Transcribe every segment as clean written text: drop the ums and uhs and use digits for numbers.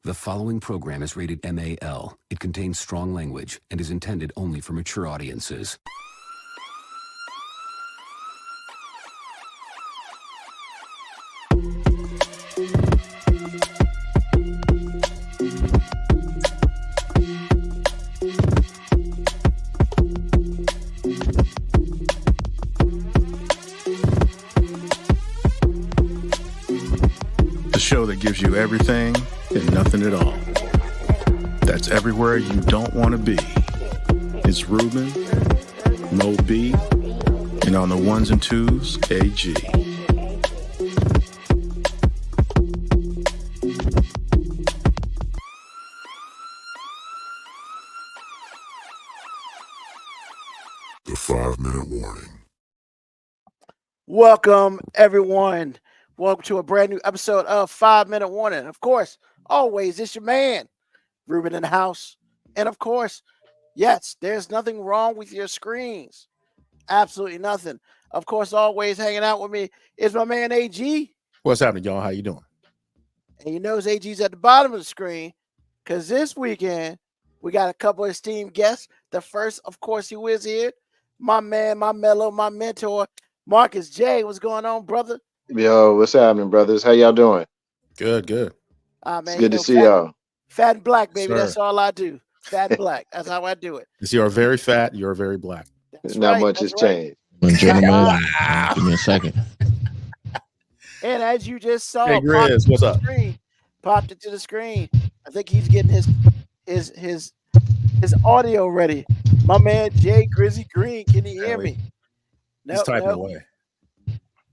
The following program is rated MAL. It contains strong language and is intended only for mature audiences. The show that gives you everything and nothing at all. That's everywhere you don't want to be. It's Ruben, Mo B, and on the ones and twos, AG. The 5-minute warning. Welcome, everyone. Welcome to a brand new episode of 5-Minute Warning. Of course, always, it's your man, Ruben in the house. And of course, yes, there's nothing wrong with your screens. Absolutely nothing. Of course, always hanging out with me is my man AG. What's happening, y'all? How you doing? And you know AG's at the bottom of the screen because this weekend we got a couple of esteemed guests. The first, of course, who is here, my man, my mellow, my mentor, Marcus J. What's going on, brother? Yo, what's happening, brothers? How y'all doing? Good. Man, It's good to see y'all. Fat and black, baby. Sir. That's all I do. Fat and black. That's how I do it. You are very fat. You're very black. That's Not right, much that's has right. changed. Gentlemen, give me a second. And as you just saw, Hey, Grizz, what's up? Popped it to the screen. I think he's getting his audio ready. My man Jay Grizzy Green. Can you hear me? He's typing away.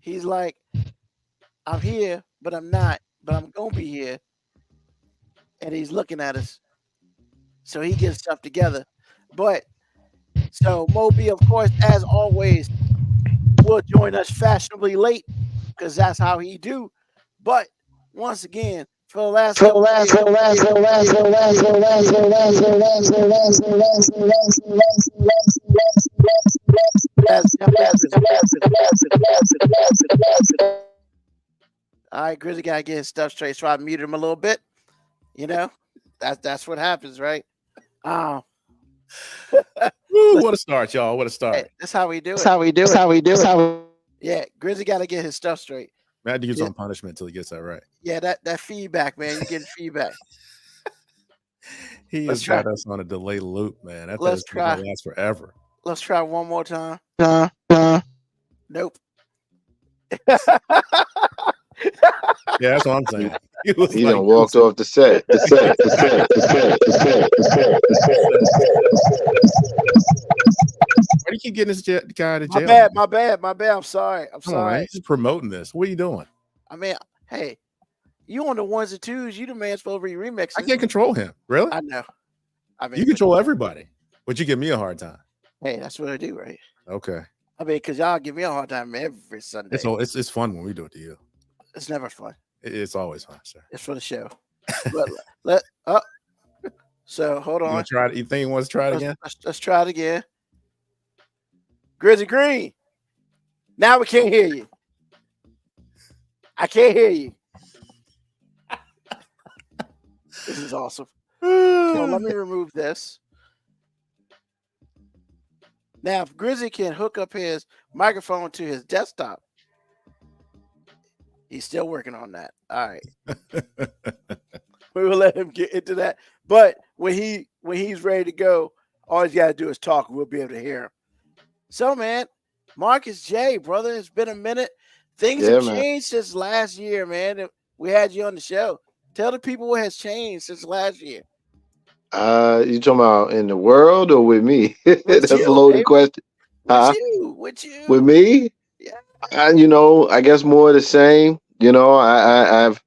He's like, I'm here, but I'm not. But I'm gonna be here. And he's looking at us. So he gets stuff together. But so Moby, of course, as always, will join us fashionably late because that's how he do. But once again, for the last all right, Grizzly gotta get his stuff straight, so I muted him a little bit. You know, that's what happens, right? Woo, what a start, y'all. What a start. Hey, that's how we do it. Yeah, Grizzly gotta get his stuff straight. Man, to get on punishment until he gets that right. Yeah, that feedback, man. You're getting feedback. He has got us on a delay loop, man. That Let's thing's gonna last forever. Let's try one more time. Nope. Yeah, that's what I'm saying. He done walked off the set. Why do you keep getting this guy to jail? My bad. I'm sorry. Come on, man. He's just promoting this. What are you doing? I mean, hey, you on the ones and twos. You the man supposed to be remixing. I can't control him. Really? I know. I mean, you control everybody, but you give me a hard time. Hey, that's what I do, right? Okay. I mean, because y'all give me a hard time every Sunday. It's fun when we do it to you. It's never fun. It's always fun, sir. It's for the show. So hold on. You think he wants to try it again? Let's try it again. Grizzly Green. Now we can't hear you. I can't hear you. This is awesome. So let me remove this. Now, if Grizzly can hook up his microphone to his desktop, he's still working on that. All right. We will let him get into that. But when he's ready to go, all he's got to do is talk. We'll be able to hear him. So, man, Marcus J, brother, it's been a minute. Things have changed since last year, man. We had you on the show. Tell the people what has changed since last year. You talking about in the world or with me? That's you, a loaded baby. question. With you. With me? Yeah. I guess more of the same. I've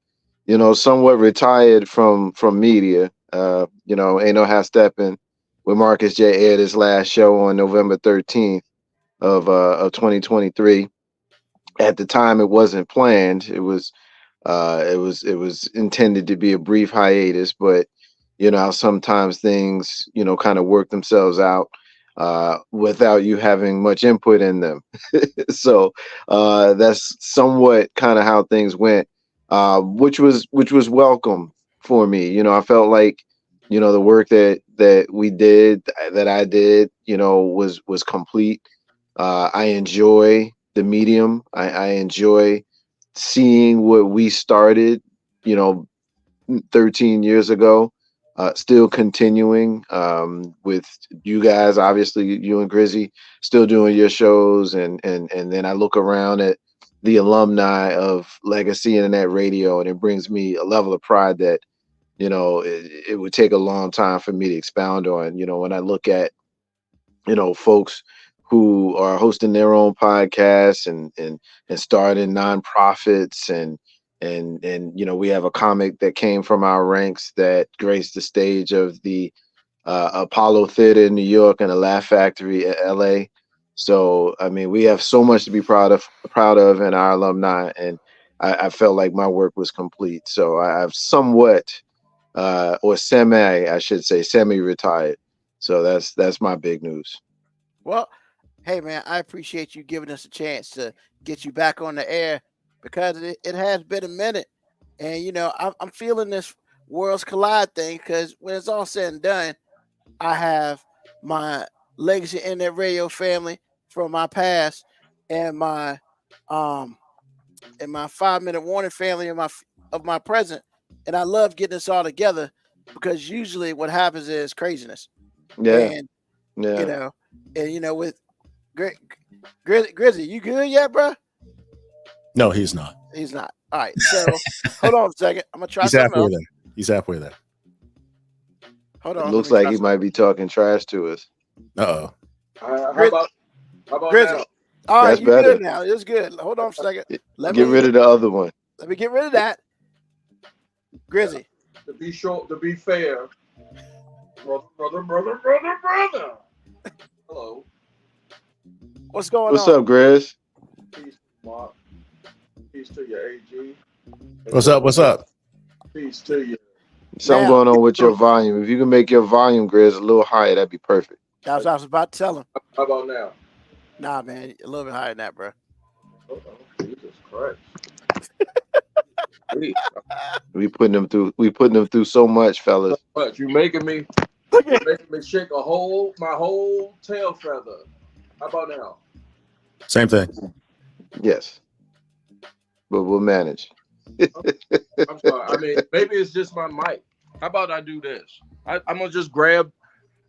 somewhat retired from media. Ain't no half stepping with Marcus J aired his last show on November 13th of 2023. At the time, it wasn't planned. It was intended to be a brief hiatus, but sometimes things kind of work themselves out without you having much input in them. So that's somewhat kind of how things went, which was welcome for me. You know, I felt like, you know, the work that we did, that I did, you know, was complete. I enjoy the medium. I enjoy seeing what we started, you know, 13 years ago, still continuing with you guys. Obviously, you and Grizzy still doing your shows, and then I look around at the alumni of Legacy Internet Radio, and it brings me a level of pride that, you know, it would take a long time for me to expound on. You know, when I look at, you know, folks who are hosting their own podcasts and starting nonprofits, and you know, we have a comic that came from our ranks that graced the stage of the Apollo Theater in New York and the Laugh Factory at LA. So I mean, we have so much to be proud of in our alumni, and I felt like my work was complete. So I've somewhat or I should say semi-retired. So that's my big news. Well, hey man, I appreciate you giving us a chance to get you back on the air, because it has been a minute, and you know, I'm feeling this Worlds Collide thing, because when it's all said and done, I have my Legacy Internet Radio family from my past, and my 5-minute warning family of my present, and I love getting this all together, because usually what happens is craziness. Yeah, And yeah. you know, with Grizzy, you good yet, bro? No, he's not. He's not. All right, so hold on a second. I'm gonna try He's something halfway else. there. He's halfway there. Hold It on. looks like he might be talking trash to us. Uh-oh. How about Grizzy. now? All right, That's you better. good now. It's good. Hold on a second. Get rid of the other one. Let me get rid of that. Grizzy. To be fair, brother. Hello. What's going What's on? up, Grizz? Peace, Mark. Peace to your AG. What's up? Peace to you. Something Now- going on with your volume. If you can make your volume, Grizz, a little higher, that'd be perfect. That's what I was about to tell him. How about now? Nah, man, a little bit higher than that, bro. Oh, Jesus Christ. Please, We putting them through so much, fellas. but you making me shake my whole tail feather. How about now? Same thing. Yes. But we'll manage. I'm sorry. I mean, maybe it's just my mic. How about I do this? I'm gonna just grab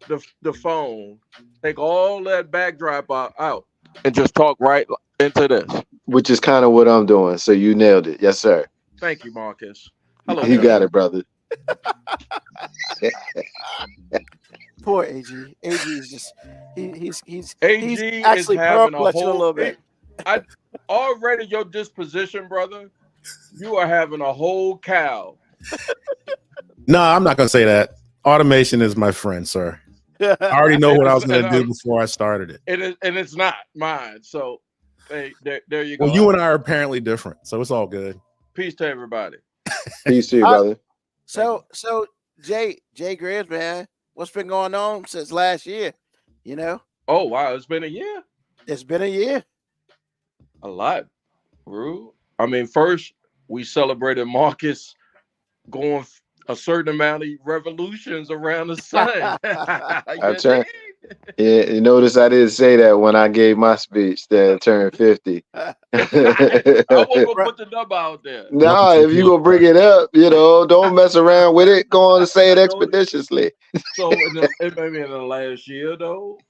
the phone, take all that backdrop out, and just talk right into this. Which is kind of what I'm doing. So you nailed it. Yes, sir. Thank you, Marcus. Hello. You got it, brother. Poor AG. AG is just he's AG actually is having a pearl-clutching whole little bit. Already your disposition, brother. You are having a whole cow. No, I'm not going to say that. Automation is my friend, sir. I already know what I was going to do before I started it. And it's not mine. So, hey, there you go. Well, you and I are apparently different, so it's all good. Peace to everybody. Peace to you, brother. So Jay Grizz, man, what's been going on since last year? You know? Oh wow, it's been a year. It's been a year. A lot, Rue. I mean, first we celebrated Marcus going a certain amount of revolutions around the sun. I turned. Yeah, you notice I didn't say that when I gave my speech that I turned 50. I wasn't gonna put the number out there. Nah, if you gonna bring it up, you know, don't mess around with it. Go on and say it expeditiously. So maybe in the last year, though,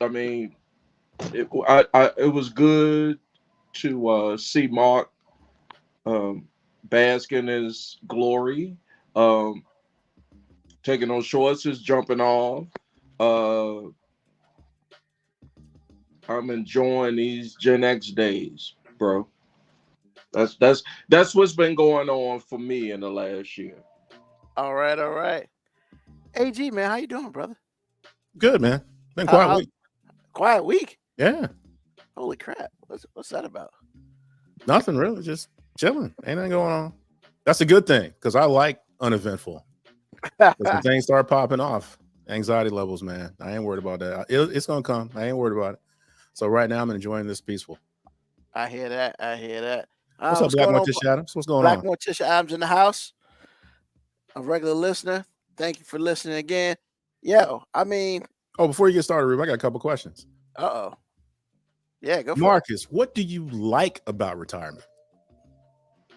I mean, it was good to see Mark bask in his glory, taking those shorts, is jumping off. I'm enjoying these Gen X days, bro. That's what's been going on for me in the last year. All right. AG, man, how you doing, brother? Good, man. Been quiet week. Quiet week? Yeah. Holy crap. What's that about? Nothing really. Just chilling. Ain't nothing going on. That's a good thing, because I like uneventful. When things start popping off, anxiety levels, man. I ain't worried about that. It's gonna come. I ain't worried about it. So right now I'm enjoying this peaceful. I hear that. What's up, Black Morticia Adams? What's going Black on? Morticia Adams in the house. a regular listener. Thank you for listening again. Yo, I mean, before you get started, Rube, I got a couple questions. Yeah, go for Marcus, what do you like about retirement?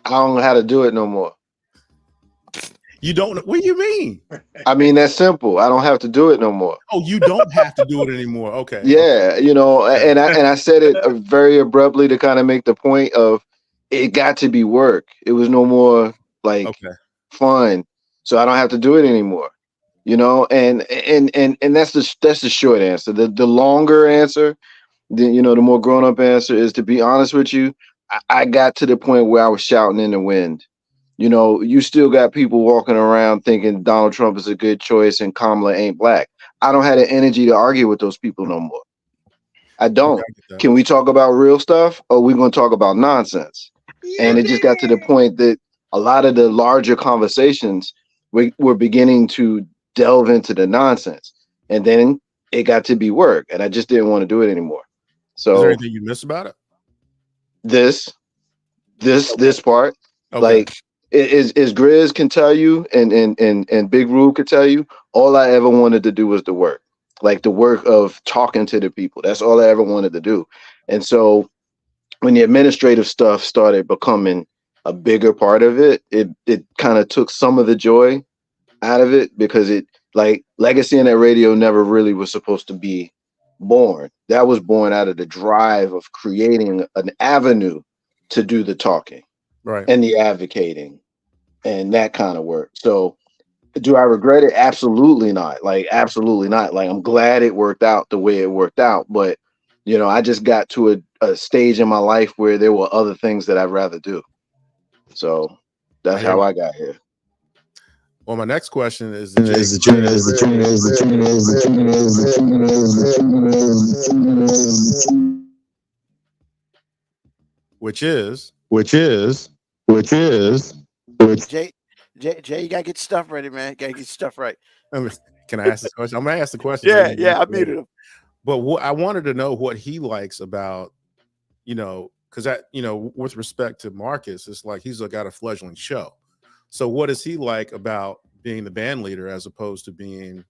I don't know how to do it no more. You don't know? What do you mean? I mean, that's simple. I don't have to do it no more. Oh, you don't have to do it anymore. Okay. Yeah, you know, and I said it very abruptly to kind of make the point of it got to be work. It was no more like fun, so I don't have to do it anymore. You know, and that's the short answer. The longer answer, the more grown up answer is, to be honest with you, I got to the point where I was shouting in the wind. You know, you still got people walking around thinking Donald Trump is a good choice and Kamala ain't black. I don't have the energy to argue with those people no more. I don't. Can we talk about real stuff, or are we going to talk about nonsense? And it just got to the point that a lot of the larger conversations were beginning to delve into the nonsense. And then it got to be work, and I just didn't want to do it anymore. So, is there anything you miss about it? This part, like, is Grizz can tell you, and Big Rube could tell you, all I ever wanted to do was the work, like the work of talking to the people. That's all I ever wanted to do. And so when the administrative stuff started becoming a bigger part of it, it kind of took some of the joy out of it, because it, like, Legacy in that radio never really was supposed to be born. That was born out of the drive of creating an avenue to do the talking, right, and the advocating and that kind of work. So do I regret it? Absolutely not. Like, absolutely not. Like, I'm glad it worked out the way it worked out, but I just got to a stage in my life where there were other things that I'd rather do. So that's how I got here. Well, my next question is which is Jay, you gotta get your stuff ready, man. Gotta get your stuff right. Can I ask this question? I'm gonna ask the question. Yeah, I muted him. But I wanted to know what he likes about, because that, with respect to Marcus, it's like he's got a fledgling show. So what does he like about being the band leader as opposed to being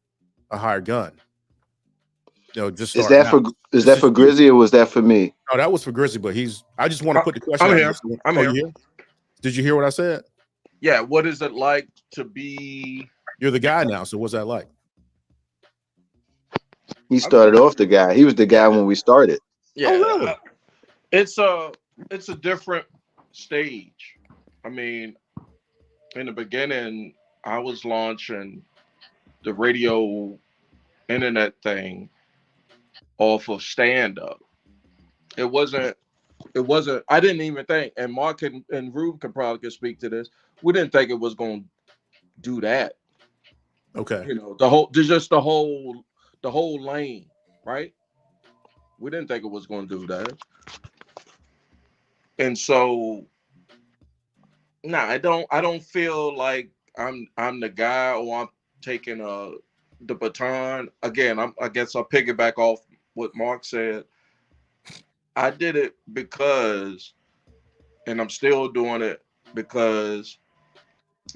a hired gun? Just is that for Grizzy, or was that for me? No, that was for Grizzy. But I just want to put the question. I'm here. I'm here. Did you hear what I said? Yeah. What is it like to be? You're the guy now. So what's that like? He started off the guy. He was the guy when we started. Yeah. Oh, really? It's a different stage. I mean, in the beginning, I was launching the radio internet thing off of stand-up. It wasn't, I didn't even think, and Mark and Rube can probably speak to this, we didn't think it was going to do that. Okay. The whole lane, right? We didn't think it was going to do that. And so, I don't feel like I'm the guy, or I'm taking the baton. Again, I guess I'll piggyback off what Mark said. I did it because, and I'm still doing it because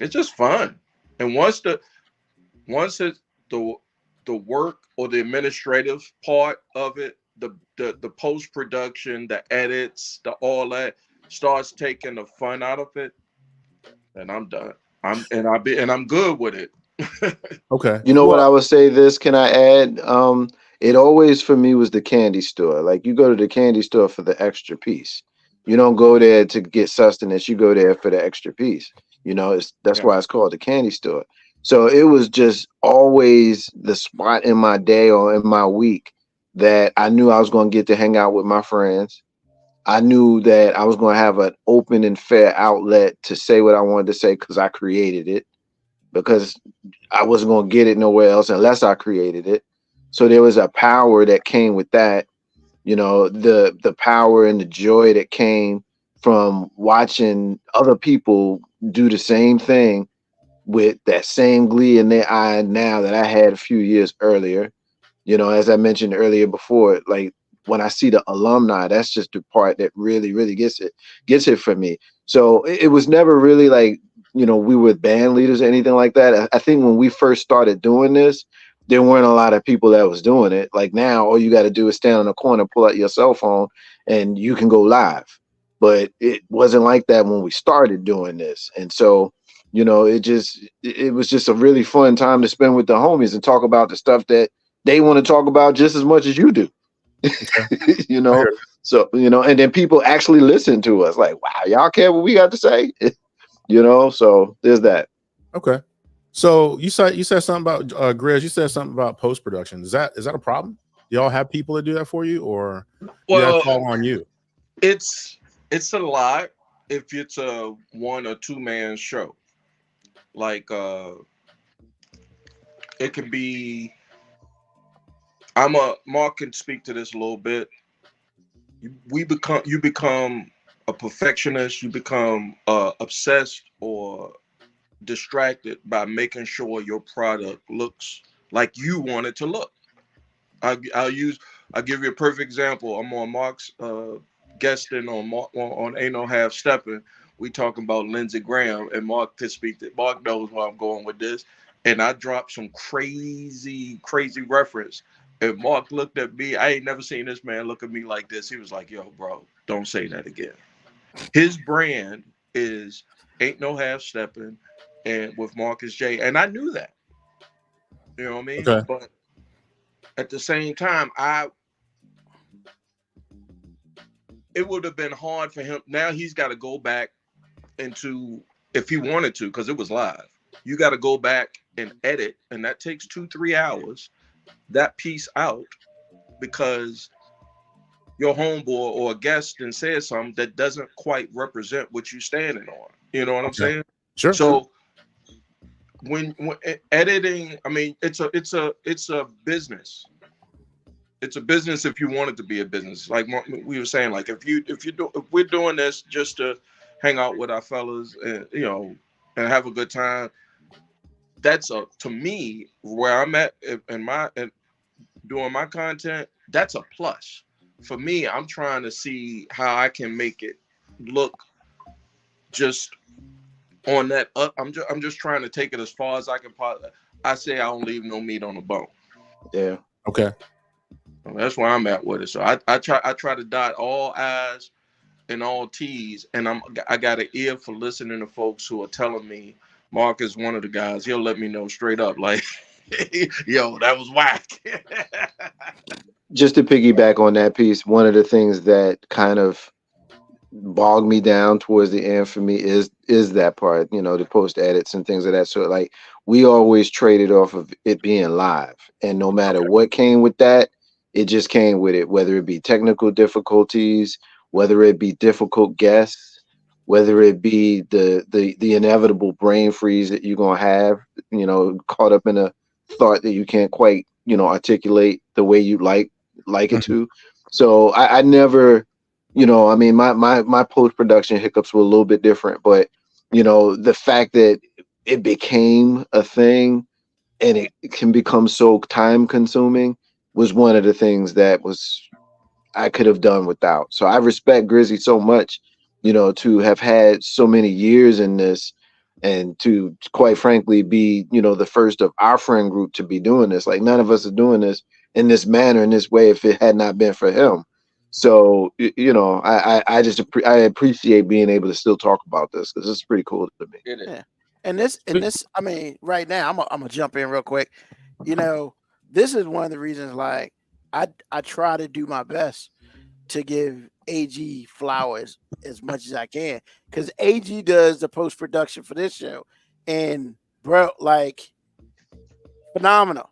it's just fun. And once it's the work or the administrative part of it, the post-production, the edits, all that starts taking the fun out of it, then I'm done. I'm good with it. Okay. What I would say this, can I add? It always for me was the candy store. Like, you go to the candy store for the extra piece. You don't go there to get sustenance. You go there for the extra piece. That's why it's called the candy store. So it was just always the spot in my day or in my week that I knew I was going to get to hang out with my friends. I knew that I was going to have an open and fair outlet to say what I wanted to say, because I created it, because I wasn't going to get it nowhere else unless I created it. So there was a power that came with that, the power and the joy that came from watching other people do the same thing with that same glee in their eye now that I had a few years earlier. As I mentioned earlier before, like, when I see the alumni, that's just the part that really, really gets it for me. So it was never really like we were band leaders or anything like that. I think when we first started doing this, there weren't a lot of people that was doing it. Like now, all you got to do is stand on a corner, pull out your cell phone, and you can go live. But it wasn't like that when we started doing this. And so, it was just a really fun time to spend with the homies and talk about the stuff that they want to talk about just as much as you do. So, and then people actually listen to us like, wow, y'all care what we got to say? So there's that. Okay. So you said something about Grizz, you said something about post-production. Is that a problem? Do y'all have people that do that for you, or do that fall on you? It's a lot if it's a 1 or 2 man show. Like it can be, Mark can speak to this a little bit. You become a perfectionist, you become obsessed or distracted by making sure your product looks like you want it to look. I'll give you a perfect example. I'm on Mark's guesting on Ain't No Half Stepping. We talking about Lindsey Graham, and Mark could speak that. Mark knows where I'm going with this. And I dropped some crazy reference. And Mark looked at me. I ain't never seen this man look at me like this. He was like, yo, bro, don't say that again. His brand is Ain't No Half Stepping and with Marcus J. And I knew that. You know what I mean? Okay. But at the same time, it would have been hard for him. Now he's got to go back into, if he wanted to, because it was live, you got to go back and edit, and that takes 2-3 hours, that piece out, because your homeboy or a guest and said something that doesn't quite represent what you're standing on. You know what I'm saying? Sure. So when editing, I mean, it's a business. It's a business if you want it to be a business. Like we were saying, like if we're doing this just to hang out with our fellas and and have a good time, that's to me where I'm at in doing my content. That's a plus. For me, I'm trying to see how I can make it look just on that up. I'm just trying to take it as far as I can. I say I don't leave no meat on the bone. Yeah. Okay. That's where I'm at with it. So I try to dot all I's and all T's, and I got an ear for listening to folks who are telling me Mark is one of the guys. He'll let me know straight up, like, yo, that was whack. Just to piggyback on that piece, one of the things that kind of bogged me down towards the end for me is that part, the post edits and things of that sort. Like, we always traded off of it being live, and no matter what came with that, it just came with it, whether it be technical difficulties, whether it be difficult guests, whether it be the inevitable brain freeze that you're gonna have, caught up in a thought that you can't quite, articulate the way you like it to. So I never, my post-production hiccups were a little bit different, but the fact that it became a thing and it can become so time consuming was one of the things that I could have done without. So I respect Grizzy so much, to have had so many years in this, and to quite frankly be, the first of our friend group to be doing this. Like, none of us are doing this in this manner, in this way, if it had not been for him. So, I appreciate being able to still talk about this, because it's pretty cool to me. Yeah. And this, I mean, right now, I'm gonna jump in real quick. This is one of the reasons, like, I try to do my best to give AG flowers as much as I can, because AG does the post-production for this show, and bro, like, phenomenal,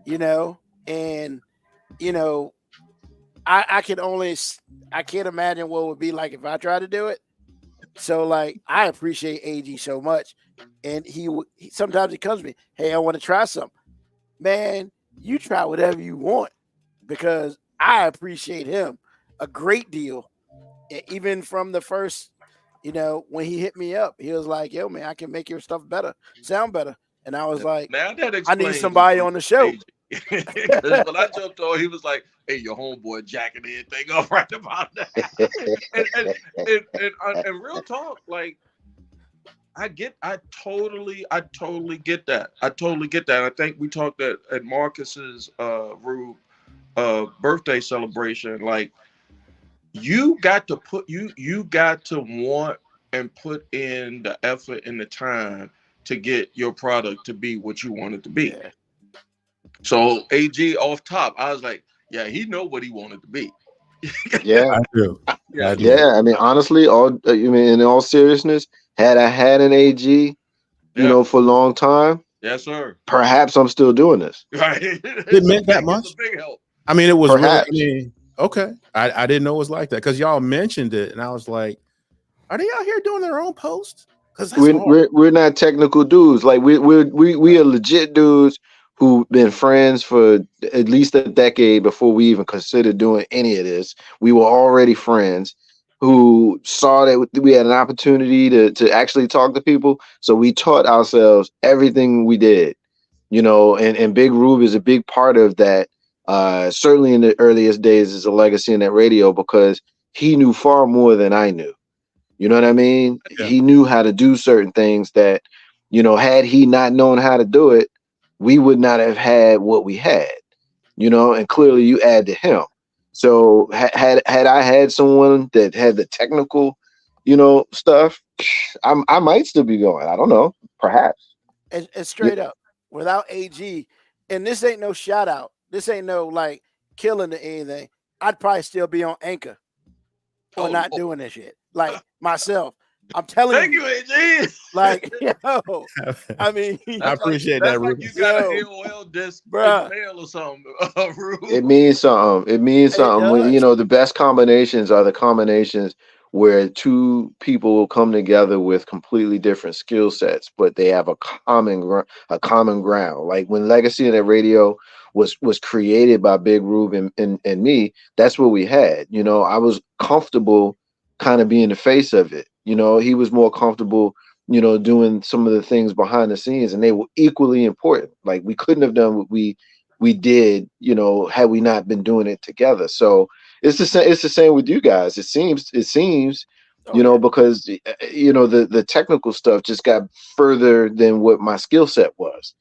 and I can't imagine what it would be like if I tried to do it. So, like, I appreciate AG so much, and he sometimes he comes to me, hey, I want to try something. Man, you try whatever you want, because I appreciate him a great deal. Even from the first, when he hit me up, he was like, yo, man, I can make your stuff better, sound better. And I was like, now that I need somebody on the show. When I jumped on, he was like, hey, your homeboy jacking everything up right about that. and real talk, like, I totally get that. I totally get that. I think we talked at Marcus's Rube birthday celebration. Like, you got to want and put in the effort and the time to get your product to be what you want it to be. Yeah. So AG off top, I was like, yeah, he know what he wanted to be. Yeah, I do. Yeah. I do. yeah. I mean, honestly, in all seriousness, had I had an AG, Yeah. for a long time, Yes, sir. perhaps I'm still doing this. Right. It meant that much? It's a big help. I mean, it was Perhaps. really, okay. I didn't know it was like that because y'all mentioned it, and I was like, are they out here doing their own post? Because We're not technical dudes. Like we are legit dudes who've been friends for at least a decade before we even considered doing any of this. We were already friends who saw that we had an opportunity to actually talk to people. So we taught ourselves everything we did, and Big Rube is a big part of that. Certainly in the earliest days as a legacy in that radio, because he knew far more than I knew. You know what I mean? Yeah. He knew how to do certain things that, had he not known how to do it, we would not have had what we had, and clearly you add to him. So had I had someone that had the technical, stuff, I might still be going. I don't know, perhaps. And straight up, without AG, and this ain't no shout out. This ain't no like killing or anything. I'd probably still be on Anchor or not doing this shit. Like myself. I'm telling Thank you, AG. Like, yo, I mean, I appreciate that's that, like Rube. you got an Yo. AOL disc Bruh. in the mail or something. Rube. It means something. It means something. When, does. the best combinations are the combinations where two people will come together with completely different skill sets, but they have a common ground. Like when Legacy and that radio was created by Big Rube and me, that's what we had. I was comfortable kind of being the face of it. He was more comfortable, doing some of the things behind the scenes, and they were equally important. Like we couldn't have done what we did, had we not been doing it together. So it's the same. It's the same with you guys. It seems, because the technical stuff just got further than what my skill set was,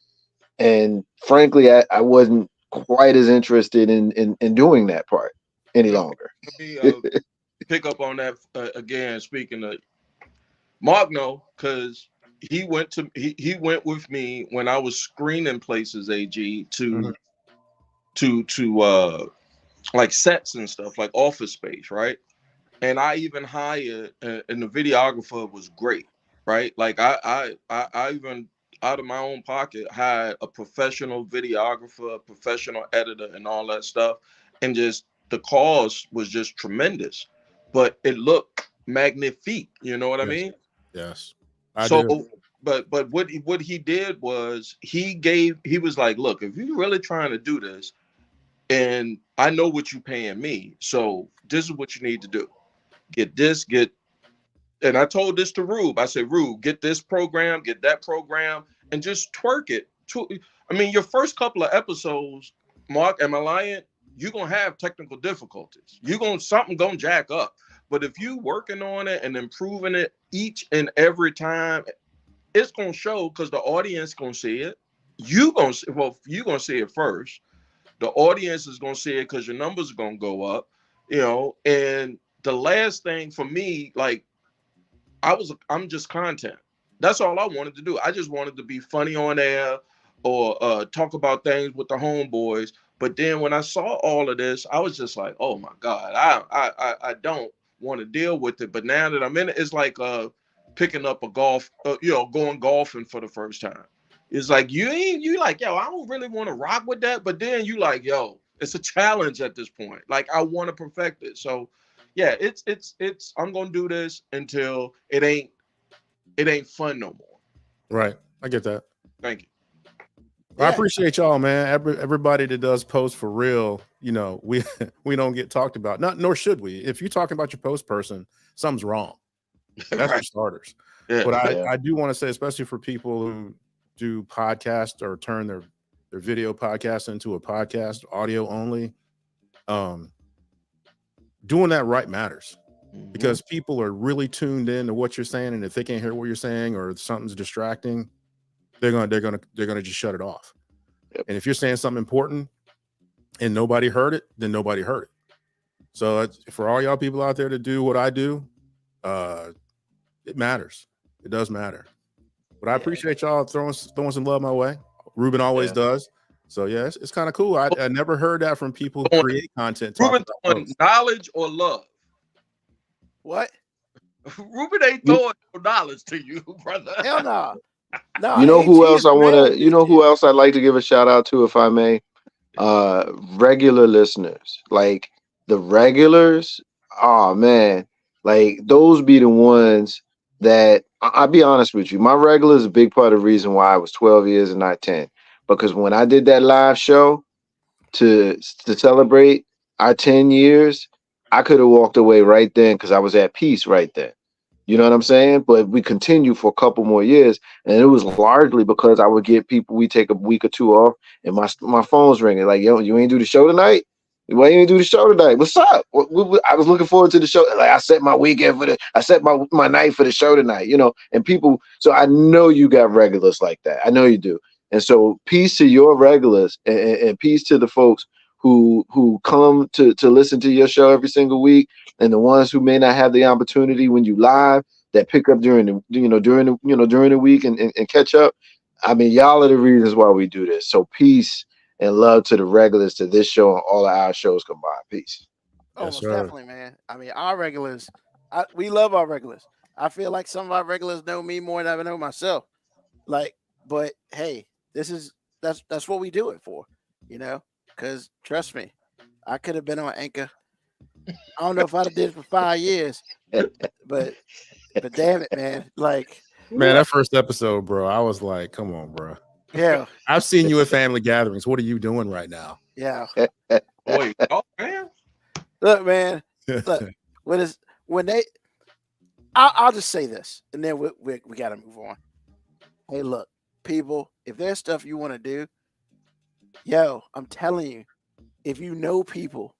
and frankly, I wasn't quite as interested in doing that part any longer. Let me pick up on that again. Speaking of Mark, because he went with me when I was screening places. AG to like sets and stuff, like office space, right? And I even hired, and the videographer was great, right? Like I even out of my own pocket hired a professional videographer, a professional editor, and all that stuff, and just the cost was just tremendous, but it looked magnifique. You know what I mean? Yes. But what he did was he was like, look, if you're really trying to do this, and I know what you're paying me, so this is what you need to do. And I told this to Rube. I said, Rube, get this program, get that program, and just twerk it. I mean, your first couple of episodes, Mark, am I lying? You're gonna have technical difficulties. Something gonna jack up. But if you working on it and improving it each and every time, it's gonna show, because the audience gonna see it. You're gonna see it first. The audience is gonna see it because your numbers are gonna go up, And the last thing for me, like, I'm just content. That's all I wanted to do. I just wanted to be funny on air or talk about things with the homeboys. But then when I saw all of this, I was just like, oh my God, I don't want to deal with it. But now that I'm in it, it's like picking up a golf, going golfing for the first time. It's like you like, yo, I don't really want to rock with that. But then you like, yo, it's a challenge at this point. Like, I want to perfect it. So yeah, it's I'm gonna do this until it ain't fun no more. Right. I get that. Thank you. I appreciate y'all, man. Everybody that does post for real, we don't get talked about. Nor should we. If you're talking about your post person, something's wrong. That's for starters. Yeah. But I do want to say, especially for people who do podcasts or turn their video podcast into a podcast, audio only, doing that right matters. because people are really tuned in to what you're saying, and if they can't hear what you're saying or something's distracting, they're gonna just shut it off. Yep. And if you're saying something important and nobody heard it, then nobody heard it. So for all y'all people out there to do what I do, it matters. It does matter. But I appreciate y'all throwing some love my way. Ruben always does. So yeah, it's kind of cool. I never heard that from people who create content. Ruben throwing knowledge or love? What? Ruben ain't throwing no knowledge to you, brother. Hell no. No. You know AG who else is I want mad. to? You know who else I'd like to give a shout out to, if I may? Regular listeners, like the regulars. Oh man, like those be the ones that I'll be honest with you. My regular is a big part of the reason why I was 12 years and not 10. Because when I did that live show to celebrate our 10 years, I could have walked away right then because I was at peace right then. You know what I'm saying? But we continued for a couple more years, and it was largely because I would get people. We take a week or two off, and my phone's ringing like, "Yo, you ain't do the show tonight? Why you ain't do the show tonight? What's up?" I was looking forward to the show. Like I set my weekend I set my night for the show tonight. You know, and people. So I know you got regulars like that. I know you do. And so peace to your regulars, and peace to the folks who come to listen to your show every single week, and the ones who may not have the opportunity when you live that pick up during the week and catch up. I mean, y'all are the reasons why we do this. So peace and love to the regulars, to this show and all of our shows combined. Peace. Oh, Yes, most sir. definitely, man. I mean, our regulars, we love our regulars. I feel like some of our regulars know me more than I know myself. Like, but hey, that's what we do it for, you know. Because trust me, I could have been on Anchor. I don't know if I'd have did it for 5 years, but damn it, man. Like, Man, that first episode, bro, I was like, come on, bro. yeah, I've seen you at family gatherings. What are you doing right now? yeah. Boy, man. Look, man. Look, I'll just say this, and then we got to move on. Hey, look, people, if there's stuff you want to do, yo, I'm telling you, if you know people,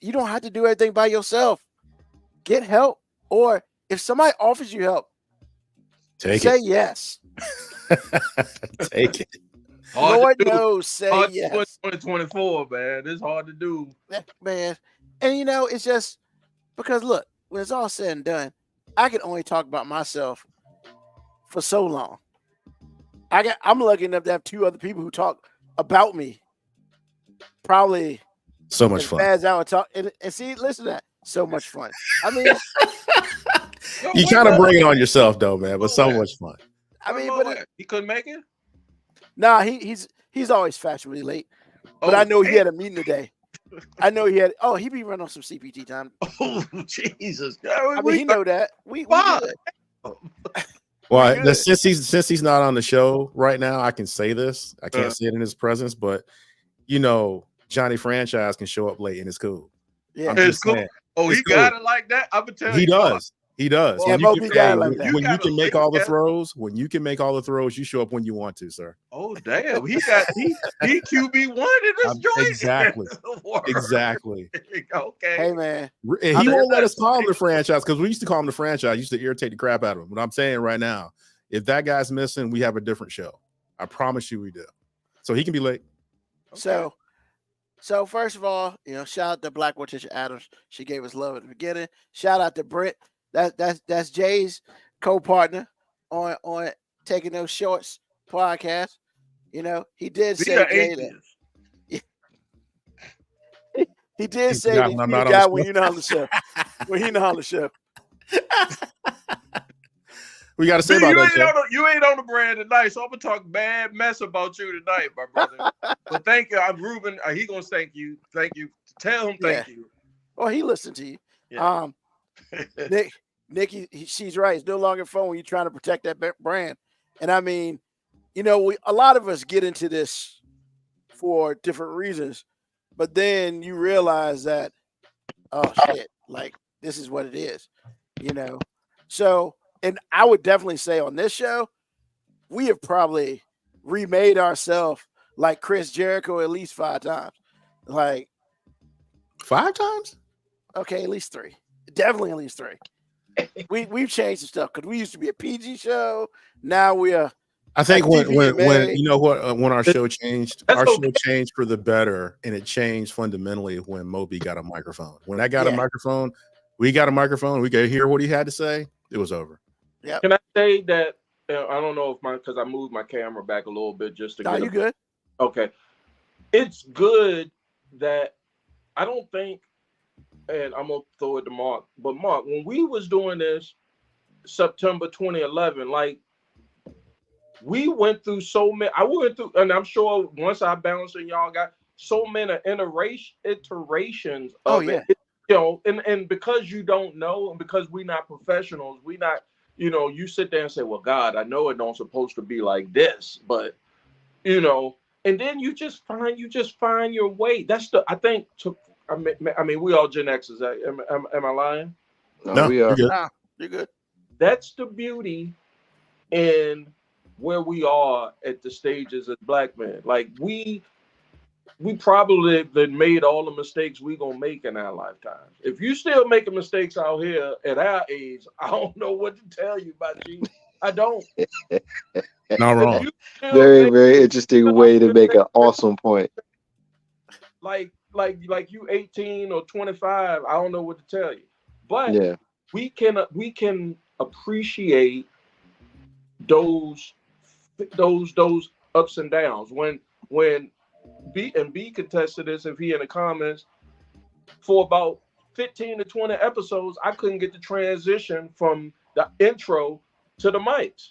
you don't have to do everything by yourself. Get help, or if somebody offers you help, say yes. Take it. Lord knows, say yes. 2024, man. It's hard to do, man. And you know, it's just because look, when it's all said and done, I can only talk about myself for so long. I'm lucky enough to have 2 other people who talk about me. Probably So much as fun. fast as I would talk, and see, listen to that. So much fun. I mean, You kind of bring it on yourself, though, man. But so much fun. I mean, but he couldn't make it. Nah, he's always fashionably late. But I know he had a meeting today. I know he had. Oh, he be running on some CPT time. Oh, Jesus! I mean, he know that. We good. Well, since he's not on the show right now, I can say this. I can't say it in his presence, but you know, Johnny Franchise can show up late and it's cool. Yeah, it's cool. Saying, Oh, he got it like that. I'm gonna tell you. He does. He does. Yeah, When you can make all the throws, you show up when you want to, sir. Oh damn, he QB1 in this joint. Exactly. Okay. Hey man, and he won't let us call him the franchise because we used to call him the franchise. Used to irritate the crap out of him. But I'm saying right now, if that guy's missing, we have a different show. I promise you, we do. So he can be late. Okay. So first of all, you know, shout out to Black Morticia Adams. She gave us love at the beginning. Shout out to Britt. That's Jay's co-partner on Taking Those Shorts podcast. You know, he did say Jay that. He did say that you're the guy when you're not on the show. When he's not on the show. We got to say about that. You ain't on the brand tonight, so I'm gonna talk bad mess about you tonight, my brother. But thank you. I'm Ruben. He gonna thank you. Thank you. Tell him thank you. Well, he listened to you. Yeah. Nikki, she's right. It's no longer fun when you're trying to protect that brand. And I mean, you know, a lot of us get into this for different reasons, but then you realize that, oh shit, like this is what it is, you know? So, and I would definitely say on this show, we have probably remade ourselves like Chris Jericho at least 5 times. Like 5 times? Okay, at least 3. Definitely at least 3. We've changed some stuff because we used to be a PG show. Now we are. I think when TVMA. you know what when our show changed, That's our okay. show changed for the better, and it changed fundamentally when Moby got a microphone. When I got a Yeah. microphone, we got a microphone. We could hear what he had to say. It was over. Yep. Can I say that? I don't know if because I moved my camera back a little bit just to No, get. you good? Okay, it's good that I don't think, and I'm gonna throw it to Mark. But Mark, when we was doing this, September 2011, like we went through so many. I went through, and I'm sure once I bounced and y'all got so many iterations of Oh, yeah. it. You know, and because you don't know, and because we're not professionals, we not. You know, you sit there and say, "Well, God, I know it don't supposed to be like this," but you know, and then you just find your way. That's I think. I mean, we all Gen X's. Am I lying? No, we are. you're good. Nah, you're good. That's the beauty in where we are at the stages as black men. Like we probably have made all the mistakes we gonna make in our lifetimes. If you still making mistakes out here at our age, I don't know what to tell you about you. I don't. Not If wrong. you still Very, make very interesting way to make an awesome point. like you 18 or 25, I don't know what to tell you. But Yeah. we can appreciate those ups and downs. When B contested this, if he in the comments, for about 15 to 20 episodes, I couldn't get the transition from the intro to the mics.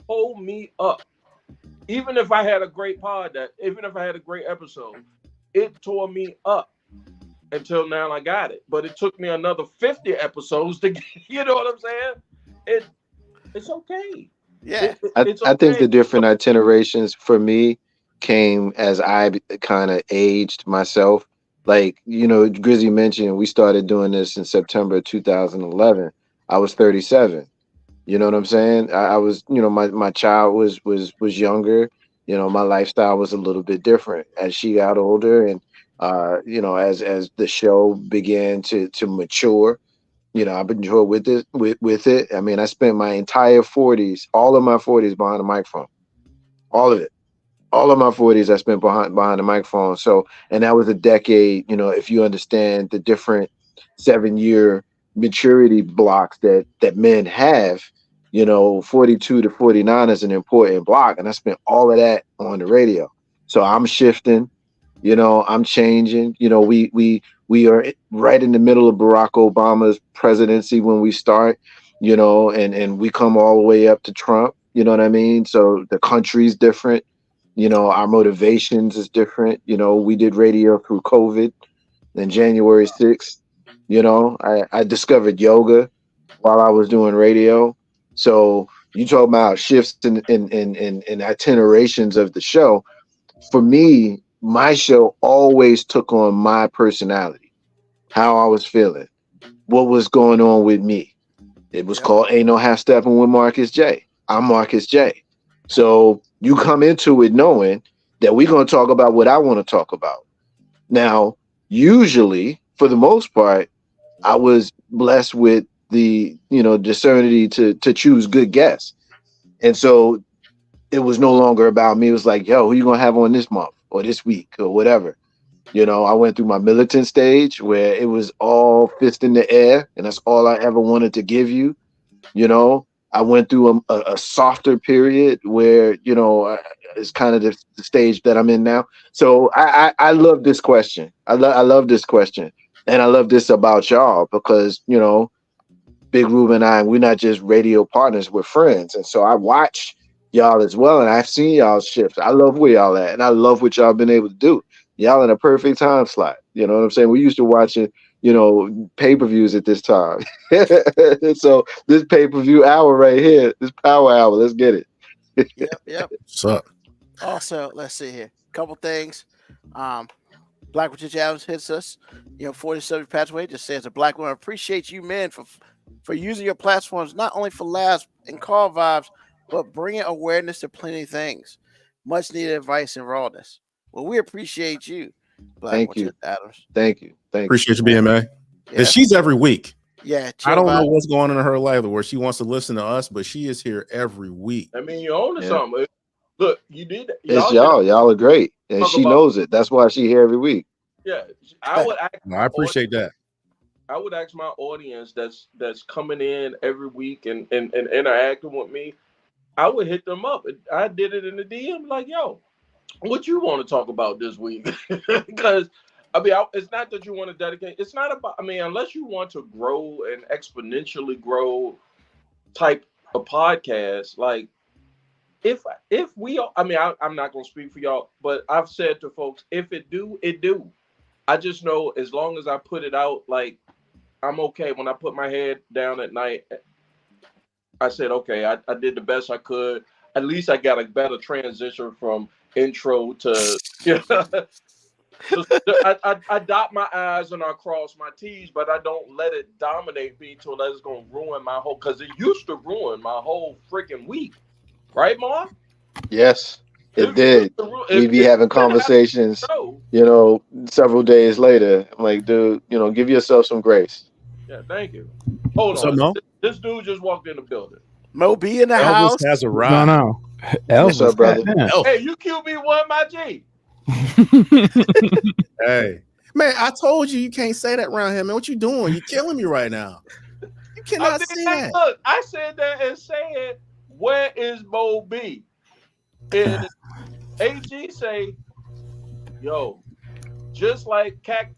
Hold me up. Even if I had a great even if I had a great episode, it tore me up until now I got it. But it took me another 50 episodes to get, you know what I'm saying? It's okay. Yeah. It's I think okay. the different itinerations for me came as I kind of aged myself. Like, you know, Grizzy mentioned we started doing this in September 2011. I was 37. You know what I'm saying? I was, you know, my child was younger. You know, my lifestyle was a little bit different as she got older, and you know, as the show began to mature. You know, I've enjoyed with it. I mean, I spent my entire 40s, all of my 40s behind the microphone, all of it. All of my 40s I spent behind the microphone. So, and that was a decade. You know, if you understand the different 7-year maturity blocks that men have, you know, 42 to 49 is an important block, and I spent all of that on the radio. So I'm shifting. You know, I'm changing. You know, we are right in the middle of Barack Obama's presidency when we start, you know, and we come all the way up to Trump, you know what I mean? So the country's different, you know, our motivations is different. You know, we did radio through COVID and January 6th, you know, I discovered yoga while I was doing radio. So you talk about shifts in itinerations of the show. For me, my show always took on my personality, how I was feeling, what was going on with me. It was called Ain't No Half Stepping with Marcus J. I'm Marcus J. So you come into it knowing that we're going to talk about what I want to talk about. Now, usually, for the most part, I was blessed with the, you know, discernity to choose good guests. And so it was no longer about me. It was like, yo, who you going to have on this month or this week or whatever. You know, I went through my militant stage where it was all fist in the air, and that's all I ever wanted to give you. You know, I went through a softer period where, you know, it's kind of the stage that I'm in now. So I love this question. I love this question. And I love this about y'all because, you know, Big Ruben and I, we're not just radio partners, we're friends. And so I watch y'all as well, and I've seen y'all shift. I love where y'all at, and I love what y'all been able to do. Y'all in a perfect time slot. You know what I'm saying? We used to watching, you know, pay-per-views at this time. So this pay-per-view hour right here, this power hour, let's get it. Yep. What's up? Also, let's see here. Couple things. Black Patricia Adams hits us. You know, 47 Pathway just says a black woman appreciates you men for using your platforms not only for laughs and call vibes, but bringing awareness to plenty of things. Much needed advice and rawness. Well, we appreciate you, Black Thank you. Patricia Adams. Thank you. Appreciate you, BMA. And she's every week. Yeah, I don't know what's going on in her life where she wants to listen to us, but she is here every week. I mean, you own something. Look, you did. It's y'all. Y'all are great, and she knows it. That's why she here every week. Yeah, I would. I appreciate that. I would ask my audience that's coming in every week and interacting with me. I would hit them up. I did it in the DM, like, yo, what you want to talk about this week? Because I mean, it's not that you want to dedicate. It's not about. I mean, unless you want to grow and exponentially grow, type of podcast. Like, if we, I mean, I'm not gonna speak for y'all, but I've said to folks, if it do, it do. I just know as long as I put it out, like, I'm okay. When I put my head down at night, I said, okay, I did the best I could. At least I got a better transition from intro to, you know, I dot my I's and I cross my T's, but I don't let it dominate me till that's going to ruin my whole, because it used to ruin my whole freaking week. Right, Mark? Yes. It did. We'd be having conversations, you know, several days later. I'm like, dude, you know, give yourself some grace. Yeah, thank you. Hold on. Mo? This dude just walked in the building. Mo B in the house. Has arrived. No. Elvis, what's up, brother? Hey, you QB1, my G. Hey, man, I told you can't say that around here, man. What you doing? You're killing me right now. You cannot say that. Look, I said that and said, where is Mo B? And AG say, yo, just like not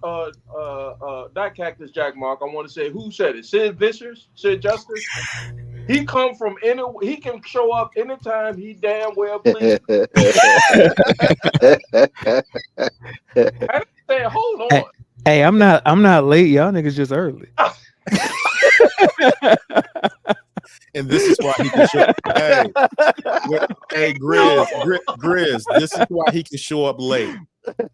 Cactus Jack Mark, I want to say, who said it? Sid Vicious? Sid Justice? He come from he can show up anytime he damn well please. I said, hold on. Hey, I'm not late. Y'all niggas just early. And this is why he can show up. Hey, Grizz, this is why he can show up late.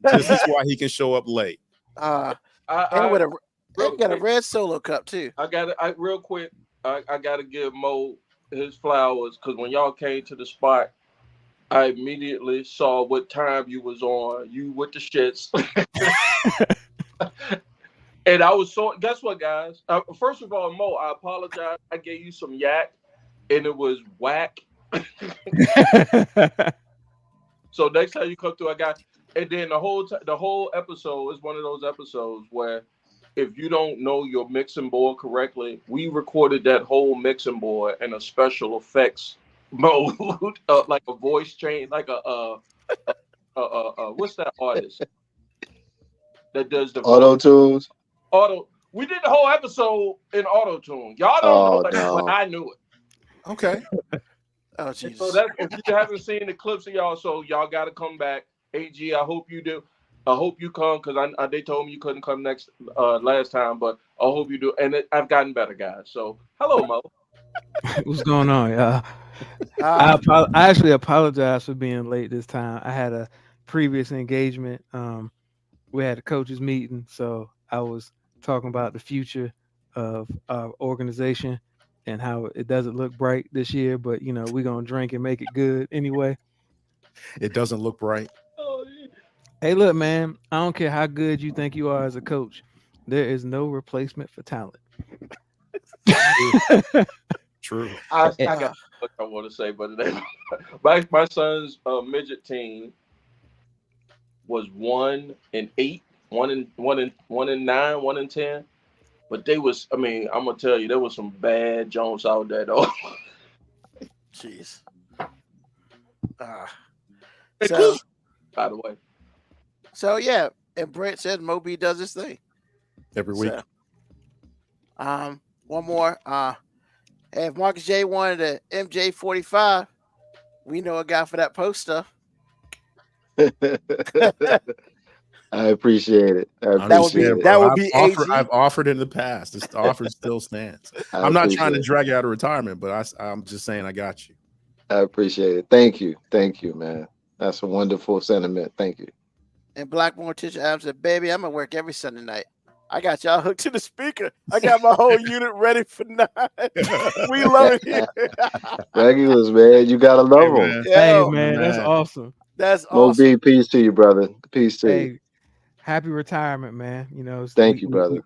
This is why he can show up late. I got a red Solo cup too. Real quick, I gotta give Mo his flowers, because when y'all came to the spot, I immediately saw what time you was on. You with the shits. And I was so, guess what, guys? First of all, Mo, I apologize. I gave you some yak, and it was whack. So next time you come through, I got, and then the whole episode is one of those episodes where if you don't know your mixing board correctly, we recorded that whole mixing board in a special effects mode, like a voice change, like a what's that artist that does the auto tunes? We did the whole episode in auto tune. Y'all don't know that, but I knew it. Okay. Oh, Jesus. So that's, if you haven't seen the clips of y'all, so y'all got to come back. AG, I hope you do. I hope you come, because they told me you couldn't come last time, but I hope you do. And I've gotten better, guys. So hello, Mo. What's going on, y'all? I actually apologize for being late this time. I had a previous engagement. We had a coaches meeting, so I was talking about the future of our organization and how it doesn't look bright this year, but you know, we're gonna drink and make it good anyway. It doesn't look bright. Hey, look, man, I don't care how good you think you are as a coach. There is no replacement for talent. True. I got what I want to say, but my son's midget team was 1-8, 1-9, 1-10. But they was, I mean, I'm gonna tell you, there was some bad Jones out there though. Jeez. So, by the way. So yeah, and Brent said Moby does his thing every week. So, one more. If Marcus J wanted a MJ45, we know a guy for that post stuff. I appreciate it. That would be I've offered in the past. This offer still stands. I'm not trying to drag you out of retirement, but I'm just saying I got you. I appreciate it. Thank you, man. That's a wonderful sentiment. Thank you. And Blackmore Teacher Adams said, "Baby, I'm gonna work every Sunday night. I got y'all hooked to the speaker. I got my whole unit ready for 9. We love it here." Regulars, man. You gotta love them. Hey, man, that's awesome. That's awesome. Mo B, peace to you, brother. Peace to you. Happy retirement, man. You know. Thank you, brother.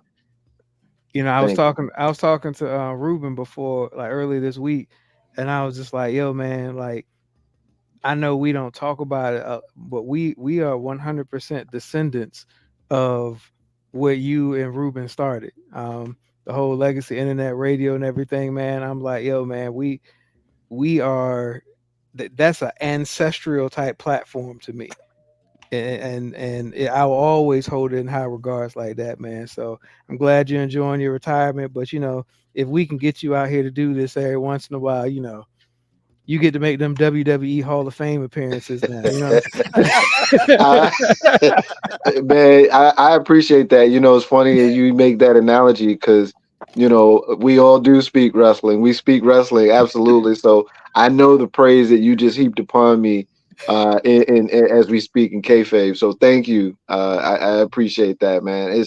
I was Thank you. talking to Ruben before, like earlier this week, and I was just like, yo, man, like I know we don't talk about it, but we are 100% descendants of what you and Ruben started. The whole legacy internet radio and everything, man. I'm like, yo, man, we are that's an ancestral type platform to me. I will always hold it in high regards like that, man. So I'm glad you're enjoying your retirement. But if we can get you out here to do this every once in a while, you get to make them WWE Hall of Fame appearances now. I, man, I appreciate that. It's funny that you make that analogy because we all do speak wrestling. We speak wrestling absolutely. So I know the praise that you just heaped upon me as we speak in kayfabe. So thank you. I appreciate that, man.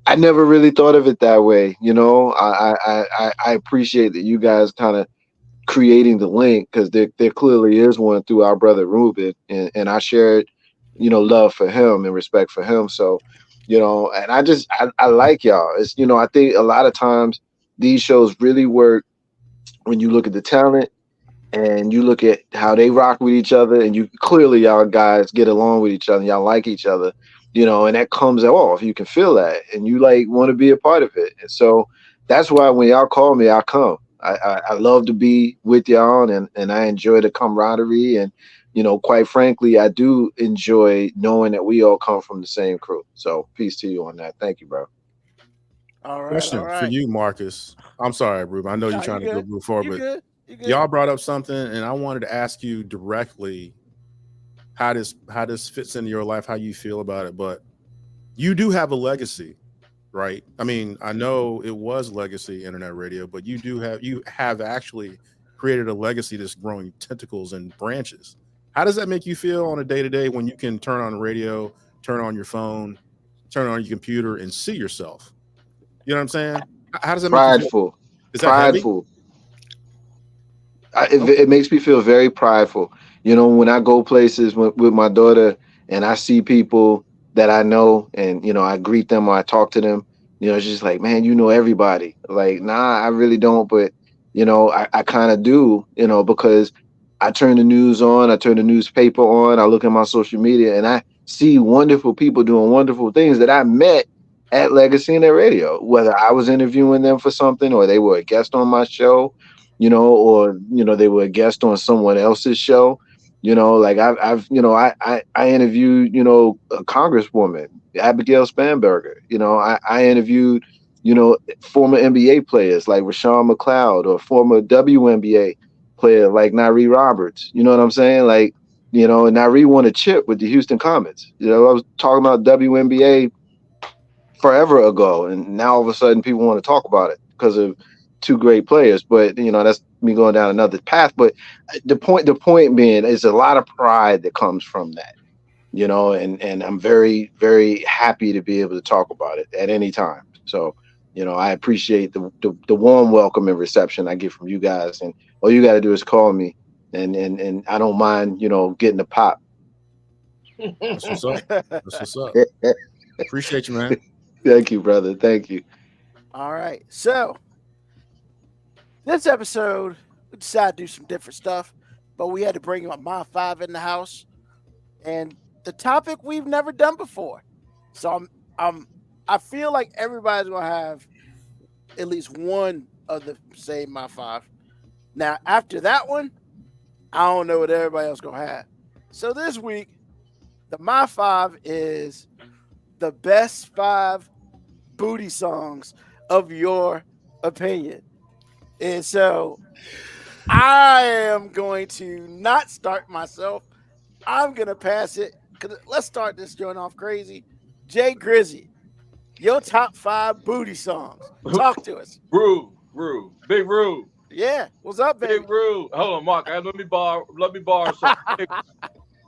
I never really thought of it that way. I appreciate that you guys kind of creating the link because there clearly is one through our brother Ruben, and I shared love for him and respect for him. So and I like y'all. It's I think a lot of times these shows really work when you look at the talent and you look at how they rock with each other, and you clearly y'all guys get along with each other, y'all like each other, and that comes off. You can feel that, and you want to be a part of it. And so that's why when y'all call me, I come. I love to be with y'all, and I enjoy the camaraderie, and quite frankly, I do enjoy knowing that we all come from the same crew. So peace to you on that. Thank you, bro. All right. Question for you, Marcus. I'm sorry, Ruben. I know you're trying to move forward, but y'all brought up something, and I wanted to ask you directly how this fits into your life, how you feel about it. But you do have a legacy, right? I mean, I know it was legacy internet radio, but you have actually created a legacy that's growing tentacles and branches. How does that make you feel on a day-to-day when you can turn on the radio, turn on your phone, turn on your computer, and see yourself? You know what I'm saying? How does that make you feel? Is that Prideful. It makes me feel very prideful. When I go places with my daughter and I see people that I know, and I greet them or I talk to them, it's just like, man, everybody. Like, nah, I really don't, but I kind of do, because I turn the news on, I turn the newspaper on, I look at my social media, and I see wonderful people doing wonderful things that I met at Legacy Internet Radio, whether I was interviewing them for something or they were a guest on my show, or they were a guest on someone else's show. Like I interviewed, a congresswoman, Abigail Spanberger. I interviewed, former NBA players like Rashawn McLeod, or former WNBA player like Nyree Roberts. You know what I'm saying? Like, and Nyree won a chip with the Houston Comets. I was talking about WNBA forever ago, and now all of a sudden people want to talk about it because of two great players. But that's me going down another path. But the point being is a lot of pride that comes from that, and I'm very, very happy to be able to talk about it at any time. So I appreciate the warm welcome and reception I get from you guys, and all you got to do is call me, and I don't mind getting a pop. That's what's up. That's what's up. Appreciate you, man. Thank you, brother. Thank you. All right. So this episode, we decided to do some different stuff, but we had to bring my five in the house, and the topic we've never done before. So I feel like everybody's gonna have at least one of the same my five. Now after that one, I don't know what everybody else gonna have. So this week, the my five is the best 5 booty songs of your opinion. And so I am going to not start myself. I'm going to pass it. Let's start this joint off crazy. Jay Grizzy, your top 5 booty songs. Talk to us. Rue. Big Rue. Yeah. What's up, baby? Big Rue. Hold on, Mark. Let me borrow something.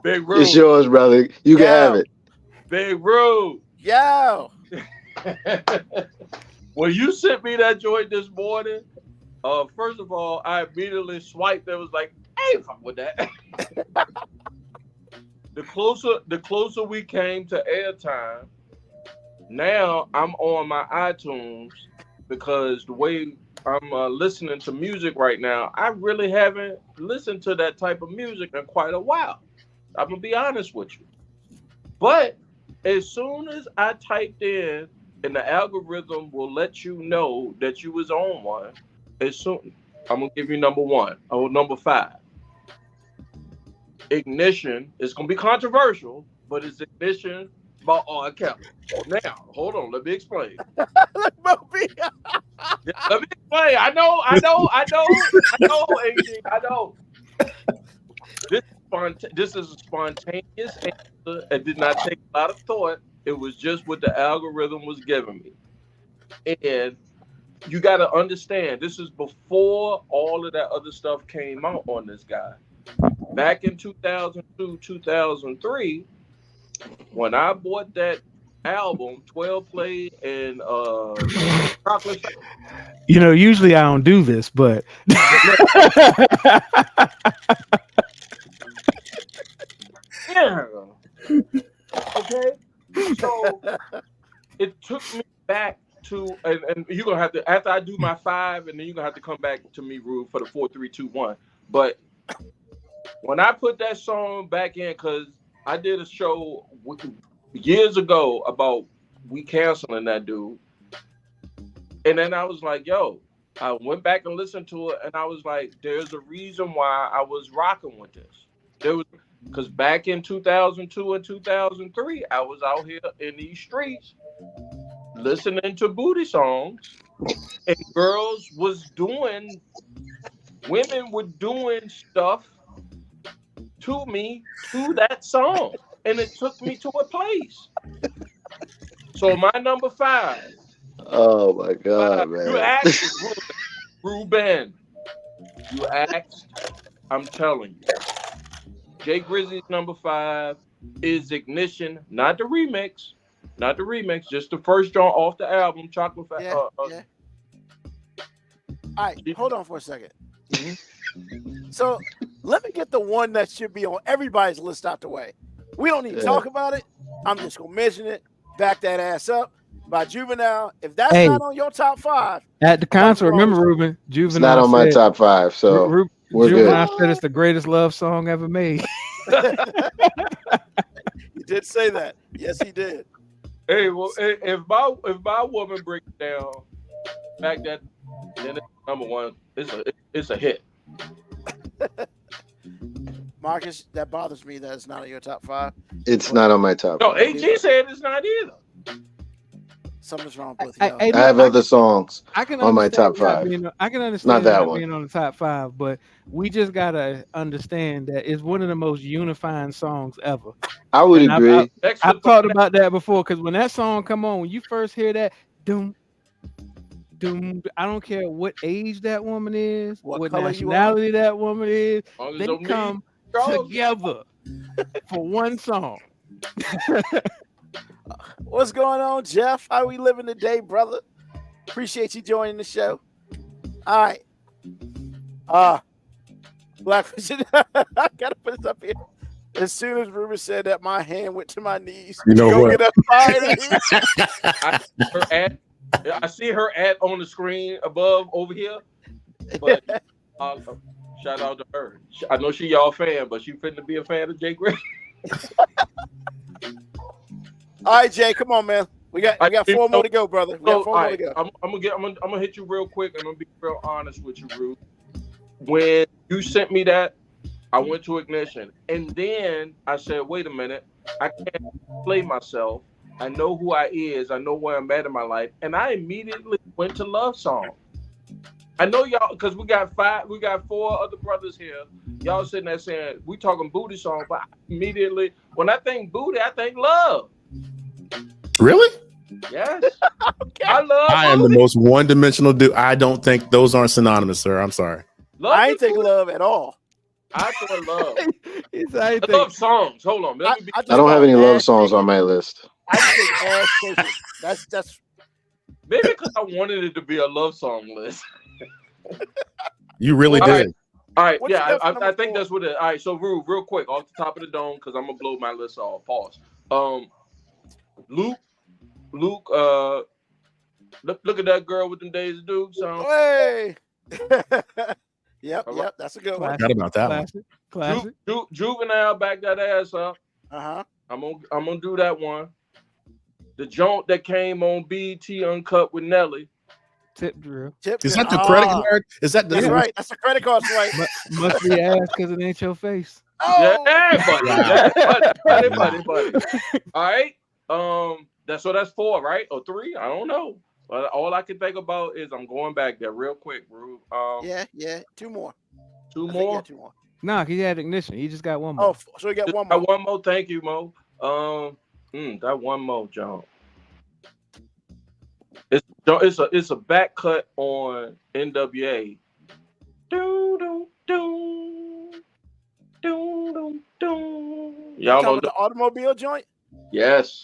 Big Rue. It's yours, brother. You can have it. Big Rue. Yo. When you sent me that joint this morning, first of all, I immediately swiped. That was like, hey, fuck with that. The closer we came to airtime, now I'm on my iTunes because the way I'm listening to music right now, I really haven't listened to that type of music in quite a while. I'm gonna be honest with you. But as soon as I typed in, and the algorithm will let you know that you was on one, as soon I'm gonna give you number 1 or number 5. Ignition is gonna be controversial, but it's Ignition by R. Kelly. Now, hold on, let me explain. Let me explain. I know, AG, I know. This is a spontaneous answer. It did not take a lot of thought. It was just what the algorithm was giving me. And you got to understand, this is before all of that other stuff came out on this guy. Back in 2002, 2003, when I bought that album, 12 Play and Chocolate. You know, usually I don't do this, but yeah. Okay. So it took me back to, and you're gonna have to, after I do my 5, and then you're gonna have to come back to me, Rube, for the 4, 3, 2, 1. But when I put that song back in, because I did a show years ago about we canceling that dude, and then I was like, yo, I went back and listened to it, and I was like, there's a reason why I was rocking with this. There was, because back in 2002 and 2003, I was out here in these streets listening to booty songs, and women were doing stuff to me to that song, and it took me to a place. So my number 5. Oh my God, man! You asked, Ruben. You asked. I'm telling you. Jay Grizzly's number 5 is Ignition, not the remix, just the first joint off the album, Chocolate Factory. Yeah. All right, hold on for a second. So let me get the one that should be on everybody's list out the way. We don't need to talk about it. I'm just gonna mention it. Back that ass up by Juvenile. If that's not on your top 5 at the concert, remember, Ruben, Juvenile. It's not on my top 5, so we're Juvenile good. said it's the greatest love song ever made. He did say that. Yes, he did. Hey, well, if my woman breaks down, back that, then it's number 1. It's a hit. Marcus, that bothers me that it's not in your top 5. It's not on my top. No, AG said it's not either. Something's wrong with you. I have other songs on my top 5. I can understand not that one being on the top 5, but we just gotta understand that it's one of the most unifying songs ever. I would agree. I've talked about that before, because when that song come on, when you first hear that, doom, doom, I don't care what age that woman is, what nationality that woman is, they come together for one song. What's going on, Jeff? How we living today, brother? Appreciate you joining the show. All right. Blackfish, I gotta put this up here. As soon as Ruben said that, my hand went to my knees. You know what? I see her ad on the screen above over here. But shout out to her. I know she y'all fan, but she finna be a fan of Jay Gray. All right, Jay, come on, man. We got 4 more to go, brother. We got 4 more to go. I'm gonna hit you real quick, and I'm gonna be real honest with you, Ruth. When you sent me that, I went to Ignition, and then I said, "Wait a minute, I can't play myself. I know who I is. I know where I'm at in my life," and I immediately went to Love Song. I know y'all, because we got 4 other brothers here. Y'all sitting there saying we talking booty song, but immediately when I think booty, I think love. Really? Yes. Okay. I am the most one-dimensional dude. I don't think those aren't synonymous, sir. I'm sorry. I ain't think love at all. I thought love. I love songs. Hold on. I don't have any love songs on my list. I think ass shaking. That's maybe because I wanted it to be a love song list. You really did. All right. Yeah, I think that's what it is. All right. So, Rube, real quick, off the top of the dome, because I'm gonna blow my list off. Pause. Luke, Look at that girl with them Daisy Dukes on. Hey. Yep, All right. yep, that's a good one. Forgot about that one. Classic. Juvenile, back that ass up. Uh-huh. I'm gonna do that one. The joint that came on BET Uncut with Nelly. Tip drill. Is that the credit card? Is that the That's right. That's a credit card swipe. Must be ass because it ain't your face. Oh, Yeah, buddy. All right. That's 4, right? Or 3? I don't know. But all I can think about is I'm going back there real quick, Rube. yeah. 2 more. 2 I think more. 2 more. Nah, he had ignition. He just got one more. Oh, so you got one more. One more. Thank you, Mo. That one more, John. It's a back cut on NWA. Y'all know the automobile joint? Yes.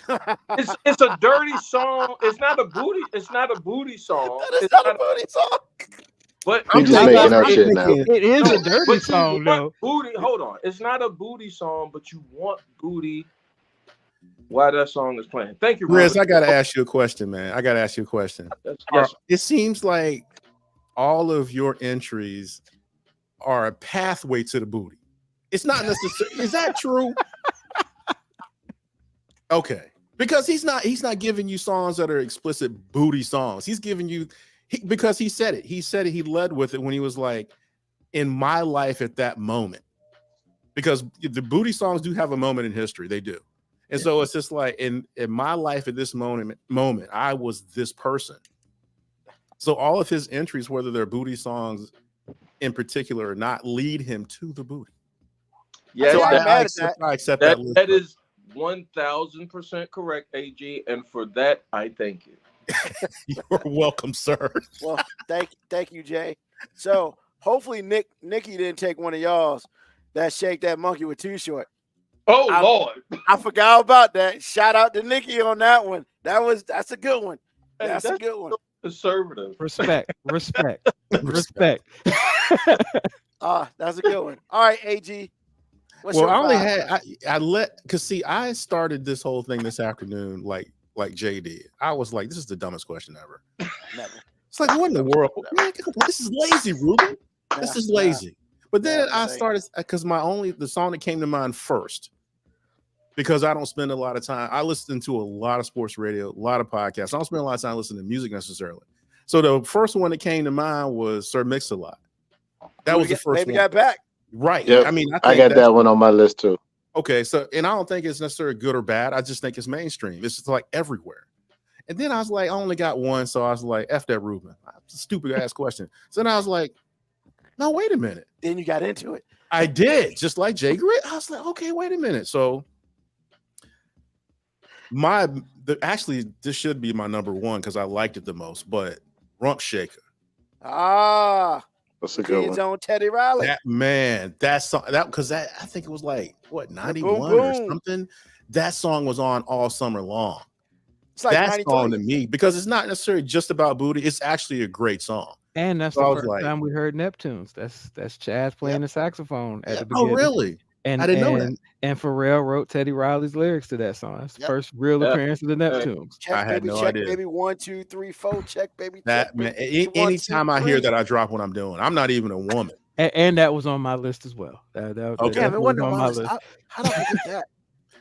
It's a dirty song. It's not a booty song. It's not a booty song. But You just making up shit now. It is a dirty song, though. Booty, hold on. It's not a booty song, but you want booty while that song is playing. Thank you, Riz, Robert. I gotta ask you a question, man. Yes. It seems like all of your entries are a pathway to the booty. It's not necessarily. Is that true? Okay, because he's not giving you songs that are explicit booty songs. He's giving you because he said it. He said it. He led with it when he was like, "In my life at that moment," because the booty songs do have a moment in history. They do, and so it's just like in my life at this moment, I was this person. So all of his entries, whether they're booty songs in particular or not, lead him to the booty. Yeah, so so I accept that. That is 1,000% correct, AG, and for that I thank you. You're welcome, sir. Well, thank you, Jay. So hopefully Nikki didn't take one of y'all's that Shake That Monkey with Too Short. Oh Lord, I forgot about that. Shout out to Nikki on that one. That's a good one. That's a good one. Conservative. Respect. That's a good one. All right, AG. Well, I only had I started this whole thing this afternoon like Jay did. I was like, this is the dumbest question ever. Never. It's like, what in the world? Man, this is lazy, Ruben. This is lazy. But then I started because the song that came to mind first, because I don't spend a lot of time. I listen to a lot of sports radio, a lot of podcasts. I don't spend a lot of time listening to music necessarily. So the first one that came to mind was Sir Mix-a-Lot. That was the first one. Baby Got Back. Right. Yep. I mean, I got that one on my list too. Okay, so and I don't think it's necessarily good or bad. I just think it's mainstream. It's just like everywhere. And then I was like, I only got one, so I was like, F that Ruben. Stupid ass question. So then I was like, no, wait a minute. Then you got into it. I did, just like Jay Grit. I was like, okay, wait a minute. So actually, this should be my number one because I liked it the most, but Rump Shaker. That's a good Kids one. on Teddy Riley. That song, because I think it was like what 91 or something. That song was on all summer long. It's like that 93. song to me, because it's not necessarily just about booty. It's actually a great song. And that's So the first time we heard Neptunes. That's Chaz playing the saxophone at the Oh, beginning. really? And I didn't know that. And Pharrell wrote Teddy Riley's lyrics to that song. That's the first real appearance of the Neptunes. Check, I had baby, no check, idea. baby, 1, 2, 3, 4. Check, baby. That check, man, baby, 1, anytime 2, I hear 3. that, I drop what I'm doing. I'm not even a woman. And that was on my list as well. That Okay. Damn, it wasn't on on my list. list. How do I forget that?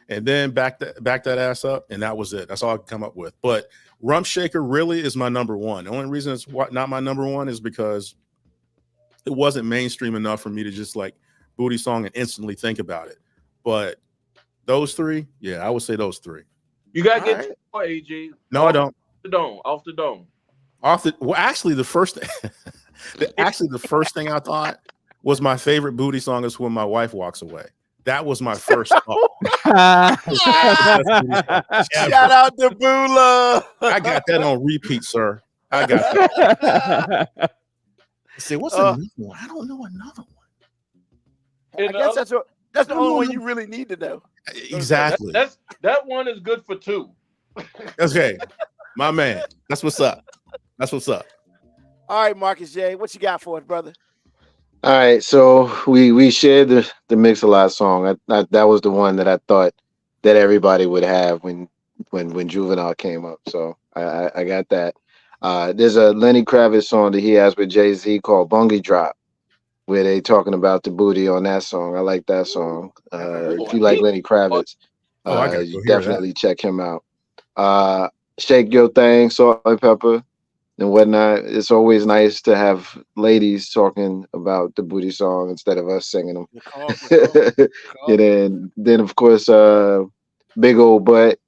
And then back that ass up, and that was it. That's all I could come up with. But Rump Shaker really is my number one. The only reason it's not my number one is because it wasn't mainstream enough for me to just like booty song and instantly think about it. But those three, yeah, I would say those three. You gotta get to more, AG. No, I don't. Off the dome. Actually, the first thing I thought was my favorite booty song is When My Wife Walks Away. That was my first thought. Shout out to Bula. I got that on repeat, sir. I got that. See, what's another one? I don't know another one. I guess that's the only one you really need to know. Exactly. That one is good for 2. Okay, my man. That's what's up. All right, Marcus J, what you got for us, brother? All right, so we shared the Mix-a-Lot song. That was the one that I thought that everybody would have when Juvenile came up. So I got that. There's a Lenny Kravitz song that he has with Jay-Z called Bungie Drop, where they talking about the booty on that song. I like that song. If you like Lenny Kravitz, I gotta you go hear definitely check him out. Shake Your Thing, Salt and Pepper, and whatnot. It's always nice to have ladies talking about the booty song instead of us singing them. And then of course, Big Old Butt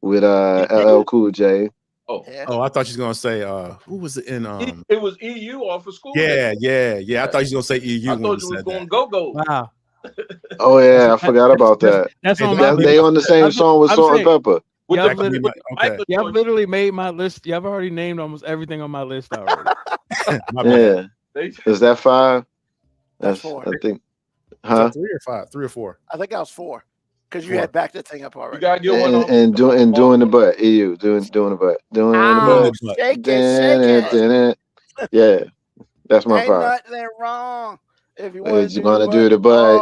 with LL Cool J. Oh, I thought she was gonna say who was it in it was EU off of school. Yeah. I thought she was gonna say EU. I thought you was going go. Wow. Oh yeah, I forgot about that. That's on They on the same song with Salt and Pepper. Y'all literally made my list. Y'all have already named almost everything on my list already. Yeah. Is that 5? That's 4. I think. Huh? 3 or 5? 3 or 4? I think I was 4 because you had backed that thing up already. You gotta get one and doing the butt. EU doing the butt. Doing the butt. Shake it. Yeah, that's my Ain't 5. nothing wrong. If you want to do the butt.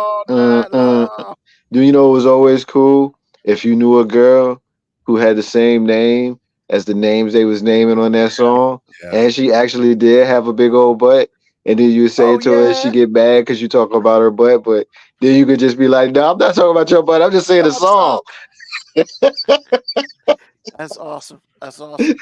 Do you know it was always cool if you knew a girl who had the same name as the names they was naming on that song, and she actually did have a big old butt, and then you say it to her, and she get mad because you talk about her butt, but then you could just be like, "No, I'm not talking about your butt. I'm just saying the song." That's awesome. That's awesome.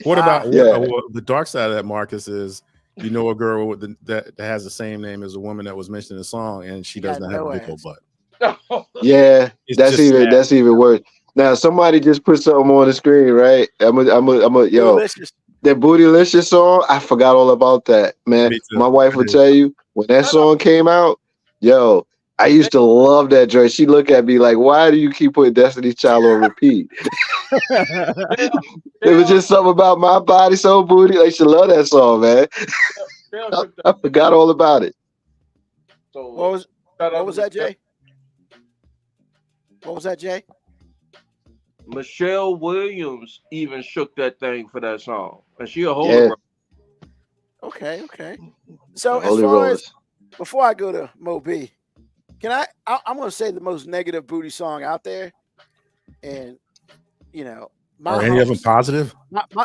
What about the dark side of that, Marcus? Is you know a girl with that has the same name as a woman that was mentioned in the song, and she does not have a big old butt. Yeah, that's even worse. Now somebody just put something on the screen, right? I'm a yo. That Bootylicious song, I forgot all about that, man. My wife would tell you when that song came out, yo, I used to love that joint. She looked at me like, "Why do you keep putting Destiny's Child on repeat?" It was just something about my body, so booty. Like she loved that song, man. I forgot all about it. So what was that, Jay? What was that, Jay? Michelle Williams even shook that thing for that song, and she a holy. Okay. So as far as before I go to Mo B, I'm going to say the most negative booty song out there, and are any of them positive?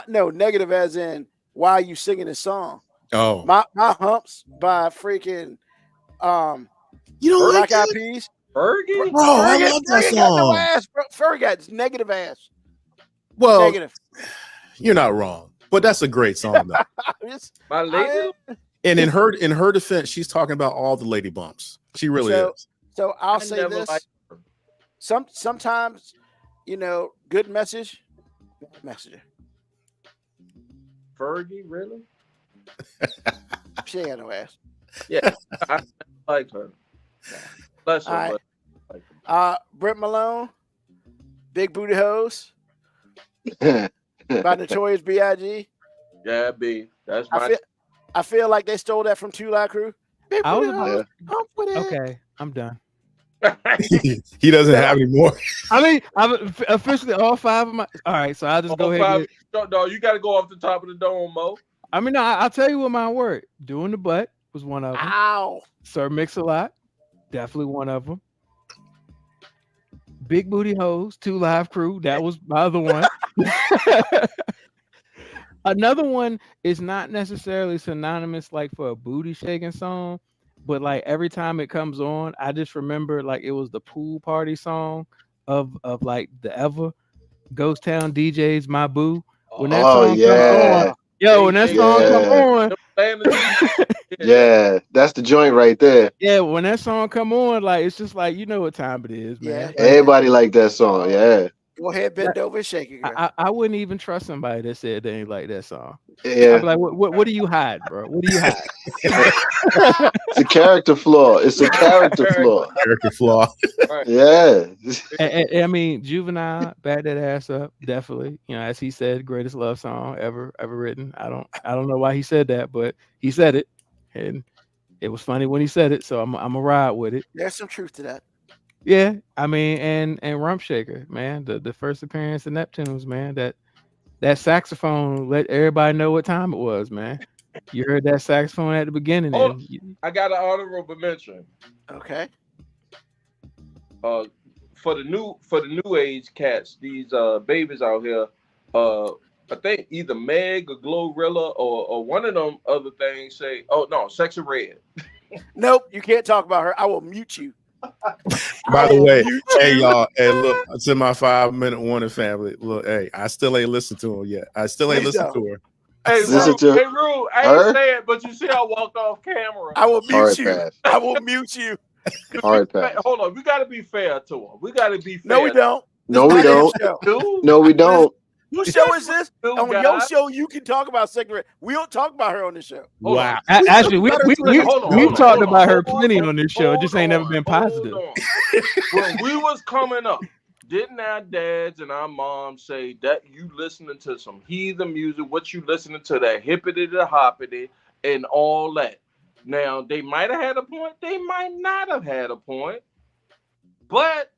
No, negative as in why are you singing this song? Oh, my humps by freaking you don't Black like Eyed Peas. Fergie? Bro, I love that song. Got no ass, bro. Fergie got negative ass. Well, negative. You're not wrong, but that's a great song though. My lady. And in her defense, she's talking about all the lady bumps. She really is. So I'll say this: sometimes, good message, bad messenger. Fergie, really? She ain't got no ass. Yeah, I like her. Bless her. Right. Brent Malone, Big Booty Hose by Notorious B.I.G. Yeah, B. That's my. I feel like they stole that from 2 Live Crew. Big Booty Hose. Okay, I'm done. He doesn't have any more. I mean, I've officially all 5 of my. All right, so I'll just go ahead. No, you got to go off the top of the dome, Mo. I mean, I'll tell you what my word. Doing the butt was one of them. Ow. Sir Mix-a-Lot, definitely one of them. Big Booty Hose, 2 Live Crew, that was my other one. Another one is not necessarily synonymous like for a booty shaking song, but like every time it comes on, I just remember like it was the pool party song of like the Ever Ghost Town DJs My Boo. When that song comes on, when that song come on, yeah, that's the joint right there. Yeah, when that song come on, like it's just like you know what time it is, man. Yeah, everybody like that song. Yeah. Go ahead, bend over, shake it. I wouldn't even trust somebody that said they ain't like that song. Yeah. I'd be like, what do you hide, bro? What do you hide? It's a character flaw. It's a character flaw. Character flaw. Yeah. I mean, Juvenile, Back That Ass Up, definitely. As he said, greatest love song ever written. I don't know why he said that, but he said it, and it was funny when he said it. So I'm a ride with it. There's some truth to that. Yeah, I mean, and Rump Shaker, man, the first appearance of Neptunes, man, that saxophone let everybody know what time it was, man. You heard that saxophone at the beginning. I got an honorable mention. Okay. For the new age cats, these babies out here, I think either Meg or Glorilla or one of them other things say, oh no, Sexy Red. Nope, you can't talk about her. I will mute you. By the way, hey y'all, hey look, it's in my 5-minute warning family. Look, hey, I still ain't listened to her yet. I still ain't listened to her. Hey, Listen to Rue, I ain't saying, but you see I walked off camera. I will mute you. pass. I will mute you. Hard pass. Hold on, we got to be fair to her. We got to be fair. No, we don't. No, we don't. Dude, No, we don't. Whose show is this? Dude, On your guys. show, you can talk about Sexy Red. We don't talk about her on this show. Hold Wow. on. Actually, we've Hold talked on, about her hold on, plenty on this show. It just ain't never hold been on, positive. hold on. When we was coming up, didn't our dads and our moms say that you listening to some heathen music, what you listening to, that hippity the hoppity and all that? Now, they might have had a point. They might not have had a point. But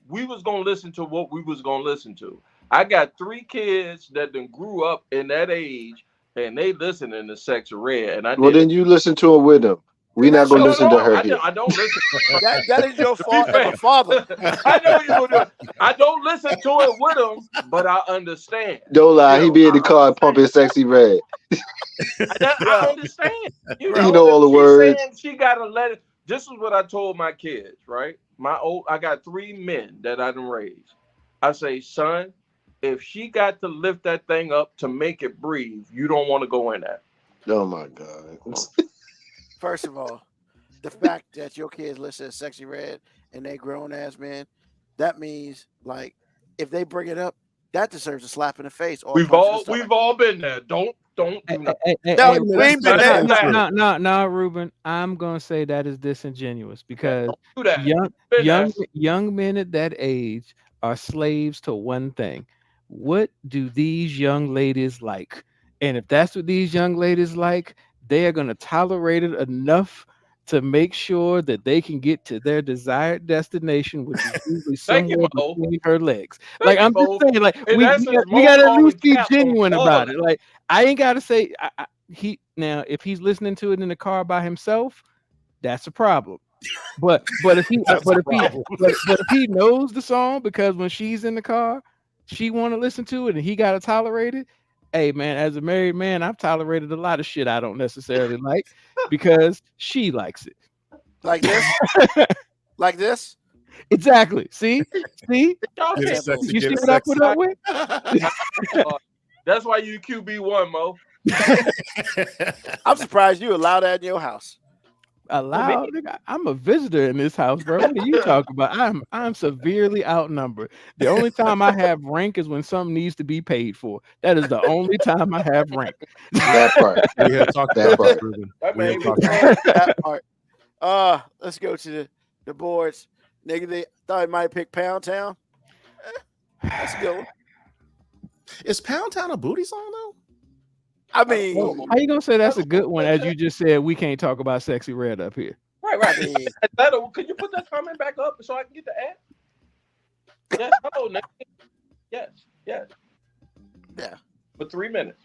we was going to listen to what we was going to listen to. I got 3 kids that then grew up in that age, and they listening to Sexy Red. And Well, then you listen to her with them. We're not going to listen to her here. I don't listen. That is your fault as a father. I know you gonna do it. I don't listen to it with him, but I understand. Don't lie. He be in the car pumping Sexy Red. I understand. You know all the she's words. saying she gotta let it. This is what I told my kids, right? I got 3 men that I done raised. I say, son, if she got to lift that thing up to make it breathe, you don't want to go in that. Oh my God. First of all, the fact that your kids listen to Sexy Red and they grown ass men, that means like if they bring it up, that deserves a slap in the face. Or We've all been there. Don't do that. No, Ruben. I'm gonna say that is disingenuous because Do that. young men at that age are slaves to one thing. What do these young ladies like? And if that's what these young ladies like, they are going to tolerate it enough to make sure that they can get to their desired destination, which is usually somewhere between her legs. Like I'm just saying, like we got to at least be genuine about it. Like I ain't got to say if he's listening to it in the car by himself, that's a problem. But if he knows the song because when she's in the car, she want to listen to it and he got to tolerate it. Hey man, as a married man, I've tolerated a lot of shit I don't necessarily like because she likes it. Like this? Like this? Exactly. See? You Yes, see what I put up with? That's why you QB1, Mo. I'm surprised you allow that in your house. Allowed? I'm a visitor in this house, bro. What are you talking about? I'm severely outnumbered. The only time I have rank is when something needs to be paid for. That is the only time I have rank. That part. We have talked that part, Ruben. That part. Let's go to the boards. Nigga, they thought he might pick Pound Town. Let's go. Is Pound Town a booty song though? I mean, how you gonna say that's a good one? As you just said, we can't talk about Sexy Red up here. Right. Can you put that comment back up so I can get the ad? Yes. Hello, Nick. Yes. Yeah. For 3 minutes.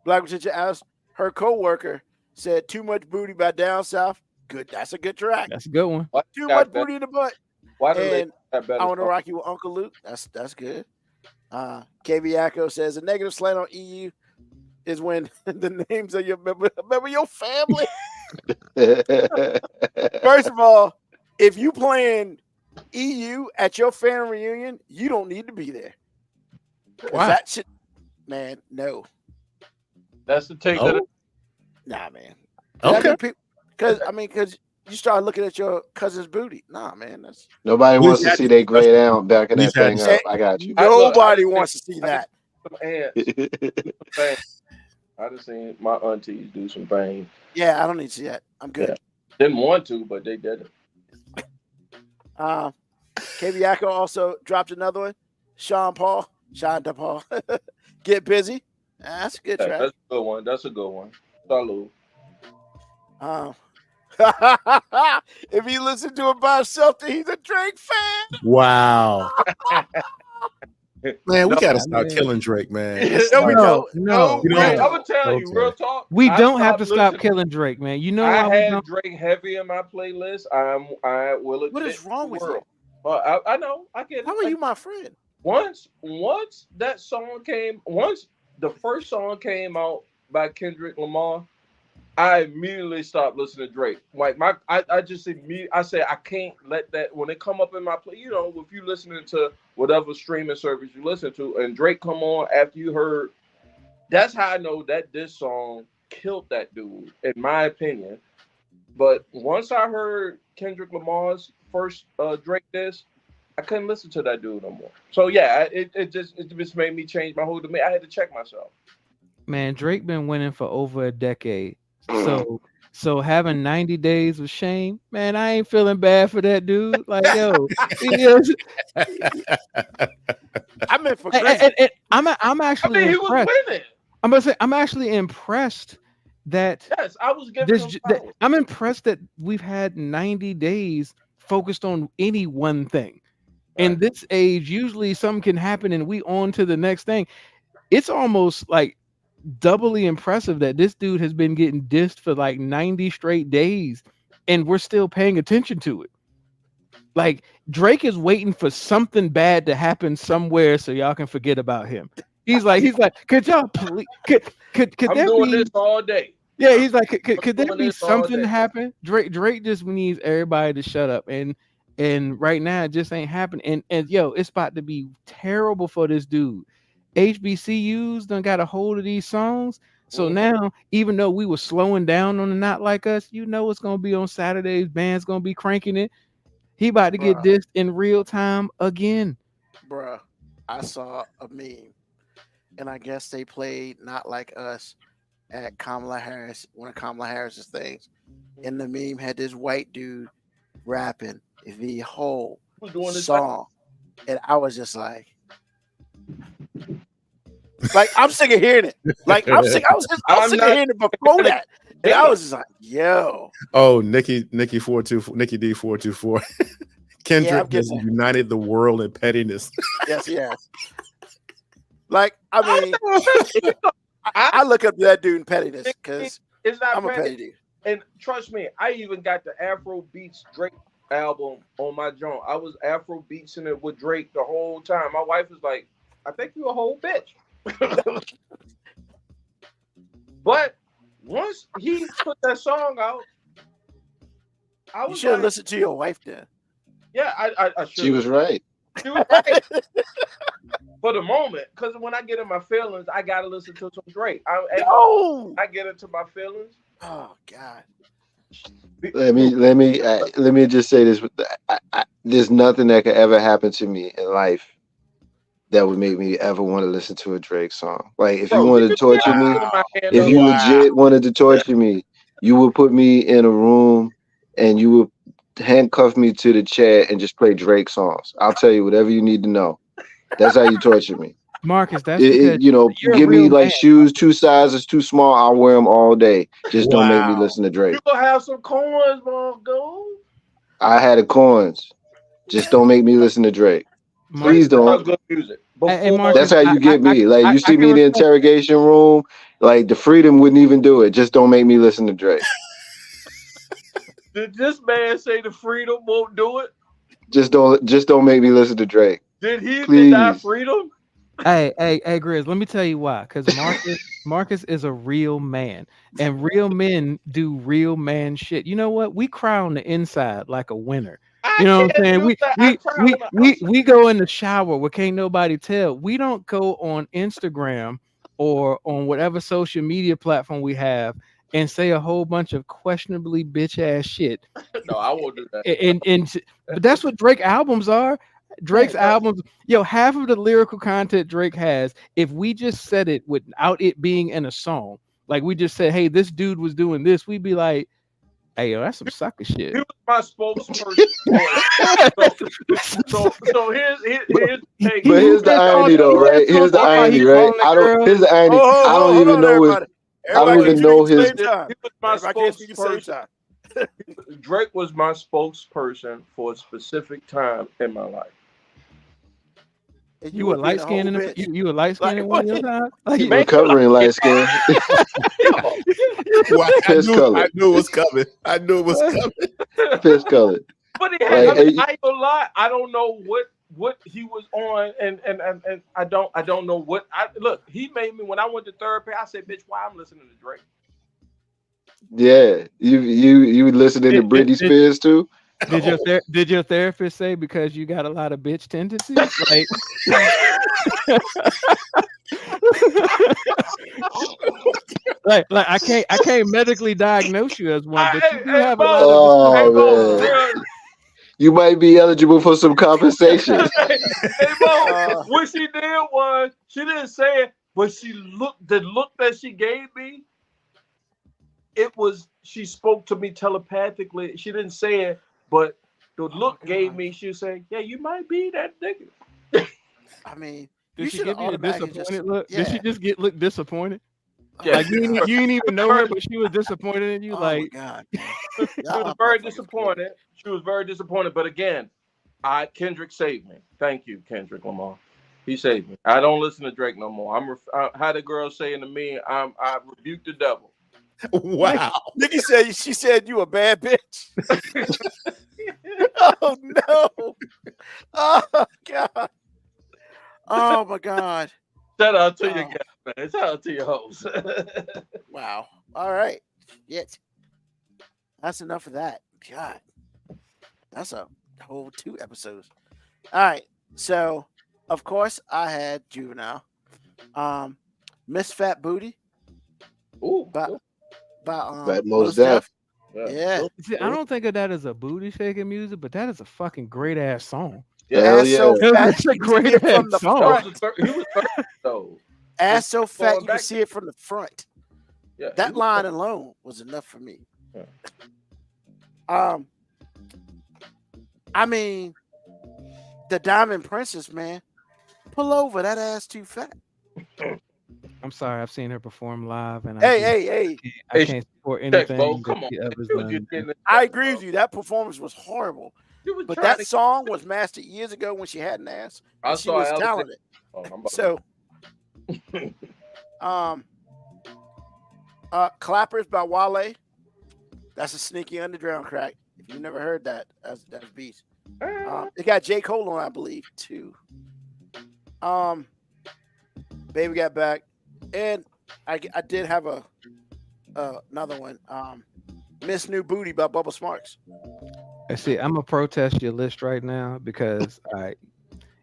Black Patricia asked her co-worker said too much booty by Down South. Good. That's a good track. That's a good one. Too much booty in the butt. Why did And they have better? I want to rock you with Uncle Luke. That's good. KB Yako says a negative slant on EU is when the names of your remember your family. First of all, if you playing EU at your family reunion, you don't need to be there. Why? That shit, man. No. That's the take. Nah, man. Okay. Because you start looking at your cousin's booty. Nah, man. That's Nobody wants to see they gray down backing that thing up. I got you. Nobody wants to see that. I just seen my aunties do some things. Yeah, I don't need to see that. I'm good. Yeah. Didn't want to, but they did it. KB Yako also dropped another one. Sean Paul. Get busy. That's a good track. That's a good one. That's a good one. Salute. If he listened to it by himself, then he's a Drake fan. Wow. Man, we gotta stop killing Drake, man. No. I'm gonna tell you, real talk. We don't have to stop killing Drake, man. You know, I had Drake heavy in my playlist. I will admit. What is wrong with you? Well, I know. I get it. How are you my friend? once that song came, once the first song came out by Kendrick Lamar, I immediately stopped listening to Drake. Like I just immediately, I say I can't let that when it come up in my play. You know, if you listening to whatever streaming service you listen to, and Drake come on after you heard, that's how I know that this song killed that dude, in my opinion. But once I heard Kendrick Lamar's first Drake diss, I couldn't listen to that dude no more. So yeah, it just made me change my whole demeanor. I had to check myself. Man, Drake been winning for over a decade. So having 90 days of shame, man, I ain't feeling bad for that dude. Like, yo, I meant for I'm actually he was winning. I'm gonna say I'm actually impressed that yes, I was giving I'm impressed that we've had 90 days focused on any one thing. Right. In this age, usually something can happen and we on to the next thing. It's almost like doubly impressive that this dude has been getting dissed for like 90 straight days and we're still paying attention to it. Like Drake is waiting for something bad to happen somewhere so y'all can forget about him. He's like, could y'all please could I'm there doing be this all day? Yeah, he's like, could there be something to happen? Drake just needs everybody to shut up, and right now it just ain't happening. And yo, it's about to be terrible for this dude. HBCUs done got a hold of these songs. So now, even though we were slowing down on the Not Like Us, you know it's gonna be on Saturdays. Band's gonna be cranking it. He about to get dissed in real time again. Bruh, I saw a meme, and I guess they played Not Like Us at Kamala Harris, one of Kamala Harris's things. And the meme had this white dude rapping the whole song. And I was just like I'm sick of hearing it. Like I'm sick of hearing it before that. And I was just like, yo. Oh, Nikki D424. Kendrick has united the world in pettiness. Yes, yes. Like, I mean, I look up to that dude in pettiness because I'm a petty dude. And trust me, I even got the Afro Beats Drake album on my joint. I was Afro Beatsing it with Drake the whole time. My wife was like, I think you a whole bitch. But once he put that song out, I was you should have listened to your wife then. Yeah, I should. She was right. She was right. For the moment, because when I get in my feelings, I gotta listen to some Drake. I get into my feelings. Oh God. Let me just say this: there's nothing that could ever happen to me in life that would make me ever want to listen to a Drake song. Like if you wanted to torture me, if you legit wanted to torture me, you would put me in a room and you would handcuff me to the chair and just play Drake songs. I'll tell you whatever you need to know. That's how you torture me. Marcus, that's give me like shoes 2 sizes too small. I'll wear them all day. Just don't make me listen to Drake. You gonna have some coins, Marco? I had the coins. Just don't make me listen to Drake. Please don't. Good music. That's how you get me. Like you see me in the interrogation room. Like the Freedom wouldn't even do it. Just don't make me listen to Drake. Did this man say the Freedom won't do it? Just don't make me listen to Drake. Did he deny Freedom? Hey, Grizz, let me tell you why. Because Marcus is a real man, and real men do real man shit. You know what? We cry on the inside like a winner. You know what I'm saying? We go in the shower where can't nobody tell. We don't go on Instagram or on whatever social media platform we have and say a whole bunch of questionably bitch ass shit. No, I won't do that. But that's what Drake albums are. Drake's albums, half of the lyrical content Drake has, if we just said it without it being in a song, like we just said, hey, this dude was doing this, we'd be like, hey, yo, that's some sucker shit. He was my spokesperson. so here's but here's the irony though, right? Here's the irony, right? Here's the irony. I don't even know his. I don't even know his. He was my spokesperson. Drake was my spokesperson for a specific time in my life. You were light skinned you were light skinned one of your time? You were covering light skin. Piss color. I knew it was coming. Piss color. But I ain't gonna lie. I don't know what what he was on, and I don't know what look. He made me when I went to therapy. I said, "Bitch, why I'm listening to Drake?" Yeah, you listening to Britney Spears too? Did your therapist say because you got a lot of bitch tendencies? Like, like I can't medically diagnose you as one, but you do have a lot of. Oh man, you might be eligible for some compensation. Hey, Mo, what she did was she didn't say it, but the look that she gave me, it was she spoke to me telepathically. She didn't say it, but the look gave me. She was saying, "Yeah, you might be that nigga." I mean, did she give you a disappointed look? Yeah. Did she just look disappointed? Yeah. Like you didn't even know her, but she was disappointed in you. Oh like, my God, she was very disappointed. She was very disappointed. But again, Kendrick saved me. Thank you, Kendrick Lamar. He saved me. I don't listen to Drake no more. How the girl saying to me, I rebuke the devil. Wow. Nikki said she said you a bad bitch. Oh no! Oh God! Oh my God! Shout out to your guys, man. Shout out to your host. Wow. All right. Yet. That's enough of that. God. That's a whole 2 episodes. All right. So, of course, I had Juvenile. Miss Fat Booty. Ooh. By Mos Def. Yeah. See, I don't think of that as a booty shaking music, but that is a fucking great ass song. Hell yeah. So fat That's a great from the ass song. front. He was 30, though. Ass so fat Going you back can see it from the front. Yeah, That line alone was enough for me. Yeah. I mean, the Diamond Princess, man, pull over. That ass too fat. I'm sorry, I've seen her perform live, and Hey. I can't support anything. Bo, that come on. she ever You was done. just getting it. I agree with you. That performance was horrible. You was But trying that song was mastered years ago when she had an ass. I And she saw was Alice- talented. Oh, I'm about So, Clappers by Wale. That's a sneaky underground crack. If you've never heard that, that's beast. It got J. Cole on, I believe, too. Baby Got Back, and I did have another one. Miss New Booty by Bubba Smarks. I see. I'm gonna protest your list right now because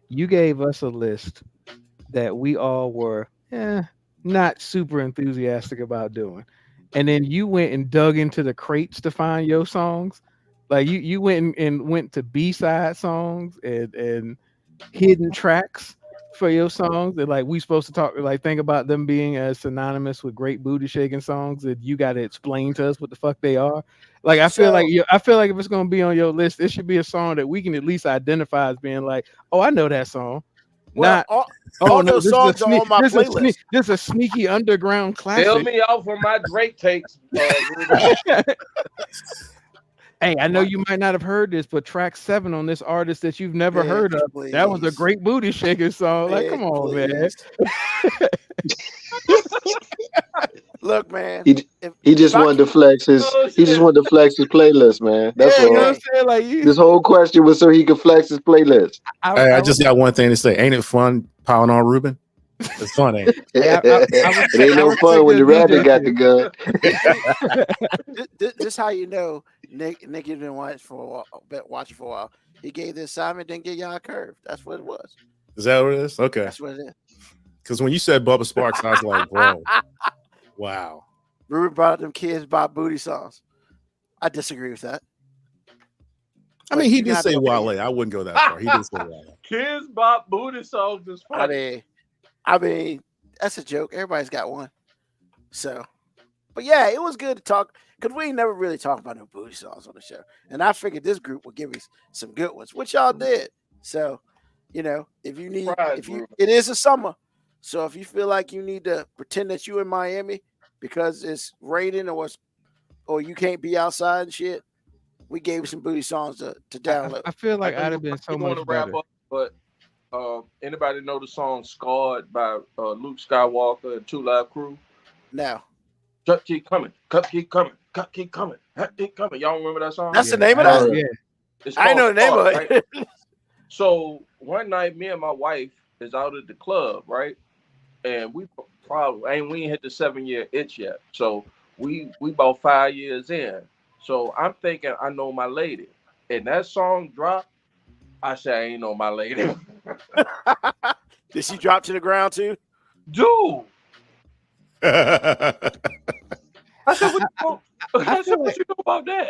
you gave us a list that we all were not super enthusiastic about doing, and then you went and dug into the crates to find your songs. Like you went and went to B-side songs and hidden tracks for your songs, and like we supposed to think about them being as synonymous with great booty shaking songs that you got to explain to us what the fuck they are. Like I feel like if it's gonna be on your list, it should be a song that we can at least identify as being like, oh, I know that song. Well, all those songs are on my playlist. This is a sneaky underground classic. Bail me out for my Drake takes. Hey, I know you might not have heard this, but track 7 on this artist that you've never heard of, that was a great booty shaking song. Like, come on, man. Look, man. He just wanted to flex his. He just wanted to flex his playlist, man. That's all. You know what I'm saying? Like, this whole question was so he could flex his playlist. I just got one thing to say. Ain't it fun piling on Ruben? It's fun, ain't it? It ain't no fun when the rabbit got the gun. This how you know Nick didn't watch for a while. He gave the assignment, didn't get y'all a curve. That's what it was. Is that what it is? Okay. That's what it is. Because when you said Bubba Sparks, I was like, bro, wow. Ruben brought up them kids bought booty songs. I disagree with that. I mean, he did say Wale. I wouldn't go that far. He did say Wale. Kids bop booty songs is funny. I mean, that's a joke. Everybody's got one. So, but yeah, it was good to talk because we never really talked about no booty songs on the show. And I figured this group would give me some good ones, which y'all did. So, you know, if you need, it is a summer. So if you feel like you need to pretend that you in Miami because it's raining or you can't be outside and shit, we gave you some booty songs to download. I feel like I'd have been so much better. But anybody know the song "Scarred" by Luke Skywalker and 2 Live Crew? No. Cut keep coming, cut keep coming, cut keep coming, cut keep coming. Y'all remember that song? That's the name of that? Yeah. I know the name of it. Right? So one night, me and my wife is out at the club, right? And we ain't hit the 7-year itch yet. So we about 5 years in. So I'm thinking I know my lady. And that song dropped, I said I ain't know my lady. Did she drop to the ground too? Dude. I said, what you know about that?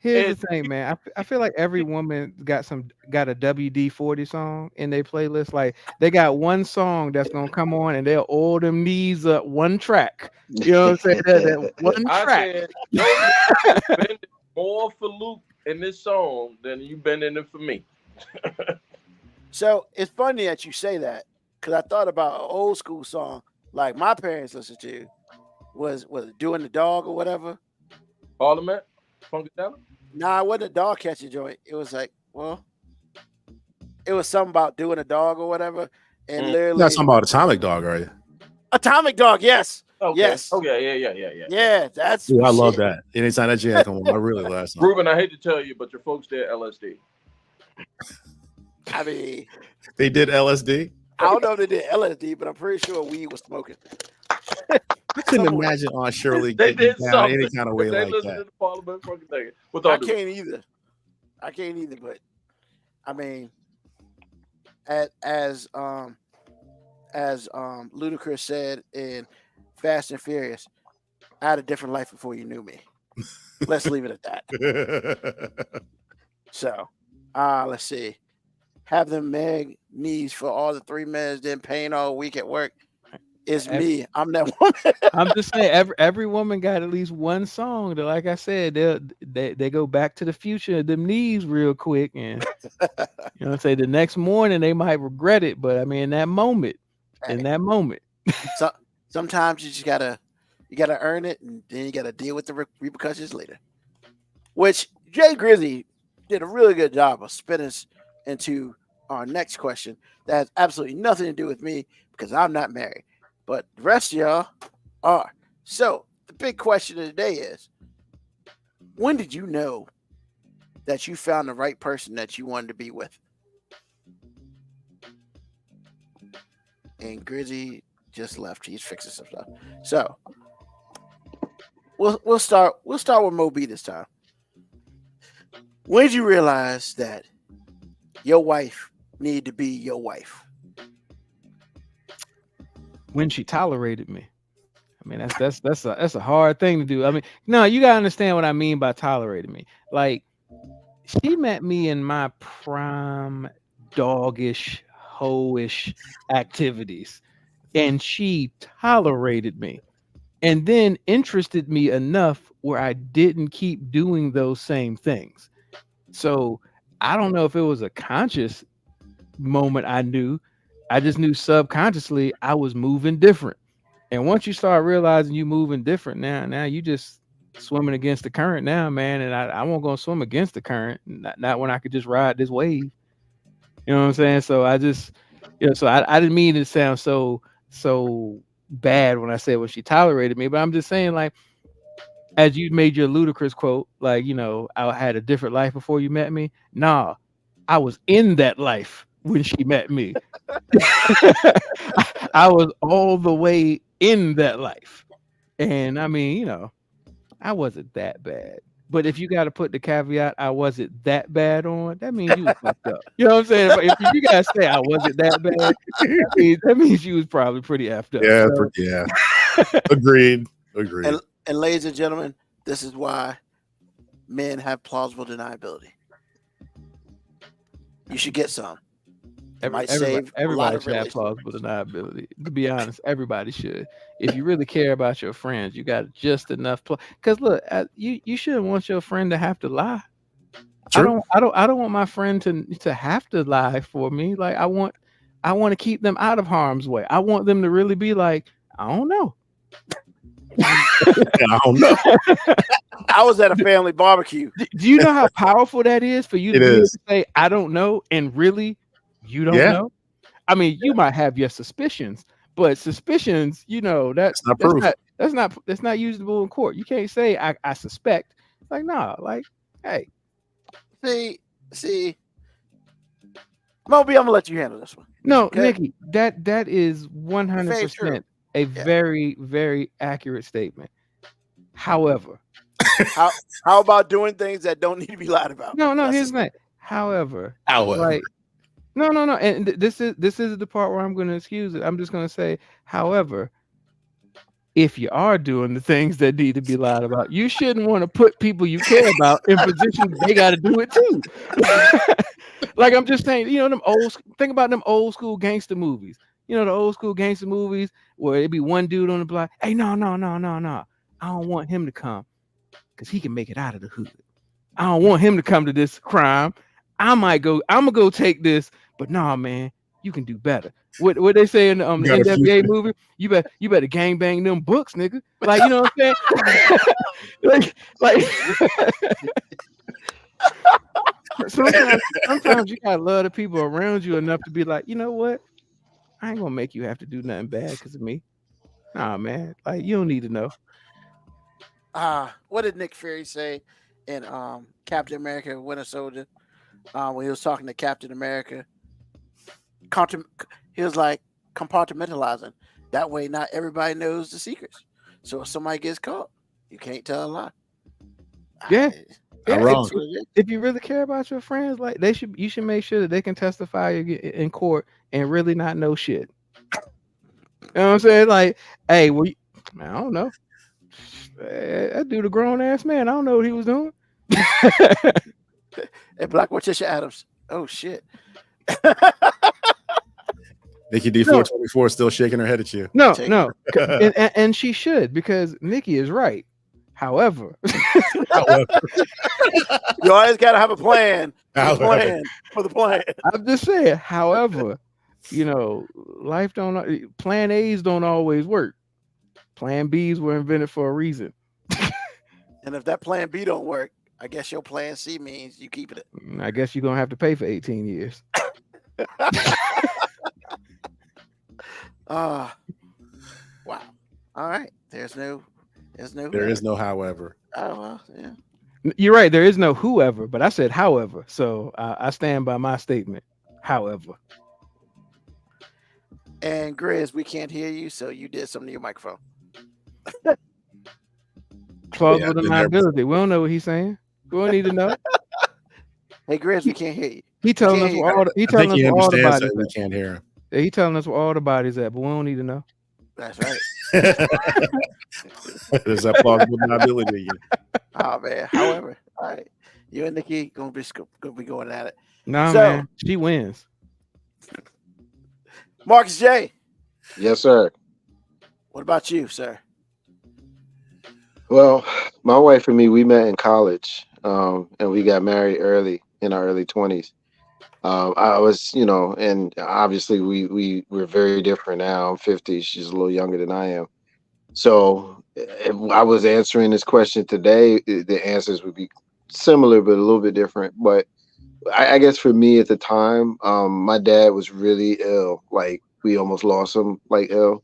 Here's the thing, man. I feel like every woman got a WD-40 song in their playlist. Like they got one song that's gonna come on and they'll oil them knees up one track. You know what I'm saying? That one track. I said, been more for Luke in this song than you been in it for me. So it's funny that you say that because I thought about an old school song like my parents listened to was Doing the Dog or whatever. Parliament? Funkadelic? Nah, it wasn't a dog catching joint. It was like, well, it was something about doing a dog or whatever. And literally, that's something about Atomic Dog, are you? Atomic Dog, yes. Okay. Yes. Okay, yeah. Yeah, that's I love that. Anytime that jam come on, I really love that. Ruben, I hate to tell you, but your folks did LSD. I mean, they did LSD. I don't know if they did LSD, but I'm pretty sure weed was smoking. I couldn't imagine Aunt Shirley they did down something. any kind of way they like listened that. to the Parliament fucking thing. I can't either. But I mean, as Ludacris said in Fast and Furious, I had a different life before you knew me. Let's leave it at that. So, let's see. Have them Meg knees for all the 3 minutes, then pain all week at work. It's me. I'm that woman. I'm just saying, every woman got at least one song that, like I said, they go back to the future of them knees real quick, and you know, say the next morning they might regret it, but I mean, in that moment, so sometimes you just gotta earn it, and then you gotta deal with the repercussions later. Which Jay Grizzy did a really good job of spinning us into our next question that has absolutely nothing to do with me because I'm not married. But the rest of y'all are. So the big question of the day is, when did you know that you found the right person that you wanted to be with? And Grizzy just left. He's fixing some stuff. So we'll start with Mo B this time. When did you realize that your wife needed to be your wife? When she tolerated me. I mean, that's a hard thing to do. I mean, no, you gotta understand what I mean by tolerating me. Like, she met me in my prime doggish, hoish activities, and she tolerated me, and then interested me enough where I didn't keep doing those same things. So I don't know if it was a conscious moment I just knew subconsciously I was moving different. And once you start realizing you moving different, now you just swimming against the current now, man. And I won't go swim against the current, not when I could just ride this wave. You know what I'm saying? So I just, so I didn't mean to sound so bad when I said when she tolerated me, but I'm just saying, like, as you made your Ludacris quote, like, I had a different life before you met me. Nah, I was in that life when she met me. I was all the way in that life. And I mean, I wasn't that bad. But if you got to put the caveat, I wasn't that bad on, that means you was fucked up. You know what I'm saying? If you got to say I wasn't that bad, that means you was probably pretty effed up. Yeah, so. Yeah. Agreed. And ladies and gentlemen, this is why men have plausible deniability. You should get some. Everybody should have plausible deniability. To be honest, everybody should. If you really care about your friends, you got just enough. Because look, you shouldn't want your friend to have to lie. True. I don't want my friend to have to lie for me. Like I want to keep them out of harm's way. I want them to really be like, I don't know. I don't know. I was at a family barbecue. Do you know how powerful that is for you to be able to say, I don't know, and really you don't know? I mean, you might have your suspicions, but suspicions, that's not proof. That's not usable in court. You can't say I suspect. Like, nah, like, hey. See, Moby, I'm gonna let you handle this one. No, Okay. Nikki, that is Very true. 100% a very, very accurate statement. However, How about doing things that don't need to be lied about? no, That's here's the thing. However, However. like, no, and this is the part where I'm going to excuse it. I'm just going to say, however, if you are doing the things that need to be lied about, you shouldn't want to put people you care about in positions they got to do it too. Like, I'm just saying, you know, think about them old school gangster movies. You know, the old school gangster movies where it'd be one dude on the block. Hey, no. I don't want him to come because he can make it out of the hood. I don't want him to come to this crime. I'm gonna go take this, but nah, man, you can do better. What they say in the NWA movie? You better gangbang them books, nigga. Like, you know what I'm saying? like sometimes you gotta love the people around you enough to be like, you know what? I ain't gonna make you have to do nothing bad because of me. Nah, man. Like, you don't need to know. What did Nick Fury say in Captain America: Winter Soldier? When he was talking to Captain America, he was like compartmentalizing. That way, not everybody knows the secrets. So if somebody gets caught, you can't tell a lie. Yeah. Wrong. If you really care about your friends, like you should make sure that they can testify in court and really not know shit. You know what I'm saying? Like, hey, well, I don't know. That dude, a grown ass man. I don't know what he was doing. Hey, Black Morticia Adams. Oh shit. Nikki D424 is still shaking her head at you. No. and she should, because Nikki is right. However, you always got to have a plan. For the plan. I'm just saying. However, you know, plan A's don't always work. Plan B's were invented for a reason. And if that plan B don't work, I guess your plan C means you keep it. I guess you're gonna have to pay for 18 years. Wow. All right. There is no however. Oh well, yeah. You're right. There is no whoever, but I said however. So I stand by my statement. However. And Grizz, we can't hear you, so you did something to your microphone. Plausible deniability. We don't know what he's saying. We don't need to know. Hey, Grizz, we can't hear you. He telling us where all the bodies. We can't hear him. Yeah, he telling us where all the bodies at, but we don't need to know. That's right. There's that plausible deniability again. Oh man. However, all right, you and Nikki gonna be going at it. Nah, man, she wins. Marcus J. Yes, sir. What about you, sir? Well, my wife and me, we met in college, and we got married early in our early 20s. I was, you know, and obviously we're very different now. I'm 50. She's a little younger than I am. So if I was answering this question today, the answers would be similar, but a little bit different. But I guess for me at the time, my dad was really ill. Like, we almost lost him, like, ill.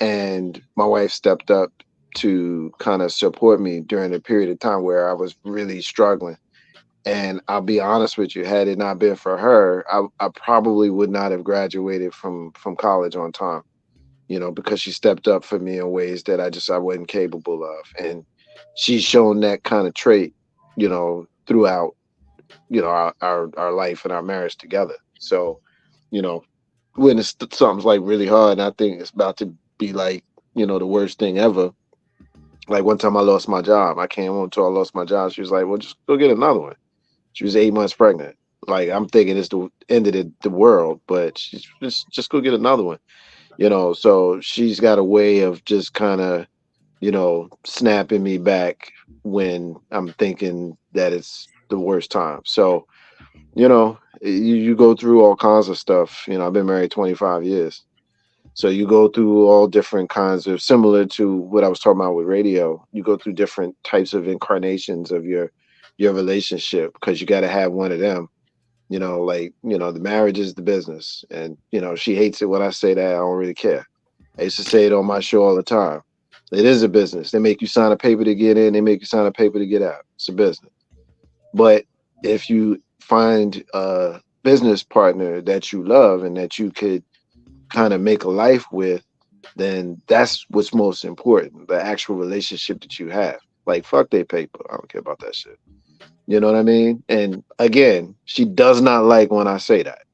And my wife stepped up to kind of support me during a period of time where I was really struggling. And I'll be honest with you, had it not been for her, I probably would not have graduated from college on time, you know, because she stepped up for me in ways that I wasn't capable of. And she's shown that kind of trait, you know, throughout, you know, our life and our marriage together. So, you know, when something's like really hard, and I think it's about to be like, you know, the worst thing ever. Like, one time I lost my job. I came home until I lost my job. She was like, well, just go get another one. She was 8 months pregnant. Like, I'm thinking it's the end of the world, but she's just go get another one, you know. So she's got a way of just kind of, you know, snapping me back when I'm thinking that it's the worst time. So, you know, you go through all kinds of stuff. You know, I've been married 25 years. So you go through all different kinds of, similar to what I was talking about with radio, you go through different types of incarnations of your relationship, because you got to have one of them. You know, like, you know, the marriage is the business. And, you know, she hates it when I say that. I don't really care. I used to say it on my show all the time. It is a business. They make you sign a paper to get in. They make you sign a paper to get out. It's a business. But if you find the business partner that you love and that you could kind of make a life with, then that's what's most important, the actual relationship that you have. Like, fuck they paper. I don't care about that shit. You know what I mean? And again, she does not like when I say that,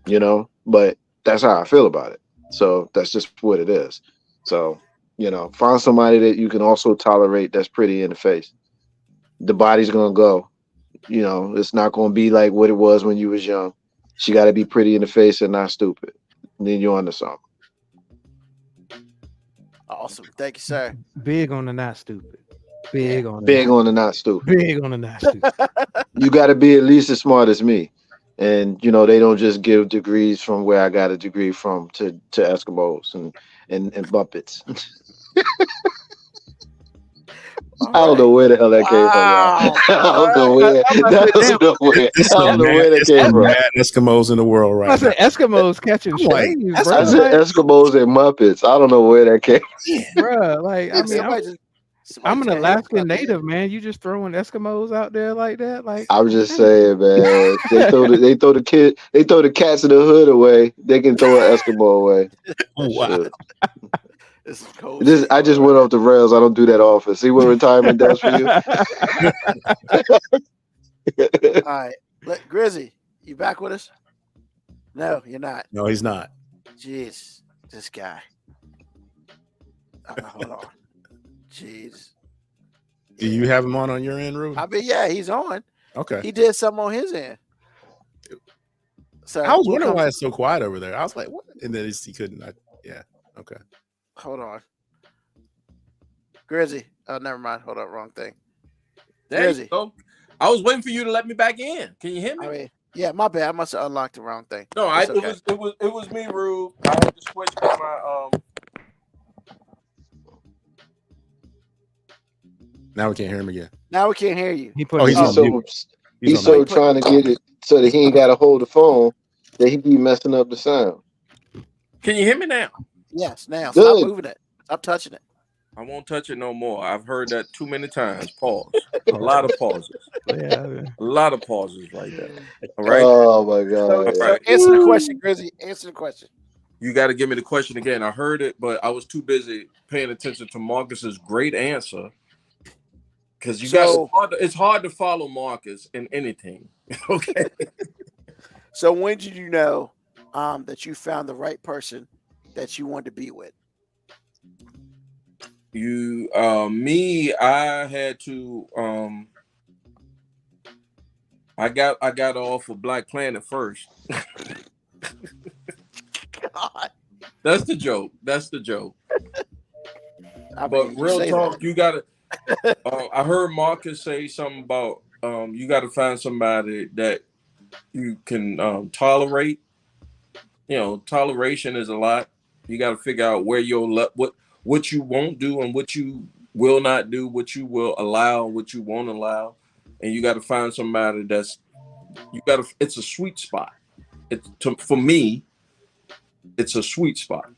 you know, but that's how I feel about it. So that's just what it is. So, you know, find somebody that you can also tolerate that's pretty in the face. The body's going to go. You know, it's not going to be like what it was when you was young. She got to be pretty in the face and not stupid. And then you're onto something. Awesome. Thank you, sir. Big on the not stupid. Big on the not stupid. Big on the not stupid. You got to be at least as smart as me. And, you know, they don't just give degrees from where I got a degree from to Eskimos and Muppets. I don't know where the hell that came from. I don't know where that came from. Eskimos in the world, right? I said Eskimos catching strays, bro. I said Eskimos and Muppets. I don't know where that came from. Bro, like, I mean, I'm an Alaskan native, man. You just throwing Eskimos out there like that? Like, I'm just saying, man. They throw the cats in the hood away. They can throw an Eskimo away. Wow. This is cold. I just went off the rails. I don't do that often. See what retirement does for you? All right. Grizzy, you back with us? No, you're not. No, he's not. Jeez, this guy. Hold on. Jeez. Do you have him on your end, Ruben? I mean, yeah, he's on. Okay. He did something on his end. So I was wondering why it's so quiet over there. I was like, what? And then he couldn't. Yeah. Okay. Hold on. Grizzy. Oh, never mind. Hold on. Wrong thing. There you go. I was waiting for you to let me back in. Can you hear me? I mean, yeah, my bad. I must have unlocked the wrong thing. No, it was me, Rube. I had to switch my Now we can't hear him again. Now we can't hear you. He's so trying to get it so that he ain't got to hold the phone that he be messing up the sound. Can you hear me now? Yes, now. Good. Stop moving it. Stop touching it. I won't touch it no more. I've heard that too many times. Pause. A lot of pauses. Yeah. A lot of pauses right there. All right. Oh my God. So answer the question, Grizzy. Answer the question. You got to give me the question again. I heard it, but I was too busy paying attention to Marcus's great answer. Because it's hard to follow Marcus in anything. Okay. So when did you know that you found the right person that you wanted to be with? I had to I got off of Black Planet first. God. That's the joke. I But mean, real talk, that. you gotta I heard Marcus say something about you gotta find somebody that you can tolerate. You know, toleration is a lot. You gotta figure out where what you won't do and what you will not do, what you will allow, what you won't allow. And you got to find somebody it's a sweet spot. For me, it's a sweet spot.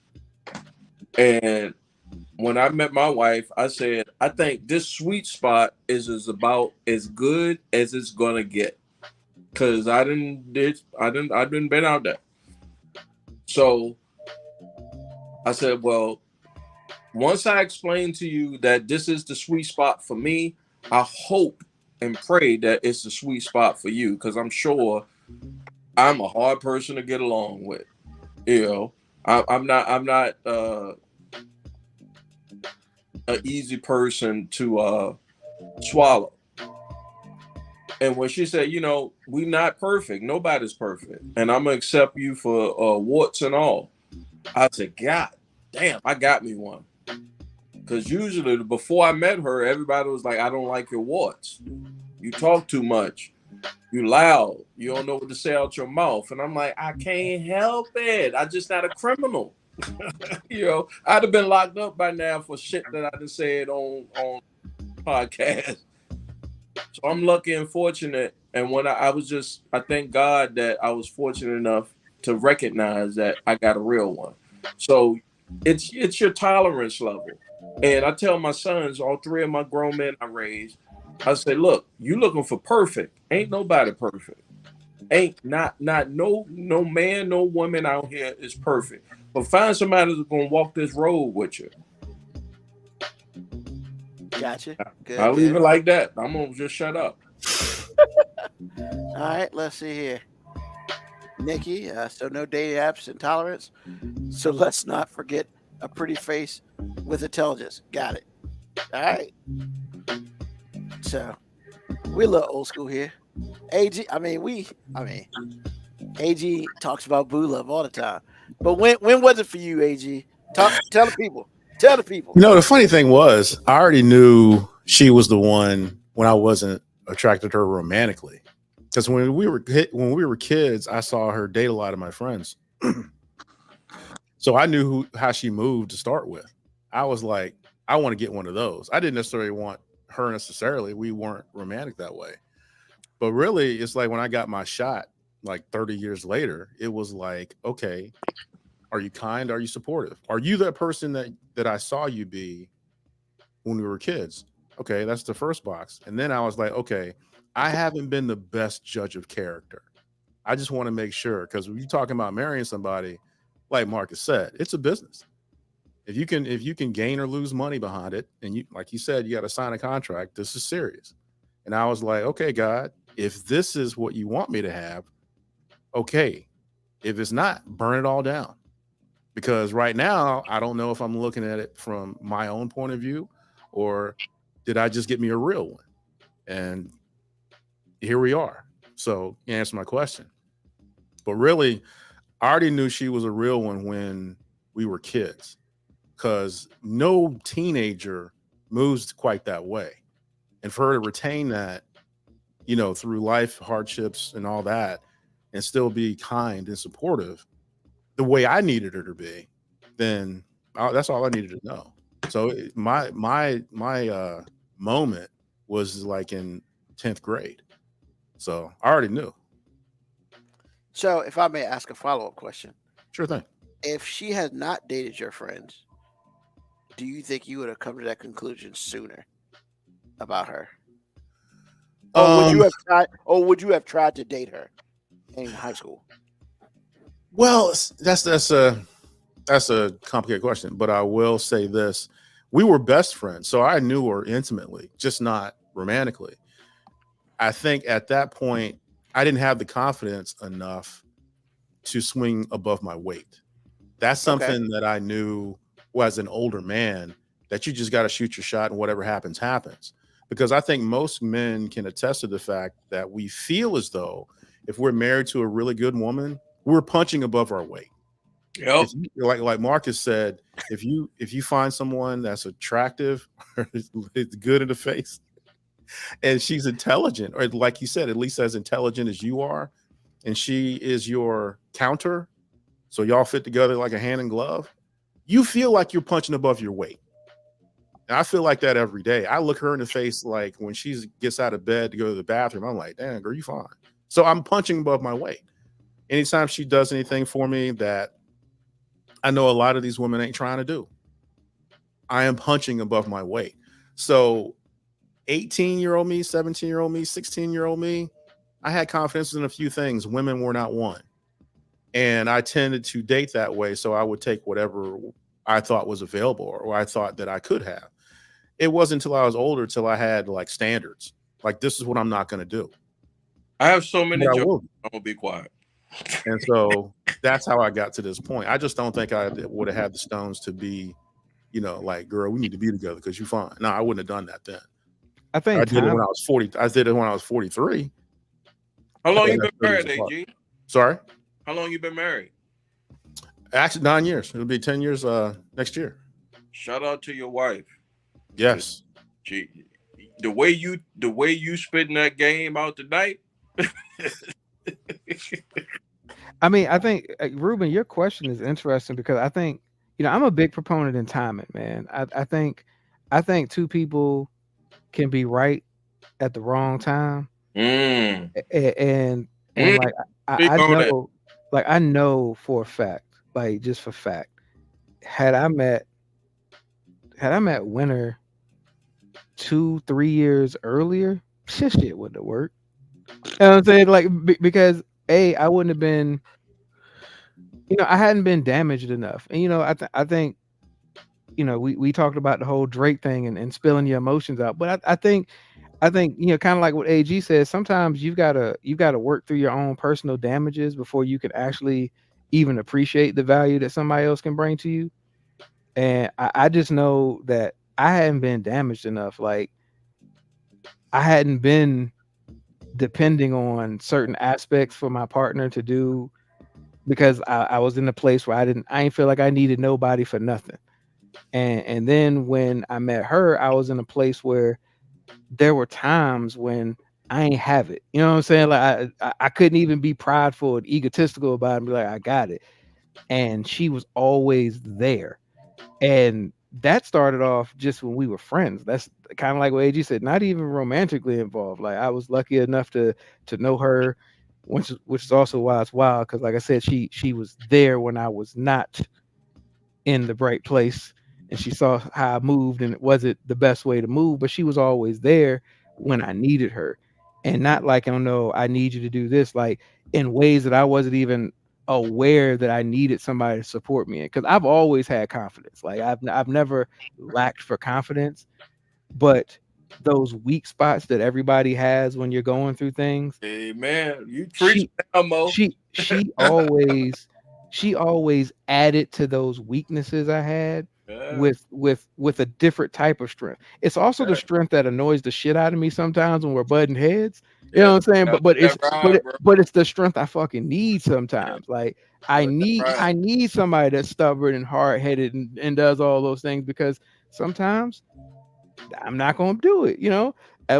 And when I met my wife, I said, I think this sweet spot is about as good as it's going to get. Cause I've been out there. So I said, well, once I explain to you that this is the sweet spot for me, I hope and pray that it's the sweet spot for you, because I'm sure I'm a hard person to get along with. You know, I'm not an easy person to swallow. And when she said, you know, we're not perfect, nobody's perfect, and I'm gonna accept you for warts and all, I said, God damn, I got me one. Because usually before I met her, everybody was like, I don't like your warts. You talk too much. You loud. You don't know what to say out your mouth. And I'm like, I can't help it. I'm just not a criminal. You know, I'd have been locked up by now for shit that I just said on podcast. So I'm lucky and fortunate. And when I thank God that I was fortunate enough to recognize that I got a real one. So it's your tolerance level. And I tell my sons, all three of my grown men I raised, I say, look, you looking for perfect. Ain't nobody perfect. Ain't not no man, no woman out here is perfect. But find somebody that's gonna walk this road with you. Gotcha. Good. I'll leave good. it like that. I'm gonna just shut up. All right, let's see here. Nikki, so no dating apps intolerance. So let's not forget a pretty face with intelligence. Got it. All right. So we're a little old school here. AG talks about boo love all the time. But when was it for you, AG? Tell the people. Tell the people. No, the funny thing was, I already knew she was the one when I wasn't attracted to her romantically. Because when we were kids, I saw her date a lot of my friends. So I knew how she moved to start with. I was like, I want to get one of those. I didn't necessarily want her necessarily. We weren't romantic that way. But really, it's like when I got my shot, like 30 years later, it was like, okay, are you kind? Are you supportive? Are you that person that I saw you be when we were kids? Okay, that's the first box. And then I was like, okay, I haven't been the best judge of character. I just want to make sure, because when you're talking about marrying somebody, like Marcus said, it's a business. If you can gain or lose money behind it, and you, like you said, you got to sign a contract, this is serious. And I was like, okay, God, if this is what you want me to have, okay. If it's not, burn it all down. Because right now, I don't know if I'm looking at it from my own point of view, or did I just get me a real one? And here we are. So you answer my question. But really, I already knew she was a real one when we were kids, because no teenager moves quite that way. And for her to retain that, through life hardships and all that, and still be kind and supportive the way I needed her to be, then that's all I needed to know. So my moment was like in 10th grade. So I already knew. So if I may ask a follow-up question. Sure thing. If she had not dated your friends, do you think you would have come to that conclusion sooner about her? Or would you have tried to date her in high school? Well, that's a complicated question, but I will say this. We were best friends, so I knew her intimately, just not romantically. I think at that point, I didn't have the confidence enough to swing above my weight. That's something that I knew as an older man, that you just got to shoot your shot and whatever happens, happens. Because I think most men can attest to the fact that we feel as though if we're married to a really good woman, we're punching above our weight. Yep. Like Marcus said, if you find someone that's attractive, it's good in the face, and she's intelligent, or like you said, at least as intelligent as you are, and she is your counter, so y'all fit together like a hand and glove, you feel like you're punching above your weight. And I feel like that every day. I look her in the face, like when she gets out of bed to go to the bathroom, I'm like, damn, girl, you fine. So I'm punching above my weight. Anytime she does anything for me that I know a lot of these women ain't trying to do, I am punching above my weight. So 18-year-old me, 17-year-old me, 16-year-old me, I had confidence in a few things. Women were not one. And I tended to date that way. So I would take whatever I thought was available or I thought that I could have. It wasn't until I was older till I had like standards. Like, this is what I'm not going to do. I have so many jokes. I'm going to be quiet. And so that's how I got to this point. I just don't think I would have had the stones to be, like, girl, we need to be together because you're fine. No, I wouldn't have done that then. I think I did it when I was 40. I did it when I was 43. How long you been married, AG? Sorry? How long you been married? Actually, 9 years. It'll be 10 years next year. Shout out to your wife. Yes. Gee, the way you spitting that game out tonight. I mean, I think Ruben, your question is interesting because I think, I'm a big proponent in timing, man. I think two people can be right at the wrong time. And like I know, like I know for a fact, like just for fact, had I met Winter 2-3 years earlier, shit wouldn't have worked. You know what I'm saying? Like because I wouldn't have been, I hadn't been damaged enough. And I think, we talked about the whole Drake thing and spilling your emotions out. But I think kind of like what AG says, sometimes you've gotta work through your own personal damages before you can actually even appreciate the value that somebody else can bring to you. And I just know that I hadn't been damaged enough. Like I hadn't been depending on certain aspects for my partner to do because I was in a place where I didn't feel like I needed nobody for nothing. And then when I met her, I was in a place where there were times when I ain't have it. You know what I'm saying? Like I couldn't even be prideful and egotistical about it and be like, I got it. And she was always there. And that started off just when we were friends. That's kind of like what AG said, not even romantically involved. Like I was lucky enough to know her, which is also why it's wild. Cause like I said, she was there when I was not in the right place. And she saw how I moved and it wasn't the best way to move, but she was always there when I needed her. And not like, oh no, I need you to do this, like in ways that I wasn't even aware that I needed somebody to support me in. Because I've always had confidence. Like I've never lacked for confidence, but those weak spots that everybody has when you're going through things. Hey man, you preach Mo. She always added to those weaknesses I had with a different type of strength. It's also the strength that annoys the shit out of me sometimes when we're butting heads. You know what I'm saying? But it's the strength I fucking need sometimes. Like I need somebody that's stubborn and hard headed and does all those things because sometimes I'm not gonna do it.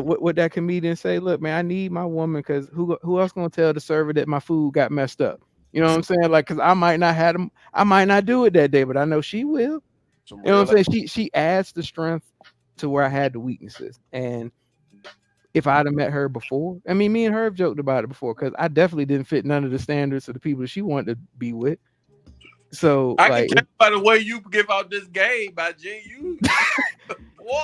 What that comedian say? Look, man, I need my woman because who else gonna tell the server that my food got messed up? You know what I'm saying? Like, cause I might not do it that day, but I know she will. You know what I'm saying? She adds the strength to where I had the weaknesses. And if I'd have met her before, I mean, me and her have joked about it before, because I definitely didn't fit none of the standards of the people she wanted to be with. So I can tell by the way you give out this game by G.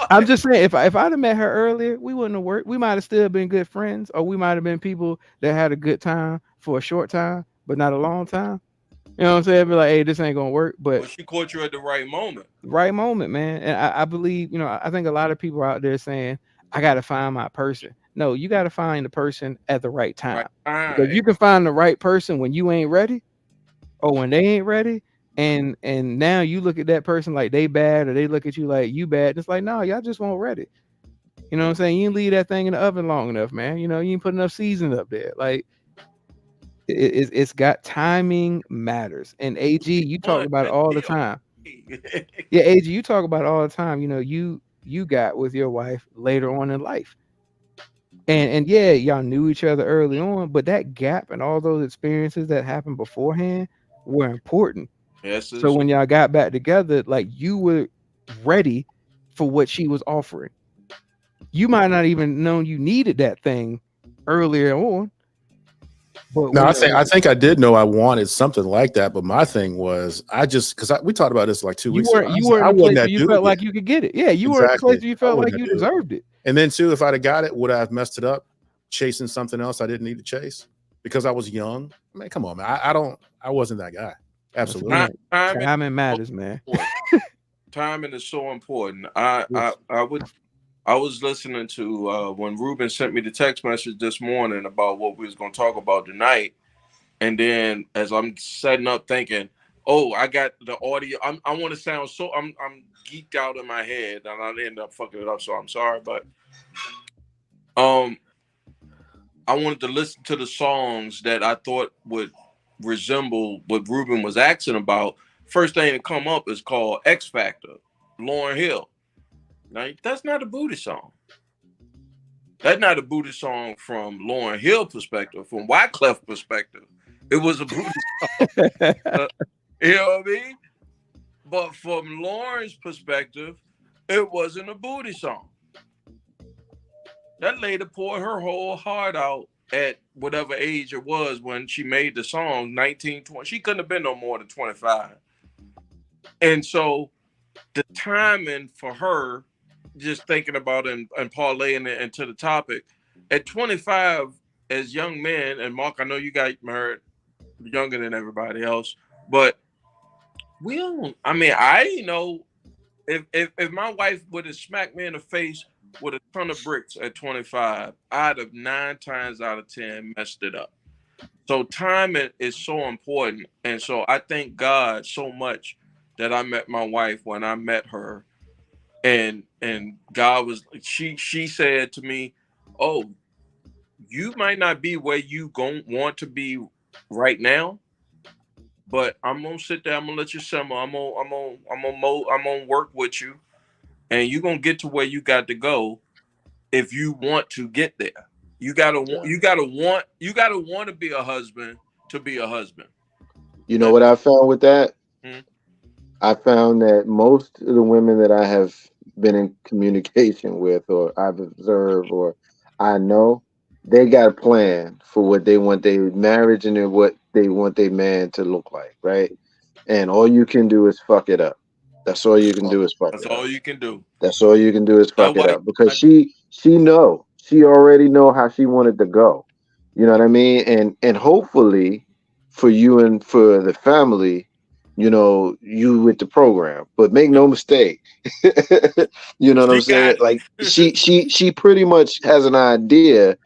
I'm just saying, if I'd have met her earlier, we wouldn't have worked. We might have still been good friends, or we might have been people that had a good time for a short time, but not a long time. You know what I'm saying? Be like, hey, this ain't gonna work. But she caught you at the right moment. Right moment, man. And I believe, I think a lot of people out there saying, I gotta find my person. No, you gotta find the person at the right time. Because you can find the right person when you ain't ready, or when they ain't ready. And now you look at that person like they bad, or they look at you like you bad. It's like, no, y'all just weren't ready. You know what I'm saying? You didn't leave that thing in the oven long enough, man. You didn't put enough seasoning up there. Like it's got timing matters. And AG, you talk about it all the time. Yeah, AG, you talk about it all the time. You got with your wife later on in life. And yeah, y'all knew each other early on, but that gap and all those experiences that happened beforehand were important. Yes. So when y'all got back together, like you were ready for what she was offering. You might not even known you needed that thing earlier on. But no, I think I did know I wanted something like that, but my thing was because we talked about this like 2 weeks ago. You were in a place where you felt like you could get it. Yeah, you were in a place where you felt like you deserved it. And then too, if I'd have got it, would I have messed it up chasing something else I didn't need to chase because I was young? I mean, come on, man. I wasn't that guy. Absolutely. Timing matters, man. Timing is so important. I was listening to when Ruben sent me the text message this morning about what we was going to talk about tonight. And then as I'm setting up thinking, oh, I got the audio. I want to sound so I'm geeked out in my head and I end up fucking it up. So I'm sorry, but I wanted to listen to the songs that I thought would resemble what Ruben was asking about. First thing to come up is called X Factor, Lauryn Hill. Now, that's not a booty song. That's not a booty song from Lauryn Hill perspective. From Wyclef perspective, it was a booty song. You know what I mean? But from Lauren's perspective, it wasn't a booty song. That lady poured her whole heart out at whatever age it was when she made the song, 19, 20. She couldn't have been no more than 25. And so the timing for her, just thinking about and parlaying it into the topic, at 25, as young men, and Mark, I know you got married younger than everybody else, but we don't. I mean, I didn't know if my wife would have smacked me in the face with a ton of bricks at 25, I'd have 9 times out of 10 messed it up. So timing is so important, and so I thank God so much that I met my wife when I met her, and God was she said to me, "Oh, you might not be where you want to be right now, but I'm gonna sit there. I'm gonna let you simmer. I'm gonna work with you, and you're gonna get to where you got to go if you want to get there. You gotta want to be a husband to be a husband." You know what I found with that? I found that most of the women that I have been in communication with, or I've observed, or I know, they got a plan for what they want their marriage and what they want their man to look like, right? And all you can do is fuck it up. That's all you can do is fuck it up. That's all you can do. That's all you can do is fuck it up, because she already know how she wanted to go. You know what I mean? And hopefully for you and for the family, you know, you with the program. But make no mistake, you know what I'm saying? Like she pretty much has an idea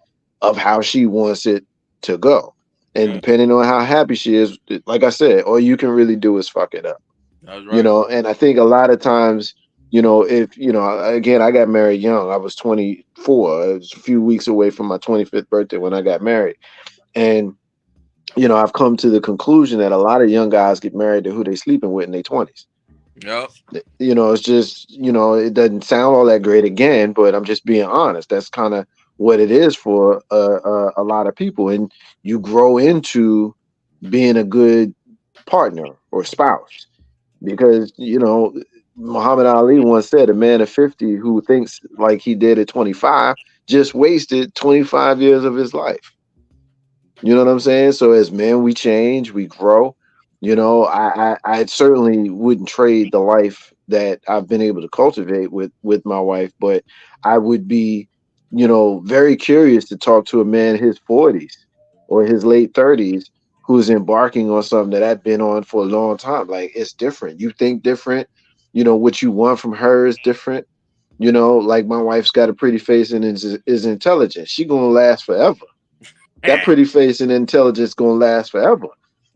of how she wants it to go. And depending on how happy she is, like I said, all you can really do is fuck it up. That's right. You know, and I think a lot of times, you know, if, you know, again, I got married young. I was 24. I was a few weeks away from my 25th birthday when I got married. And, you know, I've come to the conclusion that a lot of young guys get married to who they sleeping with in their 20s. Yep. You know, it's just, you know, it doesn't sound all that great again, but I'm just being honest. That's kind of what it is for a lot of people. And you grow into being a good partner or spouse, because, you know, Muhammad Ali once said, a man of 50 who thinks like he did at 25 just wasted 25 years of his life. You know what I'm saying? So as men, we change, we grow. You know, I certainly wouldn't trade the life that I've been able to cultivate with my wife, but I would be, you know, very curious to talk to a man in his 40s or his late 30s who's embarking on something that I've been on for a long time. Like, it's different. You think different. You know, what you want from her is different. You know, like my wife's got a pretty face and is intelligent. She gonna last forever. That pretty face and intelligence gonna last forever.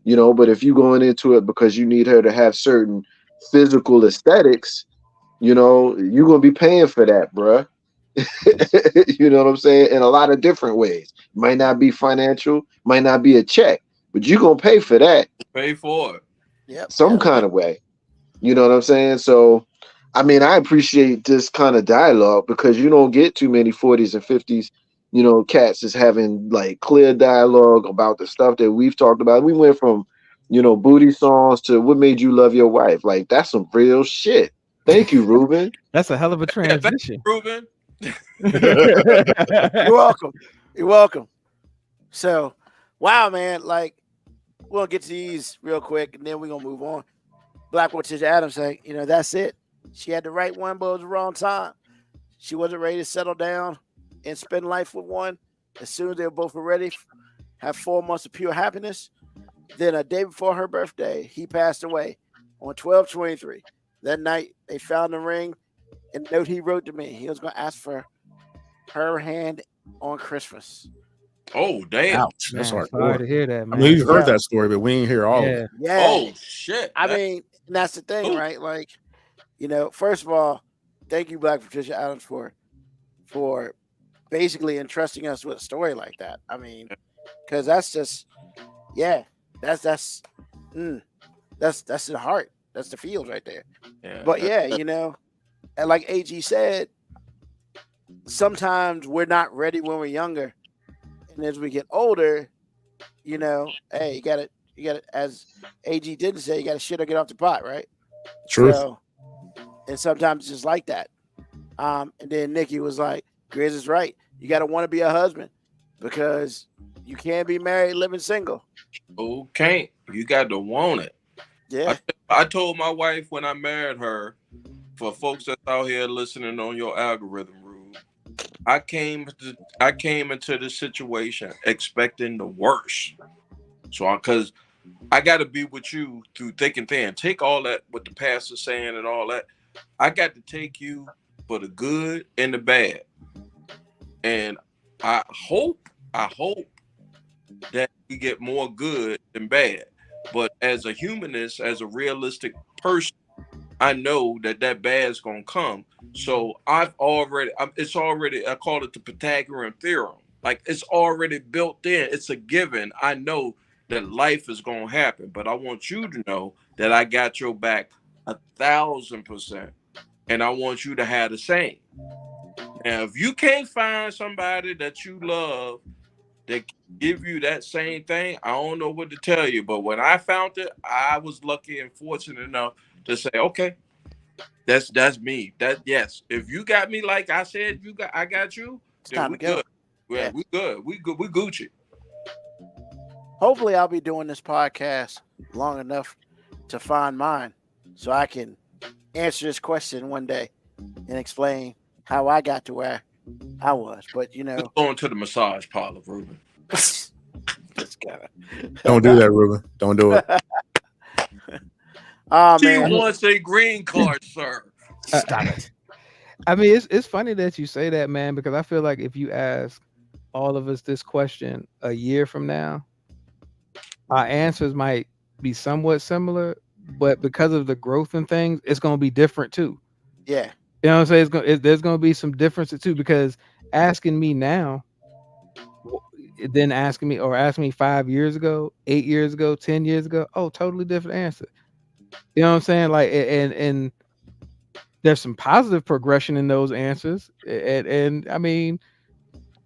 You know, but if you going into it because you need her to have certain physical aesthetics, you know, you're gonna be paying for that, bruh. You know what I'm saying? In a lot of different ways. Might not be financial, might not be a check, but you're gonna pay for that. Pay for it. Yep. Some kind of way. You know what I'm saying? So, I mean, I appreciate this kind of dialogue, because you don't get too many 40s and 50s, you know, cats is having like clear dialogue about the stuff that we've talked about. We went from, you know, booty songs to what made you love your wife. Like, that's some real shit. Thank you, Ruben. That's a hell of a transition. Ruben. You're welcome. You're welcome. So, wow, man. Like, we're gonna get to these real quick, and then we're gonna move on. Black Patricia Adams saying, you know, that's it. She had the right one, but it was the wrong time. She wasn't ready to settle down and spend life with one. As soon as they were both ready, have 4 months of pure happiness. Then a day before her birthday, he passed away on 12/23. That night, they found the ring and the note he wrote to me. He was going to ask for her hand on Christmas. Oh, damn. Ouch. That's hard. Sorry to hear that, man. I mean, we've heard that story, but we ain't hear all of it. Yeah. Oh, shit. I mean, that's the thing, right? Like, you know, first of all, thank you, Black Patricia Adams, for basically entrusting us with a story like that. I mean, because that's just, yeah, that's the heart. That's the feels right there. Yeah, but yeah, you know, and like AG said, sometimes we're not ready when we're younger. And as we get older, you know, hey, you got to, as AG didn't say, you got to shit or get off the pot, right? Truth. So, and sometimes it's just like that. And then Nikki was like, Grizz is right. You got to want to be a husband, because you can't be married living single. Okay. You got to want it. Yeah. I told my wife when I married her, for folks that's out here listening on your algorithm, Rube, I came into this situation expecting the worst. So because I got to be with you through thick and thin. Take all that what the pastor's saying and all that. I got to take you for the good and the bad. And I hope that we get more good than bad. But as a humanist, as a realistic person, I know that bad is gonna come. So it's already, I call it the Pythagorean theorem. Like it's already built in. It's a given. I know that life is gonna happen, but I want you to know that I got your back 1,000%, and I want you to have the same. Now, if you can't find somebody that you love that give you that same thing, I don't know what to tell you. But when I found it, I was lucky and fortunate enough to say, okay, that's me. Yes. If you got me, like I said, I got you, then we good. Yeah, we good. We Gucci. Hopefully I'll be doing this podcast long enough to find mine so I can answer this question one day and explain how I got to where I was. But Let's go into the massage parlor, Ruben. Don't do that, Ruben. Don't do it. She wants a green card, sir. Stop it. I mean, it's funny that you say that, man, because I feel like if you ask all of us this question a year from now, our answers might be somewhat similar, but because of the growth and things, it's going to be different too. Yeah. You know what I'm saying? There's going to be some differences too, because asking me now, then asking me 5 years ago, 8 years ago, 10 years ago, totally different answer. You know what I'm saying? Like, and there's some positive progression in those answers. And I mean,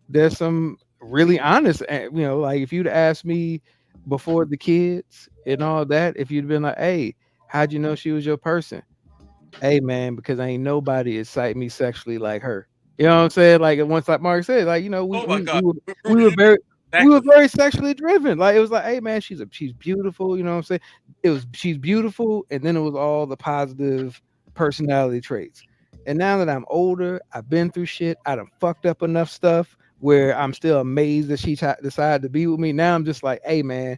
there's some really honest, like if you'd asked me before the kids and all that, if you'd been like, hey, how'd you know she was your person? Hey, man, because ain't nobody excite me sexually like her. You know what I'm saying? Like once, like Mark said, like, we were very sexually driven. Like it was like, hey, man, she's beautiful. You know what I'm saying? She's beautiful, and then it was all the positive personality traits. And now that I'm older, I've been through shit. I done fucked up enough stuff where I'm still amazed that she decided to be with me. Now I'm just like, hey, man,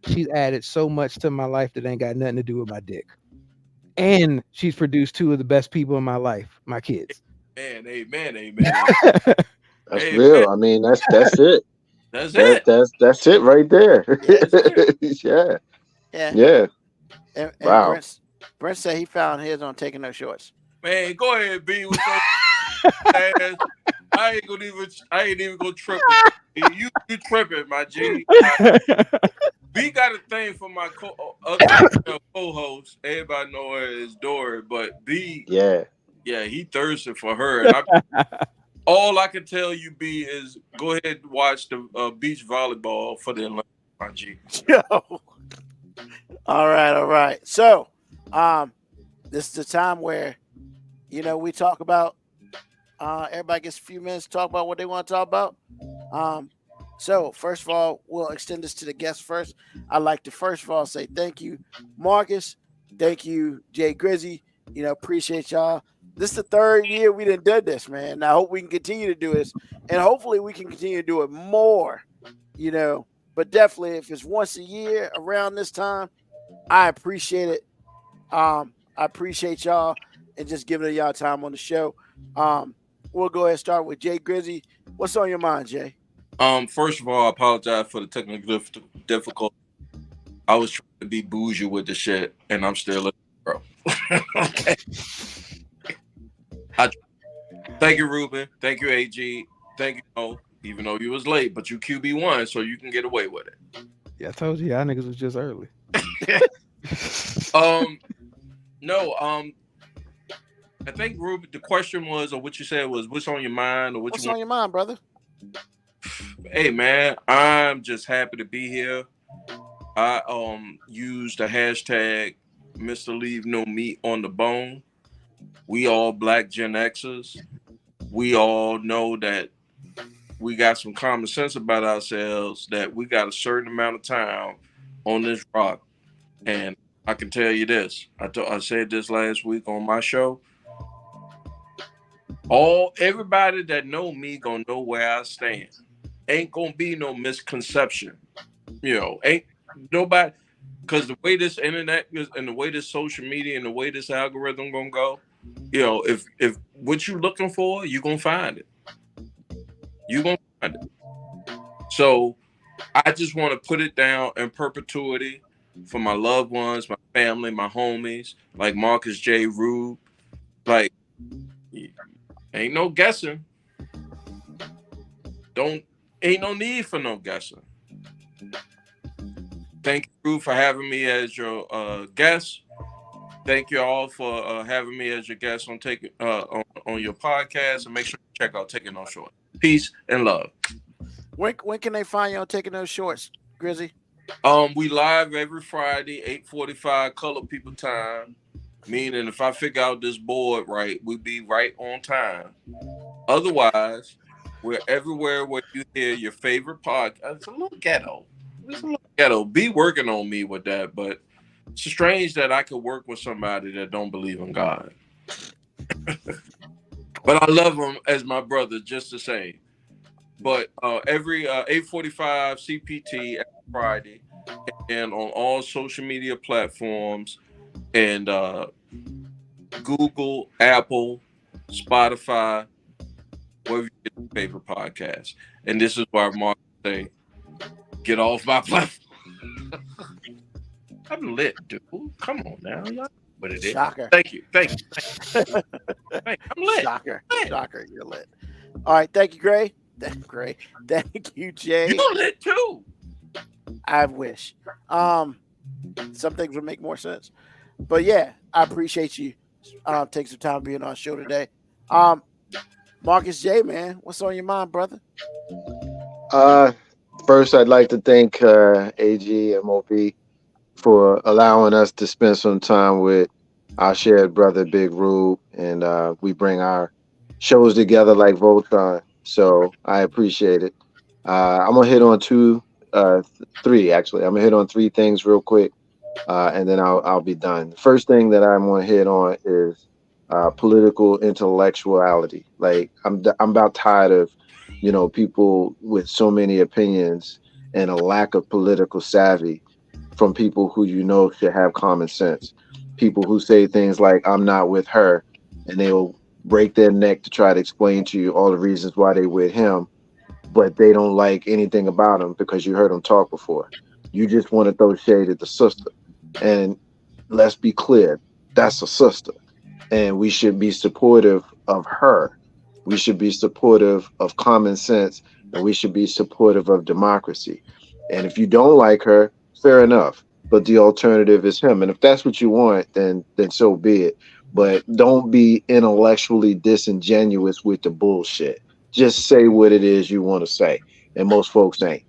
she's added so much to my life that ain't got nothing to do with my dick. And she's produced two of the best people in my life, my kids. Amen. That's real. I mean, that's it. That's it. That's it right there. Yeah. Yeah. And Wow. Brent said he found his on Taking No Shorts. Man, go ahead, B. With your ass. I ain't even gonna trip. You tripping, my G. B got a thing for my co-host. Everybody know her as Dory, but B, yeah, he thirsted for her. And all I can tell you, B, is go ahead and watch the beach volleyball for the Olympics, my G. Yo. All right. So, this is the time where, we talk about. Everybody gets a few minutes to talk about what they want to talk about. So first of all, we'll extend this to the guests first. I'd like to first of all say thank you, Marcus. Thank you, Jay Grizzy. Appreciate y'all. This is the third year we done this, man. And I hope we can continue to do this, and hopefully we can continue to do it more. But definitely if it's once a year around this time, I appreciate it. I appreciate y'all and just giving y'all time on the show. We'll go ahead and start with Jay Grizzy. What's on your mind, Jay? First of all, I apologize for the technical difficulty. I was trying to be bougie with the shit, and I'm still bro. Okay. Thank you, Ruben. Thank you, AG. Thank you, Mo. Even though you was late, but you QB1, so you can get away with it. Yeah, I told you, y'all niggas was just early. I think Ruben, the question was, or what you said was, what's on your mind, or what's on your mind, brother? Hey, man, I'm just happy to be here. I used the hashtag Mr. Leave No Meat on the Bone. We all Black Gen Xers. We all know that we got some common sense about ourselves, that we got a certain amount of time on this rock. And I can tell you this. I said this last week on my show. Everybody that know me gonna know where I stand. Ain't gonna be no misconception. Ain't nobody, because the way this internet is and the way this social media and the way this algorithm gonna go, if what you looking for, you gonna find it. You gonna find it. So I just want to put it down in perpetuity for my loved ones, my family, my homies, like Marcus J. Rube. Like, ain't no guessing. Ain't no need for no guessing. Thank you for having me as your guest. Thank you all for having me as your guest on your podcast, and make sure you check out Taking No Short. Peace and love. When can they find you on Taking Those Shorts, Grizzy? We live every Friday, 8:45 Color People time. Meaning, if I figure out this board right, we be right on time. Otherwise, we're everywhere where you hear your favorite podcast. It's a little ghetto. Be working on me with that, but it's strange that I could work with somebody that don't believe in God. But I love him as my brother just the same. But every 8:45 CPT every Friday, and on all social media platforms, and Google, Apple, Spotify, wherever you get your favorite podcast. And this is why Mark say, get off my platform. I'm lit, dude. Come on now. Y'all know what it is. Shocker. Thank you. I'm lit. Shocker. You're lit. All right. Thank you, Gray. Thank you, Jay. You're lit too. I wish. Some things would make more sense. But yeah, I appreciate you taking some time being on our show today. Marcus J, man, what's on your mind, brother? First, I'd like to thank AG and MOB for allowing us to spend some time with our shared brother, Big Rube, and we bring our shows together like Voltron. So I appreciate it. I'm gonna hit on three actually. I'm gonna hit on three things real quick, and then I'll be done. The first thing that I'm gonna hit on is political intellectuality. Like I'm about tired of people with so many opinions and a lack of political savvy from people who should have common sense. People who say things like "I'm not with her," and they will break their neck to try to explain to you all the reasons why they with him, but they don't like anything about him because you heard them talk before. You just want to throw shade at the sister. And let's be clear, that's a sister. And we should be supportive of her. We should be supportive of common sense, and we should be supportive of democracy. And if you don't like her, fair enough. But the alternative is him. And if that's what you want, then so be it. But don't be intellectually disingenuous with the bullshit. Just say what it is you want to say. And most folks ain't.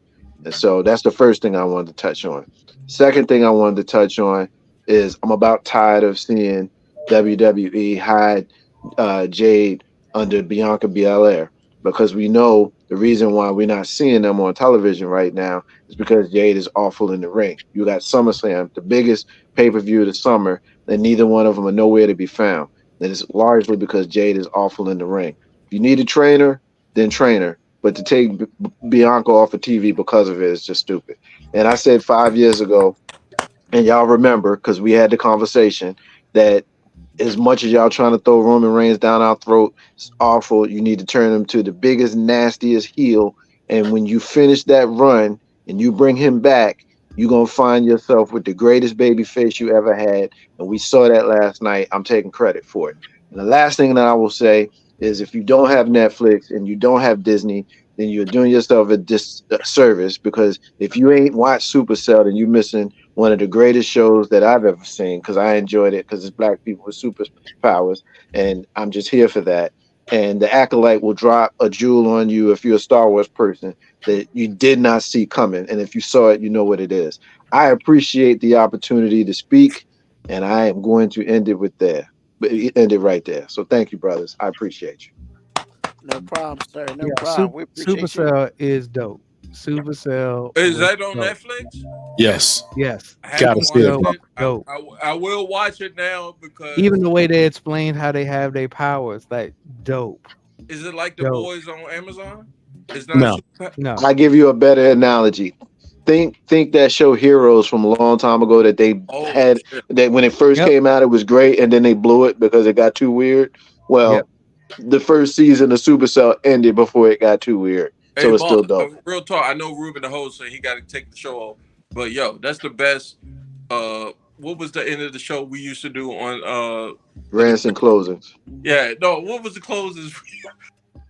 And so that's the first thing I wanted to touch on. Second thing I wanted to touch on is I'm about tired of seeing WWE hide Jade under Bianca Belair, because we know the reason why we're not seeing them on television right now is because Jade is awful in the ring. You got SummerSlam, the biggest pay-per-view of the summer, and neither one of them are nowhere to be found. And it's largely because Jade is awful in the ring. If you need a trainer, then train her. But to take Bianca off of TV because of it is just stupid. And I said 5 years ago, and y'all remember, because we had the conversation, that as much as y'all trying to throw Roman Reigns down our throat, it's awful. You need to turn him to the biggest, nastiest heel. And when you finish that run and you bring him back, you're going to find yourself with the greatest baby face you ever had. And we saw that last night. I'm taking credit for it. And the last thing that I will say is if you don't have Netflix and you don't have Disney, then you're doing yourself a disservice, because if you ain't watched Supercell, then you're missing one of the greatest shows that I've ever seen, because I enjoyed it because it's black people with superpowers, and I'm just here for that. And the Acolyte will drop a jewel on you if you're a Star Wars person that you did not see coming. And if you saw it, you know what it is. I appreciate the opportunity to speak, and I am going to end it right there. So thank you, brothers. I appreciate you. No problem, sir. No problem. We appreciate Supercell is dope. Supercell. Is was that on dope. Netflix? Yes. Yes. I Gotta haven't see it, watched bro. it. Dope. I will watch it now because Even the way they explained how they have their powers, like dope. is it like The Dope. Boys on Amazon? It's not No. super. No. I give you a better analogy. Think that show Heroes from a long time ago that they Oh, had shit. that when it first Yep. came out it was great and then they blew it because it got too weird. Well, Yep. the first season of Supercell ended before it got too weird, so Hey, it's still boss, dope. real talk. I know Ruben the host said he got to take the show off, but yo, that's the best. What was the end of the show we used to do on Rants and closings. Yeah, no, what was the closes?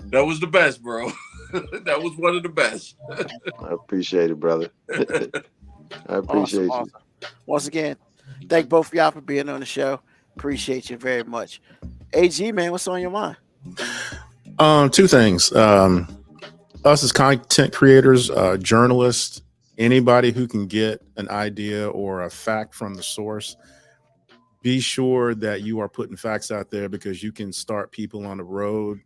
That was the best, bro. That was one of the best. I appreciate it, brother. I appreciate you. Awesome. Once again, thank both of y'all for being on the show. Appreciate you very much. AG, man, what's on your mind? Two things. Us as content creators, journalists, anybody who can get an idea or a fact from the source, be sure that you are putting facts out there because you can start people on the road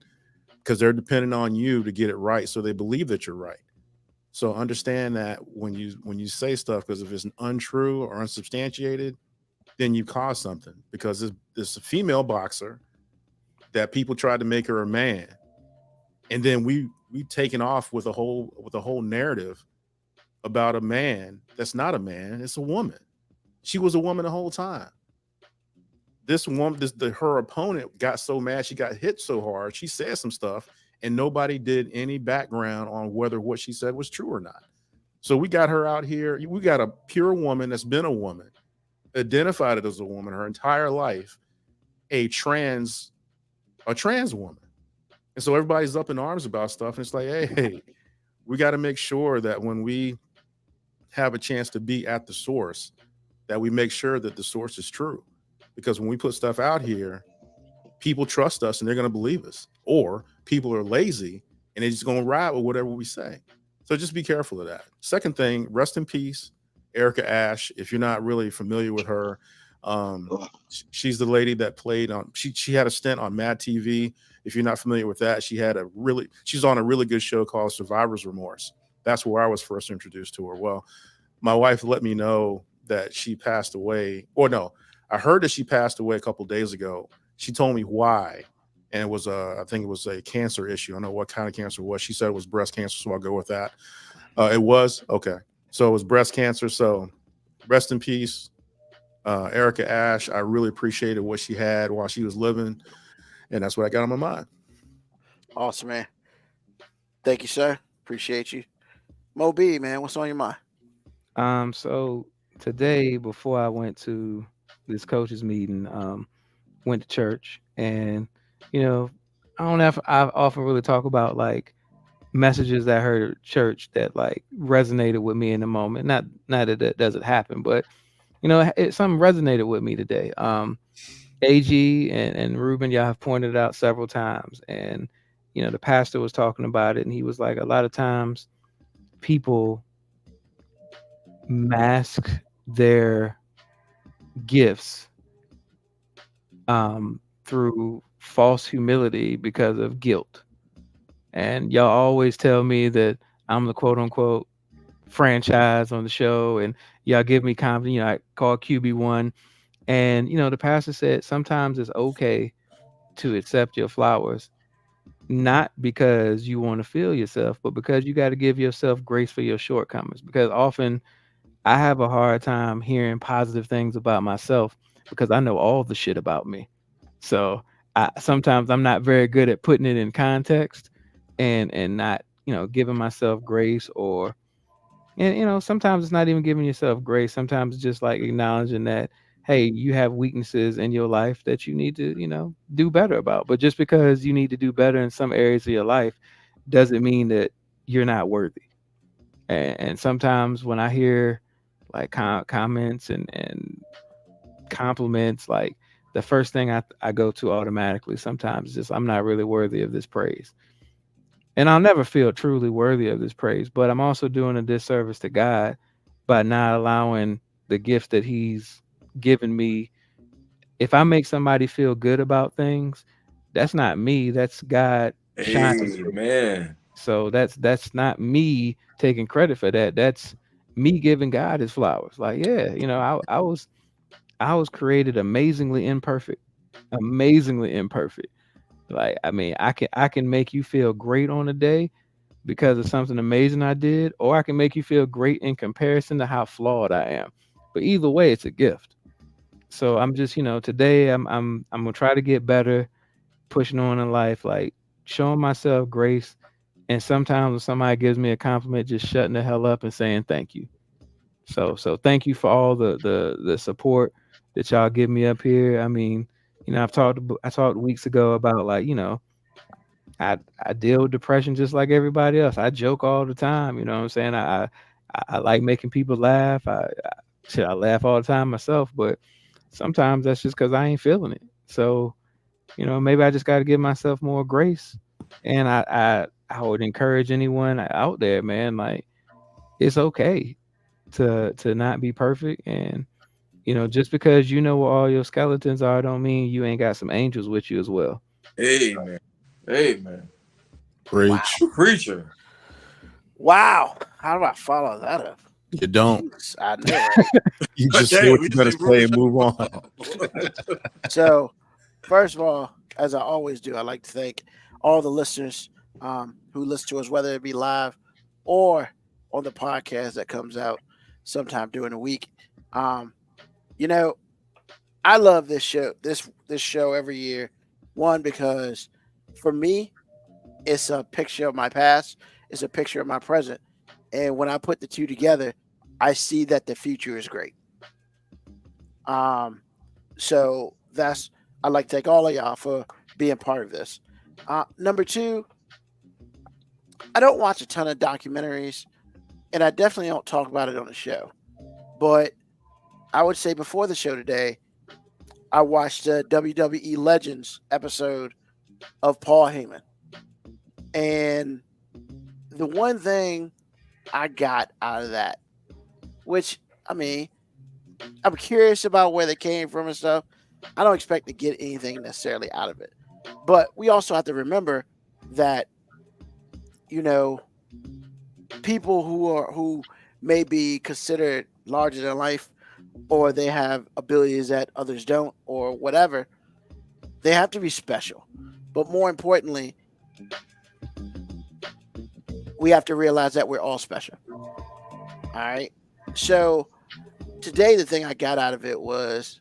because they're depending on you to get it right so they believe that you're right. So understand that when you say stuff, because if it's untrue or unsubstantiated, then you cause something. Because it's a female boxer that people tried to make her a man, and then we taken off with a whole narrative about a man that's not a man. It's a woman. She was a woman the whole time. This woman, her opponent got so mad, she got hit so hard, she said some stuff, and nobody did any background on whether what she said was true or not. So we got her out here. We got a pure woman that's been a woman, identified as a woman her entire life, a trans woman. And so everybody's up in arms about stuff. And it's like, hey, we got to make sure that when we have a chance to be at the source, that we make sure that the source is true. Because when we put stuff out here, people trust us and they're going to believe us. Or people are lazy and they're just going to ride with whatever we say. So just be careful of that. Second thing, rest in peace, Erica Ash. If you're not really familiar with her, she's the lady that played on, she had a stint on Mad TV. If you're not familiar with that, she's on a really good show called Survivor's Remorse. That's where I was first introduced to her. Well, my wife let me know that she passed away, or no, I heard that she passed away a couple of days ago. She told me why, and it was I think it was a cancer issue. I don't know what kind of cancer it was. She said it was breast cancer, so I'll go with that. It was okay. So it was breast cancer. So rest in peace, Erica Ash. I really appreciated what she had while she was living, and that's what I got on my mind. Awesome, man. Thank you, sir. Appreciate you. Mo B, man, what's on your mind? So today, before I went to this coaches meeting, went to church, and I often really talk about like messages that I heard at church that like resonated with me in the moment. Not that that doesn't happen, but something resonated with me today. AG and Ruben, y'all have pointed it out several times, and the pastor was talking about it, and he was like, a lot of times people mask their gifts through false humility because of guilt. And y'all always tell me that I'm the quote unquote franchise on the show, and y'all give me confidence. I call QB1, and the pastor said sometimes it's okay to accept your flowers, not because you want to feel yourself, but because you got to give yourself grace for your shortcomings. Because often I have a hard time hearing positive things about myself because I know all the shit about me. So sometimes I'm not very good at putting it in context and not, giving myself grace, and sometimes it's not even giving yourself grace. Sometimes it's just like acknowledging that, hey, you have weaknesses in your life that you need to, do better about. But just because you need to do better in some areas of your life doesn't mean that you're not worthy. And sometimes when I hear like comments and compliments, like the first thing I go to automatically sometimes is just, I'm not really worthy of this praise. And I'll never feel truly worthy of this praise, but I'm also doing a disservice to God by not allowing the gift that he's given me. If I make somebody feel good about things, that's not me. That's God shining through. Man. So that's not me taking credit for that. That's me giving God his flowers. Like, yeah, you know, I was created amazingly imperfect. Amazingly imperfect. Like, I mean, I can make you feel great on a day because of something amazing I did, or I can make you feel great in comparison to how flawed I am. But either way, it's a gift. So I'm just, you know, today I'm gonna try to get better, pushing on in life, like showing myself grace. And sometimes when somebody gives me a compliment, just shutting the hell up and saying thank you. So thank you for all the support that y'all give me up here. I mean, you know, I talked weeks ago about, like, you know, I deal with depression just like everybody else. I joke all the time, you know what I'm saying? I like making people laugh. I laugh all the time myself, but sometimes that's just because I ain't feeling it. So, you know, maybe I just got to give myself more grace. And I would encourage anyone out there, man, like, it's okay to not be perfect. And, you know, just because you know where all your skeletons are, don't mean you ain't got some angels with you as well. Amen. Amen. Preach. Wow. Preacher. Wow. How do I follow that up? You don't. I know, right? You just say what you better say and move on. So, first of all, as I always do, I like to thank all the listeners who listen to us, whether it be live or on the podcast that comes out sometime during the week. You know, I love this show. This show every year. One, because for me, it's a picture of my past. It's a picture of my present. And when I put the two together, I see that the future is great. So I'd like to thank all of y'all for being part of this. Number two, I don't watch a ton of documentaries, and I definitely don't talk about it on the show. But I would say before the show today, I watched the WWE Legends episode of Paul Heyman. And the one thing I got out of that, which, I mean, I'm curious about where they came from and stuff. I don't expect to get anything necessarily out of it. But we also have to remember that, you know, people who may be considered larger than life, or they have abilities that others don't, or whatever, they have to be special. But more importantly, we have to realize that we're all special. All right. So today, the thing I got out of it was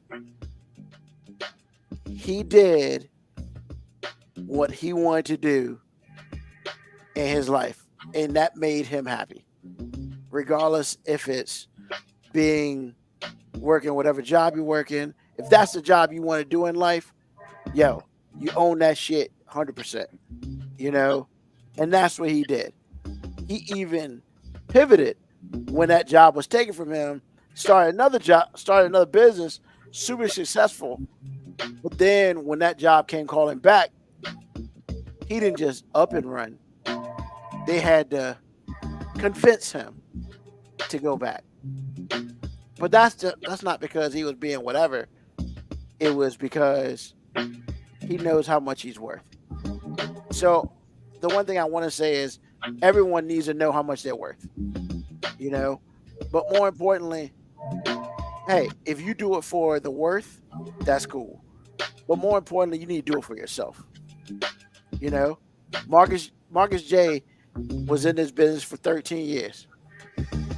he did what he wanted to do in his life, and that made him happy, regardless if it's working whatever job you're working. If that's the job you want to do in life, yo, you own that shit 100%, you know. And that's what he did. He even pivoted when that job was taken from him, started another business, super successful. But then when that job came calling back, he didn't just up and run. They had to convince him to go back. But that's not because he was being whatever. It was because he knows how much he's worth. So the one thing I want to say is everyone needs to know how much they're worth, you know. But more importantly, hey, if you do it for the worth, that's cool. But more importantly, you need to do it for yourself. You know, Marcus J was in this business for 13 years.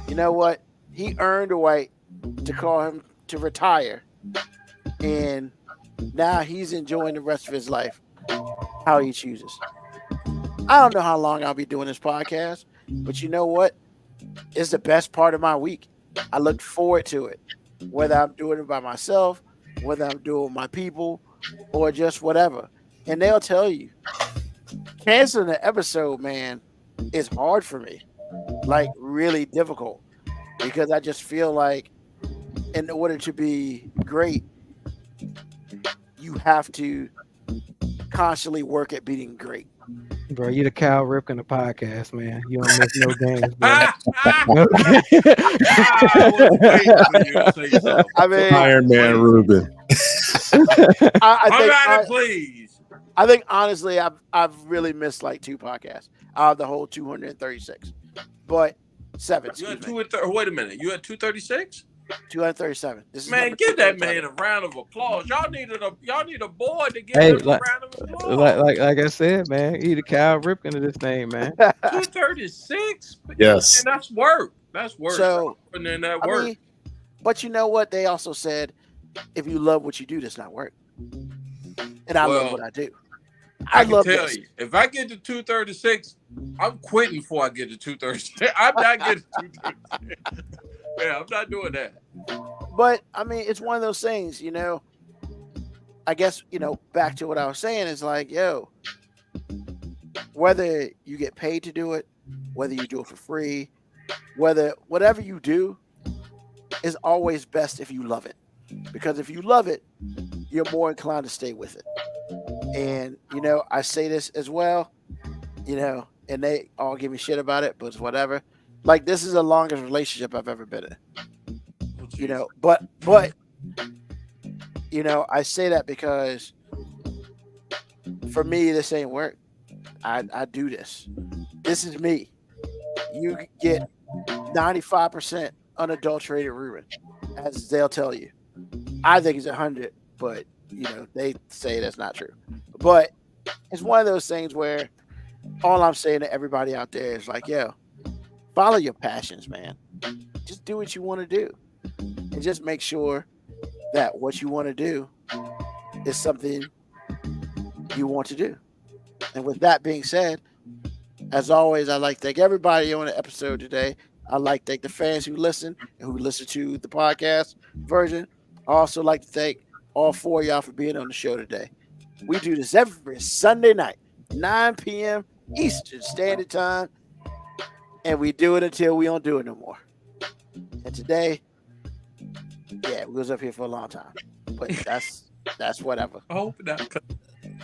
You know what? He earned a right to call him to retire. And now he's enjoying the rest of his life how he chooses. I don't know how long I'll be doing this podcast, but you know what? It's the best part of my week. I look forward to it, whether I'm doing it by myself, whether I'm doing it with my people, or just whatever. And they'll tell you, canceling an episode, man, is hard for me. Like, really difficult. Because I just feel like in order to be great, you have to constantly work at being great. Bro, you the Cal Ripken of podcast, man. You don't miss no games, bro. I mean, Iron Man Ruben. I think, please. I think honestly, I've really missed like 2 podcasts out of the whole 236, but 7. You had wait a minute. You had 236? 237. This is man, give that man a round of applause. Y'all need a board to give Hey, him a round of applause. like I said, man, he the Cal Ripken of this thing, man. 236? Yes. Man, that's work. That's work. So, putting in that work. I mean, but you know what? They also said, if you love what you do, that's not work. And I love what I do. I can love tell this. you, if I get to 236, I'm quitting before I get to 236. I'm not getting to 236. Yeah, I'm not doing that. But I mean, it's one of those things, I guess, back to what I was saying is like, yo, whether you get paid to do it, whether you do it for free, whatever you do is always best if you love it. Because if you love it, you're more inclined to stay with it. And, I say this as well, and they all give me shit about it, but it's whatever. Like, this is the longest relationship I've ever been in. But I say that because for me, this ain't work. I do this. This is me. You get 95% unadulterated Ruben, as they'll tell you. I think it's 100, but they say that's not true. But it's one of those things where all I'm saying to everybody out there is like, yo, follow your passions, man. Just do what you want to do. And just make sure that what you want to do is something you want to do. And with that being said, as always, I'd like to thank everybody on the episode today. I'd like to thank the fans who listen and who listen to the podcast version. I also like to thank all 4 of y'all for being on the show today. We do this every Sunday night, 9 p.m. Eastern Standard Time. And we do it until we don't do it no more. And today, we was up here for a long time. But that's whatever. I hope not.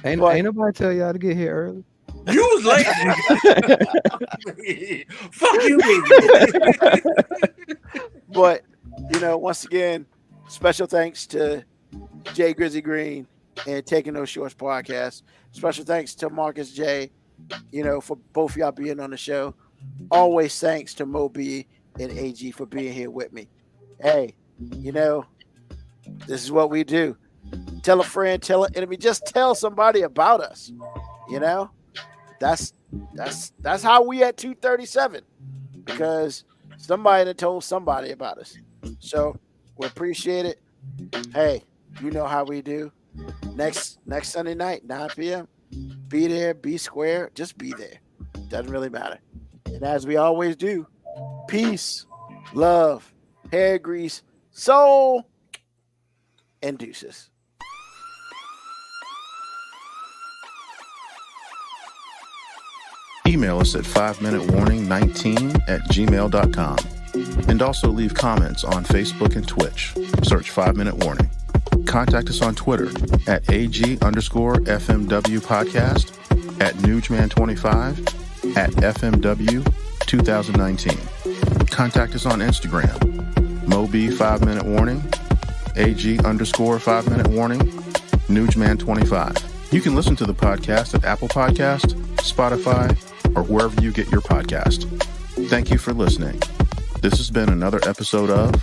Ain't nobody tell y'all to get here early. You was late. Fuck you, baby. But, once again, special thanks to Jay Grizzly Green and Taking Those Shorts podcast. Special thanks to Marcus J, for both y'all being on the show. Always thanks to Mo B and AG for being here with me. Hey, this is what we do. Tell a friend, tell an enemy, just tell somebody about us. That's how we at 237, because somebody that told somebody about us. So we appreciate it. Hey, you know how we do. Next Sunday night, 9 p.m. Be there, be square, just be there. Doesn't really matter. And as we always do, peace, love, hair grease, soul, and deuces. Email us at 5minutewarning19@gmail.com. And also leave comments on Facebook and Twitch. Search 5 Minute Warning. Contact us on Twitter at AG_FMW podcast, at Newsman25, at FMW 2019. Contact us on Instagram, Moby 5 Minute Warning, AG_5 Minute Warning, Newsman25. You can listen to the podcast at Apple Podcast, Spotify, or wherever you get your podcast. Thank you for listening. This has been another episode of